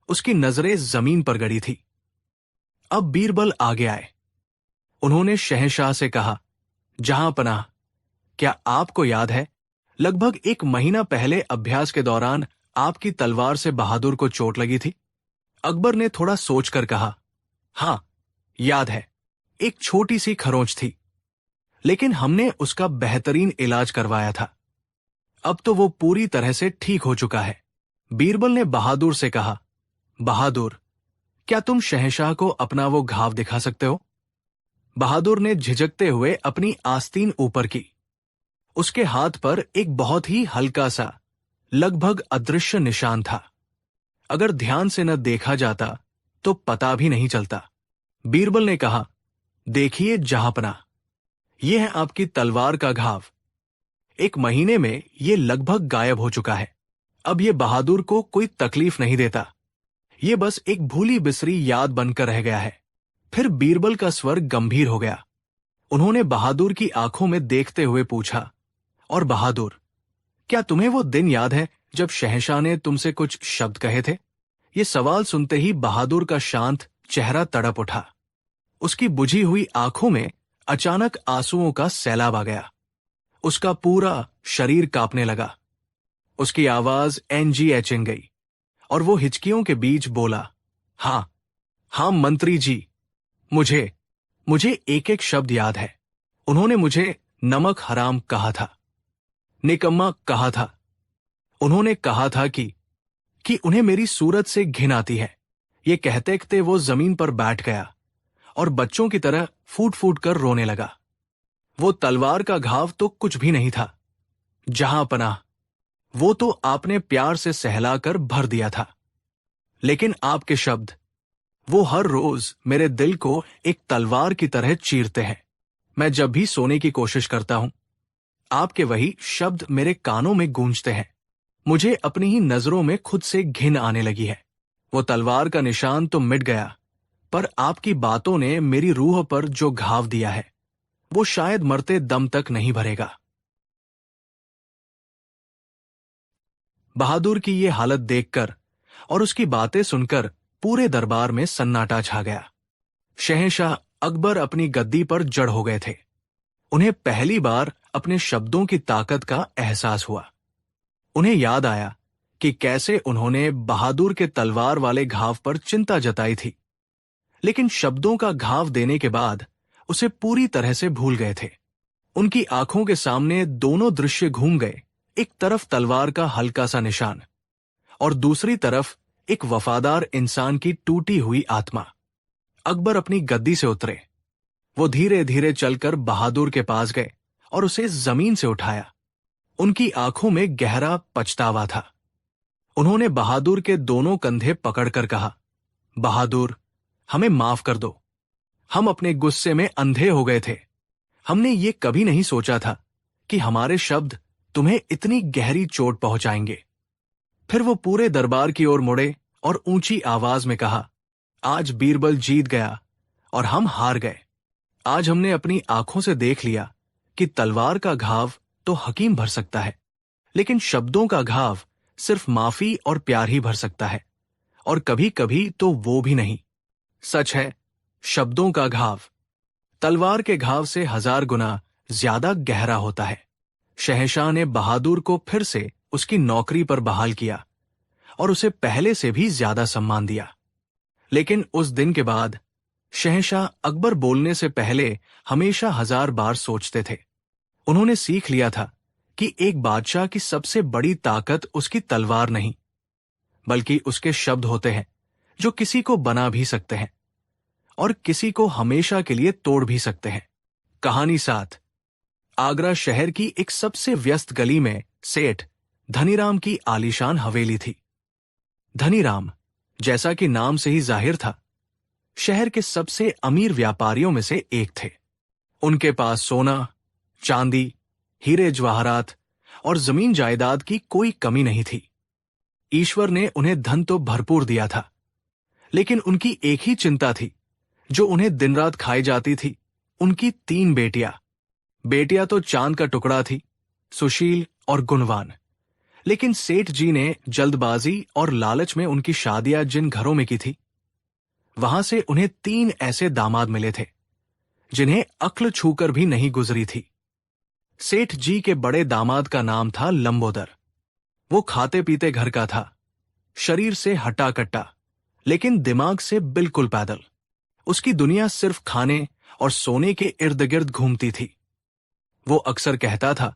A: उसकी नजरें जमीन पर गड़ी थी। अब बीरबल आगे आए। उन्होंने शहंशाह से कहा, जहां पनाह, क्या आपको याद है लगभग 1 महीना पहले अभ्यास के दौरान आपकी तलवार से बहादुर को चोट लगी थी? अकबर ने थोड़ा सोचकर कहा, हां, याद है। एक छोटी सी खरोंच थी, लेकिन हमने उसका बेहतरीन इलाज करवाया था। अब तो वो पूरी तरह से ठीक हो चुका है। बीरबल ने बहादुर से कहा, बहादुर, क्या तुम शहंशाह को अपना वो घाव दिखा सकते हो? बहादुर ने झिझकते हुए अपनी आस्तीन ऊपर की। उसके हाथ पर एक बहुत ही हल्का सा, लगभग अदृश्य निशान था। अगर ध्यान से न देखा जाता तो पता भी नहीं चलता। बीरबल ने कहा, देखिए जहांपना, यह है आपकी तलवार का घाव। 1 महीने में यह लगभग गायब हो चुका है। अब यह बहादुर को कोई तकलीफ नहीं देता। यह बस एक भूली बिसरी याद बनकर रह गया है। फिर बीरबल का स्वर गंभीर हो गया। उन्होंने बहादुर की आंखों में देखते हुए पूछा, और बहादुर, क्या तुम्हें वो दिन याद है जब शहंशाह ने तुमसे कुछ शब्द कहे थे? ये सवाल सुनते ही बहादुर का शांत चेहरा तड़प उठा। उसकी बुझी हुई आंखों में अचानक आंसुओं का सैलाब आ गया। उसका पूरा शरीर कांपने लगा। उसकी आवाज एंजी एचिन गई और वो हिचकियों के बीच बोला, हां, हां मंत्री जी, मुझे एक एक शब्द याद है। उन्होंने मुझे नमक हराम कहा था, निकम्मा कहा था। उन्होंने कहा था कि उन्हें मेरी सूरत से घिन आती है। ये कहते कहते वो जमीन पर बैठ गया और बच्चों की तरह फूट फूट कर रोने लगा। वो तलवार का घाव तो कुछ भी नहीं था। जहां पनाह, वो तो आपने प्यार से सहलाकर भर दिया था। लेकिन आपके शब्द, वो हर रोज मेरे दिल को एक तलवार की तरह चीरते हैं। मैं जब भी सोने की कोशिश करता हूं, आपके वही शब्द मेरे कानों में गूंजते हैं। मुझे अपनी ही नजरों में खुद से घिन आने लगी है। वो तलवार का निशान तो मिट गया, पर आपकी बातों ने मेरी रूह पर जो घाव दिया है, वो शायद मरते दम तक नहीं भरेगा। बहादुर की ये हालत देखकर और उसकी बातें सुनकर पूरे दरबार में सन्नाटा छा गया। शहंशाह अकबर अपनी गद्दी पर जड़ हो गए थे। उन्हें पहली बार अपने शब्दों की ताकत का एहसास हुआ। उन्हें याद आया कि कैसे उन्होंने बहादुर के तलवार वाले घाव पर चिंता जताई थी, लेकिन शब्दों का घाव देने के बाद उसे पूरी तरह से भूल गए थे। उनकी आंखों के सामने दोनों दृश्य घूम गए। एक तरफ तलवार का हल्का सा निशान और दूसरी तरफ एक वफादार इंसान की टूटी हुई आत्मा। अकबर अपनी गद्दी से उतरे। वो धीरे धीरे चलकर बहादुर के पास गए और उसे जमीन से उठाया। उनकी आंखों में गहरा पछतावा था। उन्होंने बहादुर के दोनों कंधे पकड़कर कहा, बहादुर, हमें माफ कर दो। हम अपने गुस्से में अंधे हो गए थे। हमने ये कभी नहीं सोचा था कि हमारे शब्द तुम्हें इतनी गहरी चोट पहुंचाएंगे। फिर वो पूरे दरबार की ओर मुड़े और ऊंची आवाज में कहा, आज बीरबल जीत गया और हम हार गए। आज हमने अपनी आंखों से देख लिया कि तलवार का घाव तो हकीम भर सकता है, लेकिन शब्दों का घाव सिर्फ माफी और प्यार ही भर सकता है, और कभी कभी तो वो भी नहीं। सच है, शब्दों का घाव तलवार के घाव से 1000 गुना ज्यादा गहरा होता है। शहंशाह ने बहादुर को फिर से उसकी नौकरी पर बहाल किया और उसे पहले से भी ज्यादा सम्मान दिया। लेकिन उस दिन के बाद शहंशाह अकबर बोलने से पहले हमेशा 1000 बार सोचते थे। उन्होंने सीख लिया था कि एक बादशाह की सबसे बड़ी ताकत उसकी तलवार नहीं, बल्कि उसके शब्द होते हैं, जो किसी को बना भी सकते हैं और किसी को हमेशा के लिए तोड़ भी सकते हैं। कहानी 7। आगरा शहर की एक सबसे व्यस्त गली में सेठ धनीराम की आलीशान हवेली थी। धनीराम, जैसा कि नाम से ही जाहिर था, शहर के सबसे अमीर व्यापारियों में से एक थे। उनके पास सोना, चांदी, हीरे जवाहरात और जमीन जायदाद की कोई कमी नहीं थी। ईश्वर ने उन्हें धन तो भरपूर दिया था, लेकिन उनकी एक ही चिंता थी जो उन्हें दिन रात खाई जाती थी, उनकी 3 बेटियां। बेटियां तो चांद का टुकड़ा थी, सुशील और गुणवान। लेकिन सेठ जी ने जल्दबाजी और लालच में उनकी शादियां जिन घरों में की थी, वहां से उन्हें 3 ऐसे दामाद मिले थे जिन्हें अक्ल छूकर भी नहीं गुजरी थी। सेठ जी के बड़े दामाद का नाम था लंबोदर। वो खाते पीते घर का था, शरीर से हट्टा कट्टा, लेकिन दिमाग से बिल्कुल पैदल। उसकी दुनिया सिर्फ खाने और सोने के इर्द गिर्द घूमती थी। वो अक्सर कहता था,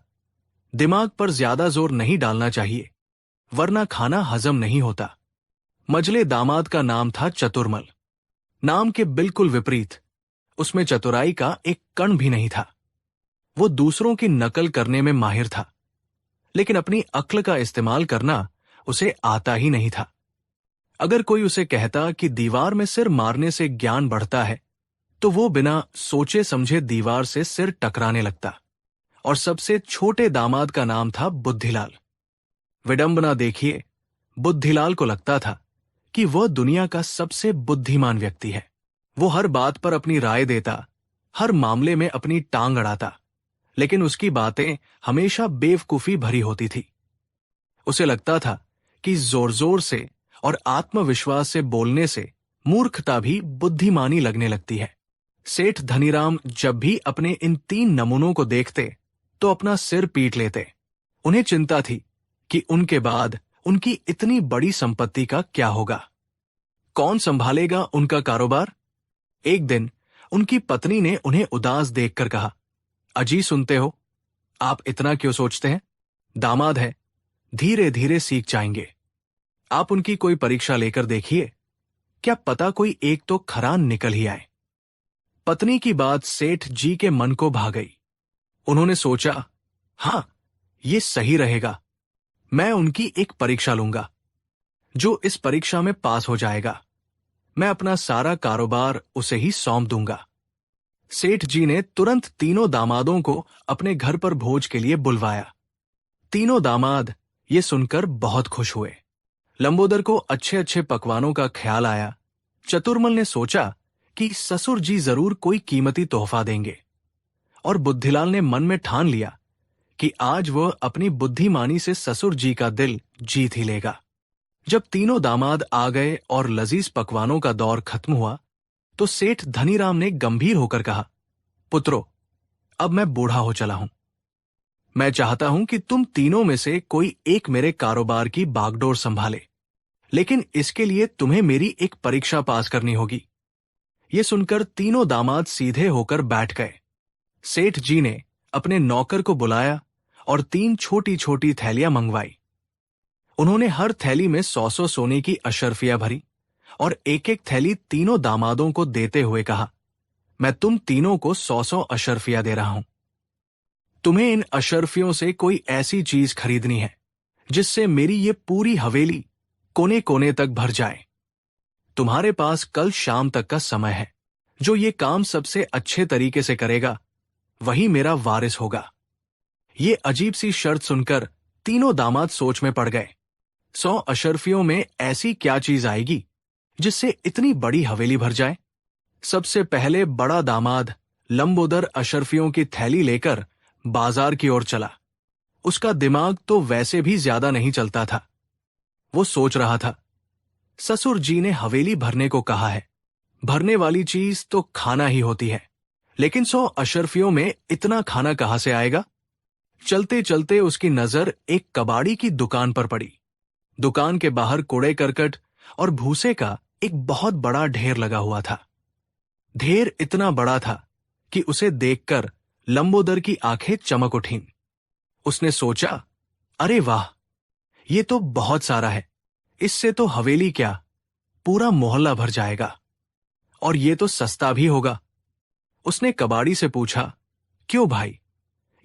A: दिमाग पर ज्यादा जोर नहीं डालना चाहिए, वरना खाना हजम नहीं होता। मजले दामाद का नाम था चतुरमल। नाम के बिल्कुल विपरीत, उसमें चतुराई का एक कण भी नहीं था। वो दूसरों की नकल करने में माहिर था, लेकिन अपनी अक्ल का इस्तेमाल करना उसे आता ही नहीं था। अगर कोई उसे कहता कि दीवार में सिर मारने से ज्ञान बढ़ता है, तो वो बिना सोचे समझे दीवार से सिर टकराने लगता। और सबसे छोटे दामाद का नाम था बुद्धिलाल। विडंबना देखिए, बुद्धिलाल को लगता था कि वह दुनिया का सबसे बुद्धिमान व्यक्ति है। वो हर बात पर अपनी राय देता, हर मामले में अपनी टांग अड़ाता, लेकिन उसकी बातें हमेशा बेवकूफी भरी होती थी। उसे लगता था कि जोर जोर से और आत्मविश्वास से बोलने से मूर्खता भी बुद्धिमानी लगने लगती है। सेठ धनीराम जब भी अपने इन 3 नमूनों को देखते तो अपना सिर पीट लेते। उन्हें चिंता थी कि उनके बाद उनकी इतनी बड़ी संपत्ति का क्या होगा, कौन संभालेगा उनका कारोबार। एक दिन उनकी पत्नी ने उन्हें उदास देखकर कहा, अजी सुनते हो, आप इतना क्यों सोचते हैं? दामाद है, धीरे धीरे सीख जाएंगे। आप उनकी कोई परीक्षा लेकर देखिए, क्या पता कोई एक तो खरान निकल ही आए। पत्नी की बात सेठ जी के मन को भा गई। उन्होंने सोचा, हां, ये सही रहेगा, मैं उनकी एक परीक्षा लूंगा। जो इस परीक्षा में पास हो जाएगा, मैं अपना सारा कारोबार उसे ही सौंप दूंगा। सेठ जी ने तुरंत तीनों दामादों को अपने घर पर भोज के लिए बुलवाया। तीनों दामाद ये सुनकर बहुत खुश हुए। लंबोदर को अच्छे अच्छे पकवानों का ख्याल आया। चतुरमल ने सोचा कि ससुर जी जरूर कोई कीमती तोहफा देंगे, और बुद्धिलाल ने मन में ठान लिया कि आज वह अपनी बुद्धिमानी से ससुर जी का दिल जीत ही लेगा। जब तीनों दामाद आ गए और लजीज पकवानों का दौर खत्म हुआ, तो सेठ धनीराम ने गंभीर होकर कहा, पुत्रो, अब मैं बूढ़ा हो चला हूं। मैं चाहता हूं कि तुम तीनों में से कोई एक मेरे कारोबार की बागडोर संभाले, लेकिन इसके लिए तुम्हें मेरी एक परीक्षा पास करनी होगी। ये सुनकर तीनों दामाद सीधे होकर बैठ गए। सेठ जी ने अपने नौकर को बुलाया और 3 छोटी छोटी थैलियां मंगवाई। उन्होंने हर थैली में 100 सोने की अशर्फियां भरी और एक एक थैली तीनों दामादों को देते हुए कहा, मैं तुम तीनों को 100 अशर्फियां दे रहा हूं। तुम्हें इन अशर्फियों से कोई ऐसी चीज खरीदनी है जिससे मेरी ये पूरी हवेली कोने कोने तक भर जाए। तुम्हारे पास कल शाम तक का समय है। जो ये काम सबसे अच्छे तरीके से करेगा, वही मेरा वारिस होगा। ये अजीब सी शर्त सुनकर तीनों दामाद सोच में पड़ गए। 100 अशर्फियों में ऐसी क्या चीज आएगी जिससे इतनी बड़ी हवेली भर जाए? सबसे पहले बड़ा दामाद लंबोदर अशर्फियों की थैली लेकर बाजार की ओर चला। उसका दिमाग तो वैसे भी ज्यादा नहीं चलता था। वो सोच रहा था, ससुर जी ने हवेली भरने को कहा है, भरने वाली चीज तो खाना ही होती है, लेकिन 100 अशर्फियों में इतना खाना कहां से आएगा? चलते चलते उसकी नजर एक कबाड़ी की दुकान पर पड़ी। दुकान के बाहर कूड़े करकट और भूसे का एक बहुत बड़ा ढेर लगा हुआ था। ढेर इतना बड़ा था कि उसे देखकर लंबोदर की आंखें चमक उठीं। उसने सोचा, अरे वाह, ये तो बहुत सारा है। इससे तो हवेली क्या, पूरा मोहल्ला भर जाएगा, और ये तो सस्ता भी होगा। उसने कबाड़ी से पूछा, क्यों भाई,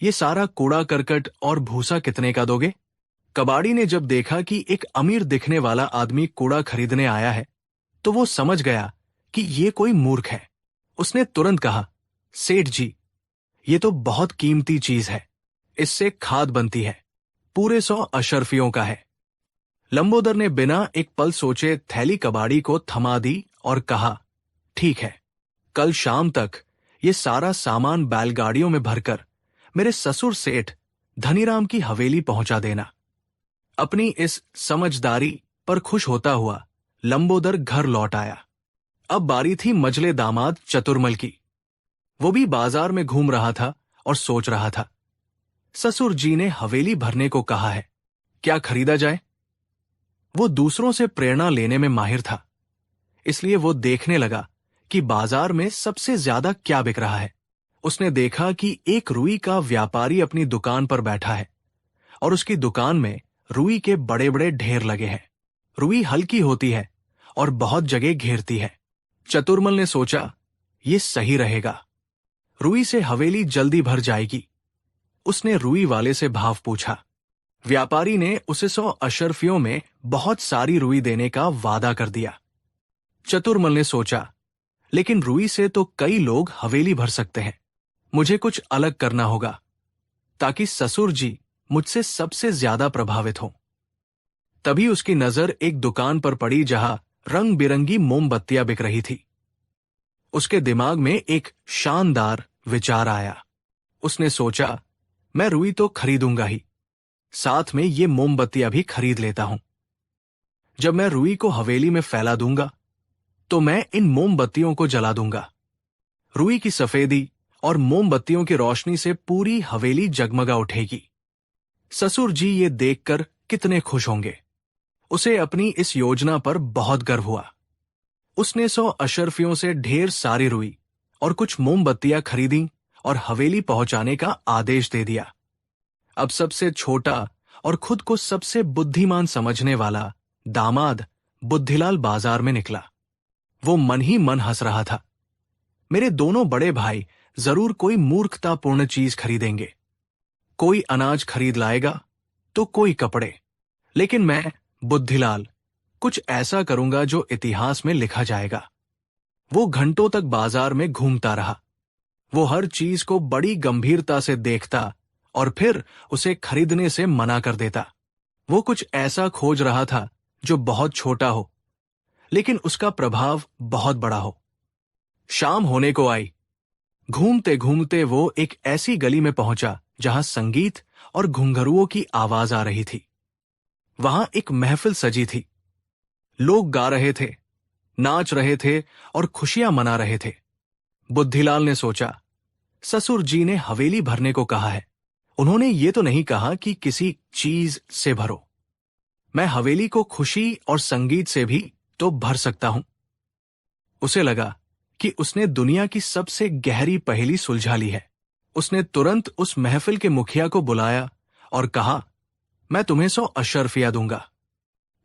A: ये सारा कूड़ा करकट और भूसा कितने का दोगे? कबाड़ी ने जब देखा कि एक अमीर दिखने वाला आदमी कूड़ा खरीदने आया है, तो वो समझ गया कि ये कोई मूर्ख है। उसने तुरंत कहा, सेठ जी, ये तो बहुत कीमती चीज है, इससे खाद बनती है, पूरे 100 अशर्फियों का है। लंबोदर ने बिना एक पल सोचे थैली कबाड़ी को थमा दी और कहा, ठीक है, कल शाम तक ये सारा सामान बैलगाड़ियों में भरकर मेरे ससुर सेठ धनीराम की हवेली पहुंचा देना। अपनी इस समझदारी पर खुश होता हुआ लंबोदर घर लौट आया। अब बारी थी मजले दामाद चतुर्मल की। वो भी बाजार में घूम रहा था और सोच रहा था, ससुर जी ने हवेली भरने को कहा है, क्या खरीदा जाए? वो दूसरों से प्रेरणा लेने में माहिर था, इसलिए वो देखने लगा कि बाजार में सबसे ज्यादा क्या बिक रहा है। उसने देखा कि एक रुई का व्यापारी अपनी दुकान पर बैठा है और उसकी दुकान में रुई के बड़े बड़े ढेर लगे हैं। रुई हल्की होती है और बहुत जगह घेरती है। चतुर्मल ने सोचा, ये सही रहेगा, रुई से हवेली जल्दी भर जाएगी। उसने रुई वाले से भाव पूछा। व्यापारी ने उसे 100 अशर्फियों में बहुत सारी रुई देने का वादा कर दिया। चतुर्मल ने सोचा, लेकिन रुई से तो कई लोग हवेली भर सकते हैं, मुझे कुछ अलग करना होगा ताकि ससुर जी मुझसे सबसे ज्यादा प्रभावित हों। तभी उसकी नजर एक दुकान पर पड़ी जहां रंग बिरंगी मोमबत्तियां बिक रही थी। उसके दिमाग में एक शानदार विचार आया। उसने सोचा, मैं रुई तो खरीदूंगा ही, साथ में ये मोमबत्तियां भी खरीद लेता हूं। जब मैं रुई को हवेली में फैला दूंगा तो मैं इन मोमबत्तियों को जला दूंगा। रुई की सफेदी और मोमबत्तियों की रोशनी से पूरी हवेली जगमगा उठेगी। ससुर जी ये देखकर कितने खुश होंगे। उसे अपनी इस योजना पर बहुत गर्व हुआ। उसने 100 अशर्फियों से ढेर सारी रुई और कुछ मोमबत्तियां खरीदी और हवेली पहुंचाने का आदेश दे दिया। अब सबसे छोटा और खुद को सबसे बुद्धिमान समझने वाला दामाद बुद्धिलाल बाजार में निकला। वो मन ही मन हंस रहा था। मेरे दोनों बड़े भाई जरूर कोई मूर्खतापूर्ण चीज खरीदेंगे। कोई अनाज खरीद लाएगा तो कोई कपड़े, लेकिन मैं बुद्धिलाल कुछ ऐसा करूंगा जो इतिहास में लिखा जाएगा। वो घंटों तक बाजार में घूमता रहा। वो हर चीज को बड़ी गंभीरता से देखता और फिर उसे खरीदने से मना कर देता। वो कुछ ऐसा खोज रहा था जो बहुत छोटा हो, लेकिन उसका प्रभाव बहुत बड़ा हो। शाम होने को आई। घूमते घूमते वो एक ऐसी गली में पहुंचा जहां संगीत और घुंघरुओं की आवाज आ रही थी। वहां एक महफिल सजी थी। लोग गा रहे थे, नाच रहे थे और खुशियां मना रहे थे। बुद्धिलाल ने सोचा, ससुर जी ने हवेली भरने को कहा है, उन्होंने ये तो नहीं कहा कि किसी चीज से भरो। मैं हवेली को खुशी और संगीत से भी तो भर सकता हूं। उसे लगा कि उसने दुनिया की सबसे गहरी पहेली सुलझा ली है। उसने तुरंत उस महफिल के मुखिया को बुलाया और कहा, मैं तुम्हें 100 अशर्फिया दूंगा।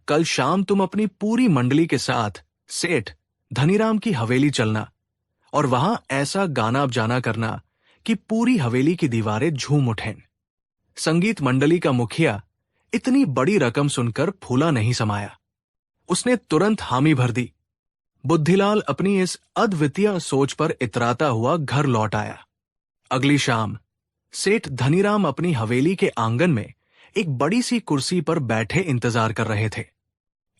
A: कल शाम तुम अपनी पूरी मंडली के साथ सेठ धनीराम की हवेली चलना और वहां ऐसा गाना बजाना करना कि पूरी हवेली की दीवारें झूम उठें। संगीत मंडली का मुखिया इतनी बड़ी रकम सुनकर फूला नहीं समाया। उसने तुरंत हामी भर दी। बुद्धिलाल अपनी इस अद्वितीय सोच पर इतराता हुआ घर लौट आया। अगली शाम सेठ धनीराम अपनी हवेली के आंगन में एक बड़ी सी कुर्सी पर बैठे इंतजार कर रहे थे।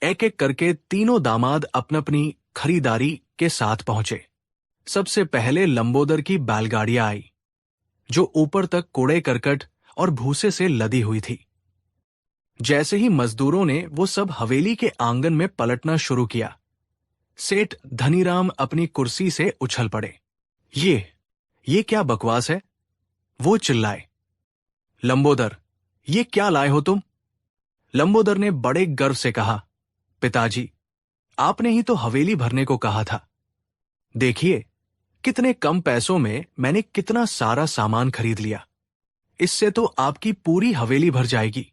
A: एक एक करके तीनों दामाद अपनी अपनी खरीदारी के साथ पहुंचे। सबसे पहले लंबोदर की बैलगाड़ियां आई, जो ऊपर तक कूड़े करकट और भूसे से लदी हुई थी। जैसे ही मजदूरों ने वो सब हवेली के आंगन में पलटना शुरू किया, सेठ धनीराम अपनी कुर्सी से उछल पड़े। ये क्या बकवास है? वो चिल्लाए। लंबोदर, ये क्या लाए हो तुम? लंबोदर ने बड़े गर्व से कहा, पिताजी, आपने ही तो हवेली भरने को कहा था। देखिए, कितने कम पैसों में मैंने कितना सारा सामान खरीद लिया। इससे तो आपकी पूरी हवेली भर जाएगी।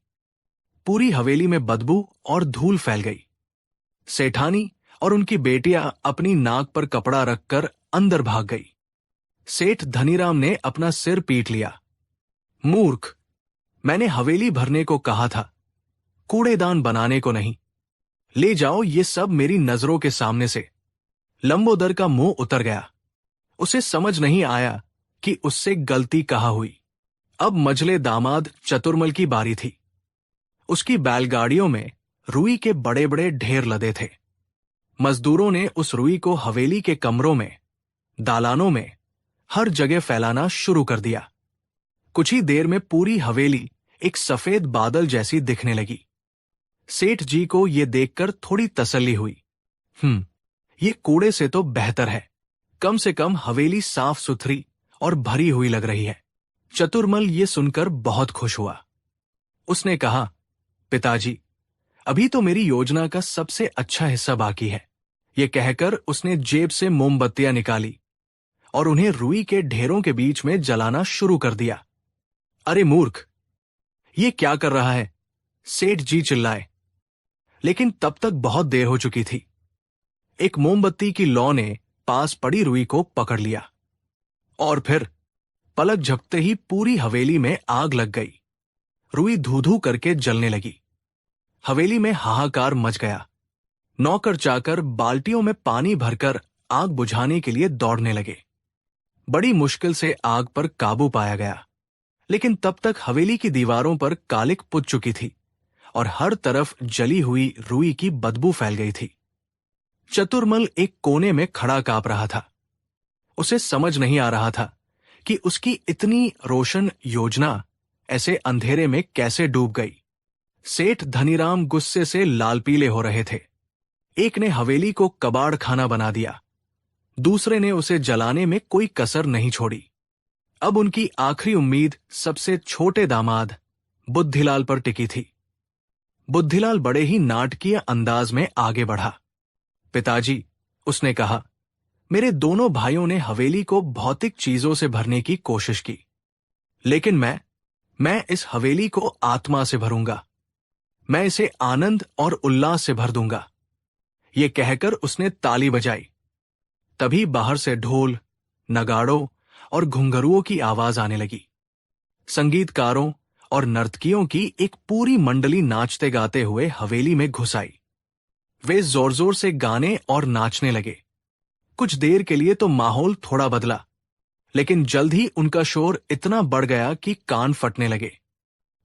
A: पूरी हवेली में बदबू और धूल फैल गई। सेठानी और उनकी बेटियां अपनी नाक पर कपड़ा रखकर अंदर भाग गई। सेठ धनीराम ने अपना सिर पीट लिया। मूर्ख, मैंने हवेली भरने को कहा था, कूड़ेदान बनाने को नहीं। ले जाओ ये सब मेरी नजरों के सामने से। लंबोदर का मुंह उतर गया। उसे समझ नहीं आया कि उससे गलती कहाँ हुई। अब मझले दामाद चतुर्मल की बारी थी। उसकी बैलगाड़ियों में रुई के बड़े बड़े ढेर लदे थे। मजदूरों ने उस रुई को हवेली के कमरों में, दालानों में, हर जगह फैलाना शुरू कर दिया। कुछ ही देर में पूरी हवेली एक सफेद बादल जैसी दिखने लगी। सेठ जी को यह देखकर थोड़ी तसल्ली हुई। ये कूड़े से तो बेहतर है। कम से कम हवेली साफ सुथरी और भरी हुई लग रही है। चतुर्मल ये सुनकर बहुत खुश हुआ। उसने कहा, पिताजी, अभी तो मेरी योजना का सबसे अच्छा हिस्सा बाकी है। ये कहकर उसने जेब से मोमबत्तियां निकाली और उन्हें रुई के ढेरों के बीच में जलाना शुरू कर दिया। अरे मूर्ख, ये क्या कर रहा है? सेठ जी चिल्लाए। लेकिन तब तक बहुत देर हो चुकी थी। एक मोमबत्ती की लौ ने पास पड़ी रुई को पकड़ लिया और फिर पलक झपकते ही पूरी हवेली में आग लग गई। रुई धू-धू करके जलने लगी। हवेली में हाहाकार मच गया। नौकर चाकर बाल्टियों में पानी भरकर आग बुझाने के लिए दौड़ने लगे। बड़ी मुश्किल से आग पर काबू पाया गया, लेकिन तब तक हवेली की दीवारों पर कालिक पुत चुकी थी और हर तरफ जली हुई रुई की बदबू फैल गई थी। चतुर्मल एक कोने में खड़ा कांप रहा था। उसे समझ नहीं आ रहा था कि उसकी इतनी रोशन योजना ऐसे अंधेरे में कैसे डूब गई। सेठ धनीराम गुस्से से लाल पीले हो रहे थे। एक ने हवेली को कबाड़ खाना बना दिया, दूसरे ने उसे जलाने में कोई कसर नहीं छोड़ी। अब उनकी आखिरी उम्मीद सबसे छोटे दामाद बुद्धिलाल पर टिकी थी। बुद्धिलाल बड़े ही नाटकीय अंदाज में आगे बढ़ा। पिताजी, उसने कहा, मेरे दोनों भाइयों ने हवेली को भौतिक चीजों से भरने की कोशिश की, लेकिन मैं इस हवेली को आत्मा से भरूंगा। मैं इसे आनंद और उल्लास से भर दूंगा। ये कहकर उसने ताली बजाई। तभी बाहर से ढोल, नगाड़ों और घुंघरुओं की आवाज आने लगी। संगीतकारों और नर्तकियों की एक पूरी मंडली नाचते गाते हुए हवेली में घुस आई। वे जोर जोर से गाने और नाचने लगे। कुछ देर के लिए तो माहौल थोड़ा बदला, लेकिन जल्द ही उनका शोर इतना बढ़ गया कि कान फटने लगे।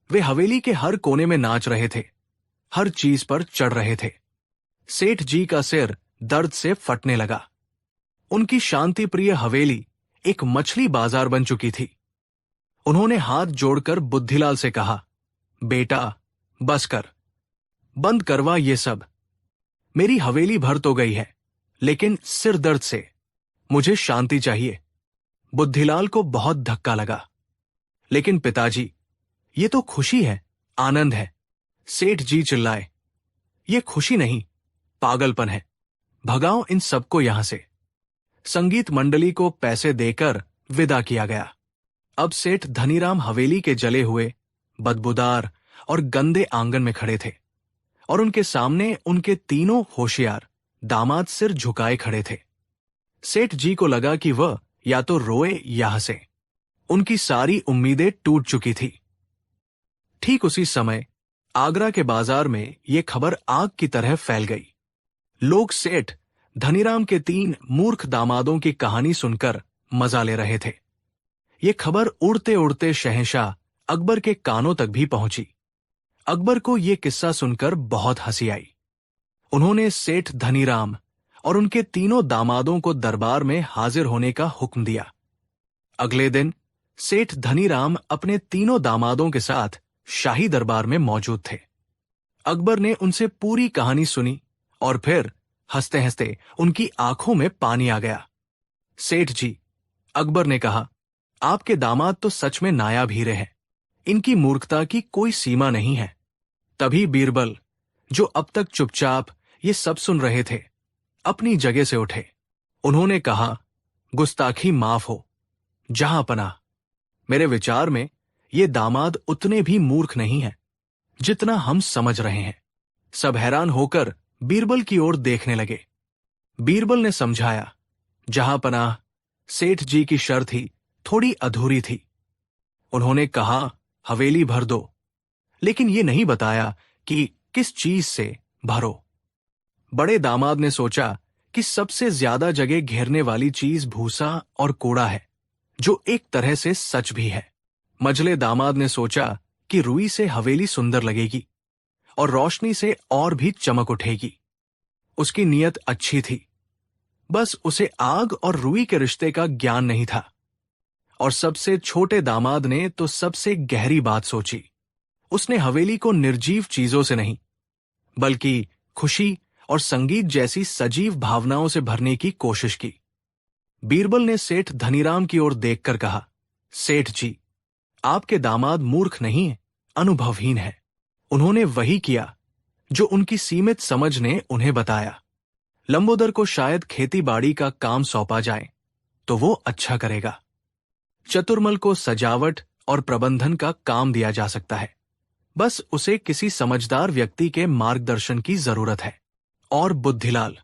A: वे हवेली के हर कोने में नाच रहे थे, हर चीज पर चढ़ रहे थे। सेठ जी का सिर दर्द से फटने लगा। उनकी शांतिप्रिय हवेली एक मछली बाजार बन चुकी थी। उन्होंने हाथ जोड़कर बुद्धिलाल से कहा, बेटा, बस कर, बंद करवा ये सब। मेरी हवेली भर तो गई है, लेकिन सिर दर्द से मुझे शांति चाहिए। बुद्धिलाल को बहुत धक्का लगा। लेकिन पिताजी, ये तो खुशी है, आनंद है। सेठ जी चिल्लाए। ये खुशी नहीं, पागलपन है। भगाओ इन सबको यहां से। संगीत मंडली को पैसे देकर विदा किया गया। अब सेठ धनीराम हवेली के जले हुए, बदबूदार और गंदे आंगन में खड़े थे और उनके सामने उनके तीनों होशियार दामाद सिर झुकाए खड़े थे। सेठ जी को लगा कि वह या तो रोए या हंसे। उनकी सारी उम्मीदें टूट चुकी थी। ठीक उसी समय आगरा के बाजार में यह खबर आग की तरह फैल गई। लोग सेठ धनीराम के 3 मूर्ख दामादों की कहानी सुनकर मजा ले रहे थे। ये खबर उड़ते उड़ते शहंशाह अकबर के कानों तक भी पहुंची। अकबर को यह किस्सा सुनकर बहुत हंसी आई। उन्होंने सेठ धनीराम और उनके तीनों दामादों को दरबार में हाजिर होने का हुक्म दिया। अगले दिन सेठ धनीराम अपने तीनों दामादों के साथ शाही दरबार में मौजूद थे। अकबर ने उनसे पूरी कहानी सुनी और फिर हंसते हंसते उनकी आंखों में पानी आ गया। सेठ जी, अकबर ने कहा, आपके दामाद तो सच में नायाब हीरे हैं। इनकी मूर्खता की कोई सीमा नहीं है। तभी बीरबल, जो अब तक चुपचाप ये सब सुन रहे थे, अपनी जगह से उठे। उन्होंने कहा, गुस्ताखी माफ हो, जहां पनाह। मेरे विचार में ये दामाद उतने भी मूर्ख नहीं है जितना हम समझ रहे हैं। सब हैरान होकर बीरबल की ओर देखने लगे। बीरबल ने समझाया, जहां पनाह, सेठ जी की शर्त ही थोड़ी अधूरी थी। उन्होंने कहा, हवेली भर दो, लेकिन ये नहीं बताया कि किस चीज से भरो। बड़े दामाद ने सोचा कि सबसे ज्यादा जगह घेरने वाली चीज भूसा और कूड़ा है, जो एक तरह से सच भी है। मझले दामाद ने सोचा कि रुई से हवेली सुंदर लगेगी और रोशनी से और भी चमक उठेगी। उसकी नीयत अच्छी थी, बस उसे आग और रुई के रिश्ते का ज्ञान नहीं था। और सबसे छोटे दामाद ने तो सबसे गहरी बात सोची। उसने हवेली को निर्जीव चीजों से नहीं, बल्कि खुशी और संगीत जैसी सजीव भावनाओं से भरने की कोशिश की। बीरबल ने सेठ धनीराम की ओर देखकर कहा, सेठ जी, आपके दामाद मूर्ख नहीं है, अनुभवहीन है। उन्होंने वही किया जो उनकी सीमित समझ ने उन्हें बताया। लंबोदर को शायद खेती बाड़ी का काम सौंपा जाए तो वो अच्छा करेगा। चतुर्मल को सजावट और प्रबंधन का काम दिया जा सकता है, बस उसे किसी समझदार व्यक्ति के मार्गदर्शन की जरूरत है। और बुद्धिलाल,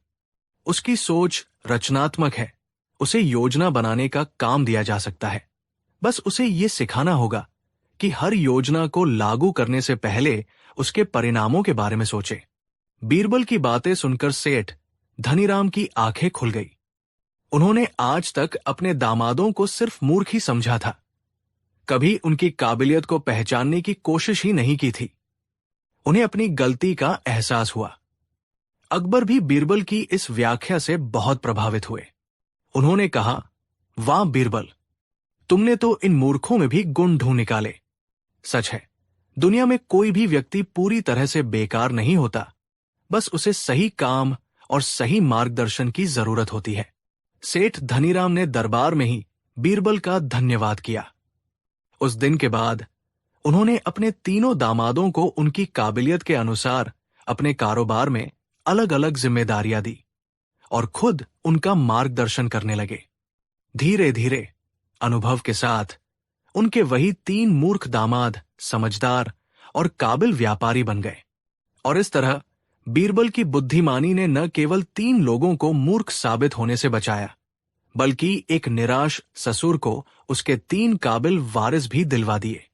A: उसकी सोच रचनात्मक है, उसे योजना बनाने का काम दिया जा सकता है, बस उसे ये सिखाना होगा कि हर योजना को लागू करने से पहले उसके परिणामों के बारे में सोचे। बीरबल की बातें सुनकर सेठ धनीराम की आंखें खुल गई। उन्होंने आज तक अपने दामादों को सिर्फ मूर्ख ही समझा था, कभी उनकी काबिलियत को पहचानने की कोशिश ही नहीं की थी। उन्हें अपनी गलती का एहसास हुआ। अकबर भी बीरबल की इस व्याख्या से बहुत प्रभावित हुए। उन्होंने कहा, वाह बीरबल, तुमने तो इन मूर्खों में भी गुण ढूंढ निकाले। सच है, दुनिया में कोई भी व्यक्ति पूरी तरह से बेकार नहीं होता, बस उसे सही काम और सही मार्गदर्शन की जरूरत होती है। सेठ धनीराम ने दरबार में ही बीरबल का धन्यवाद किया। उस दिन के बाद उन्होंने अपने तीनों दामादों को उनकी काबिलियत के अनुसार अपने कारोबार में अलग अलग जिम्मेदारियां दी और खुद उनका मार्गदर्शन करने लगे। धीरे धीरे अनुभव के साथ उनके वही 3 मूर्ख दामाद समझदार और काबिल व्यापारी बन गए। और इस तरह बीरबल की बुद्धिमानी ने न केवल 3 लोगों को मूर्ख साबित होने से बचाया, बल्कि एक निराश ससुर को उसके 3 काबिल वारिस भी दिलवा दिए।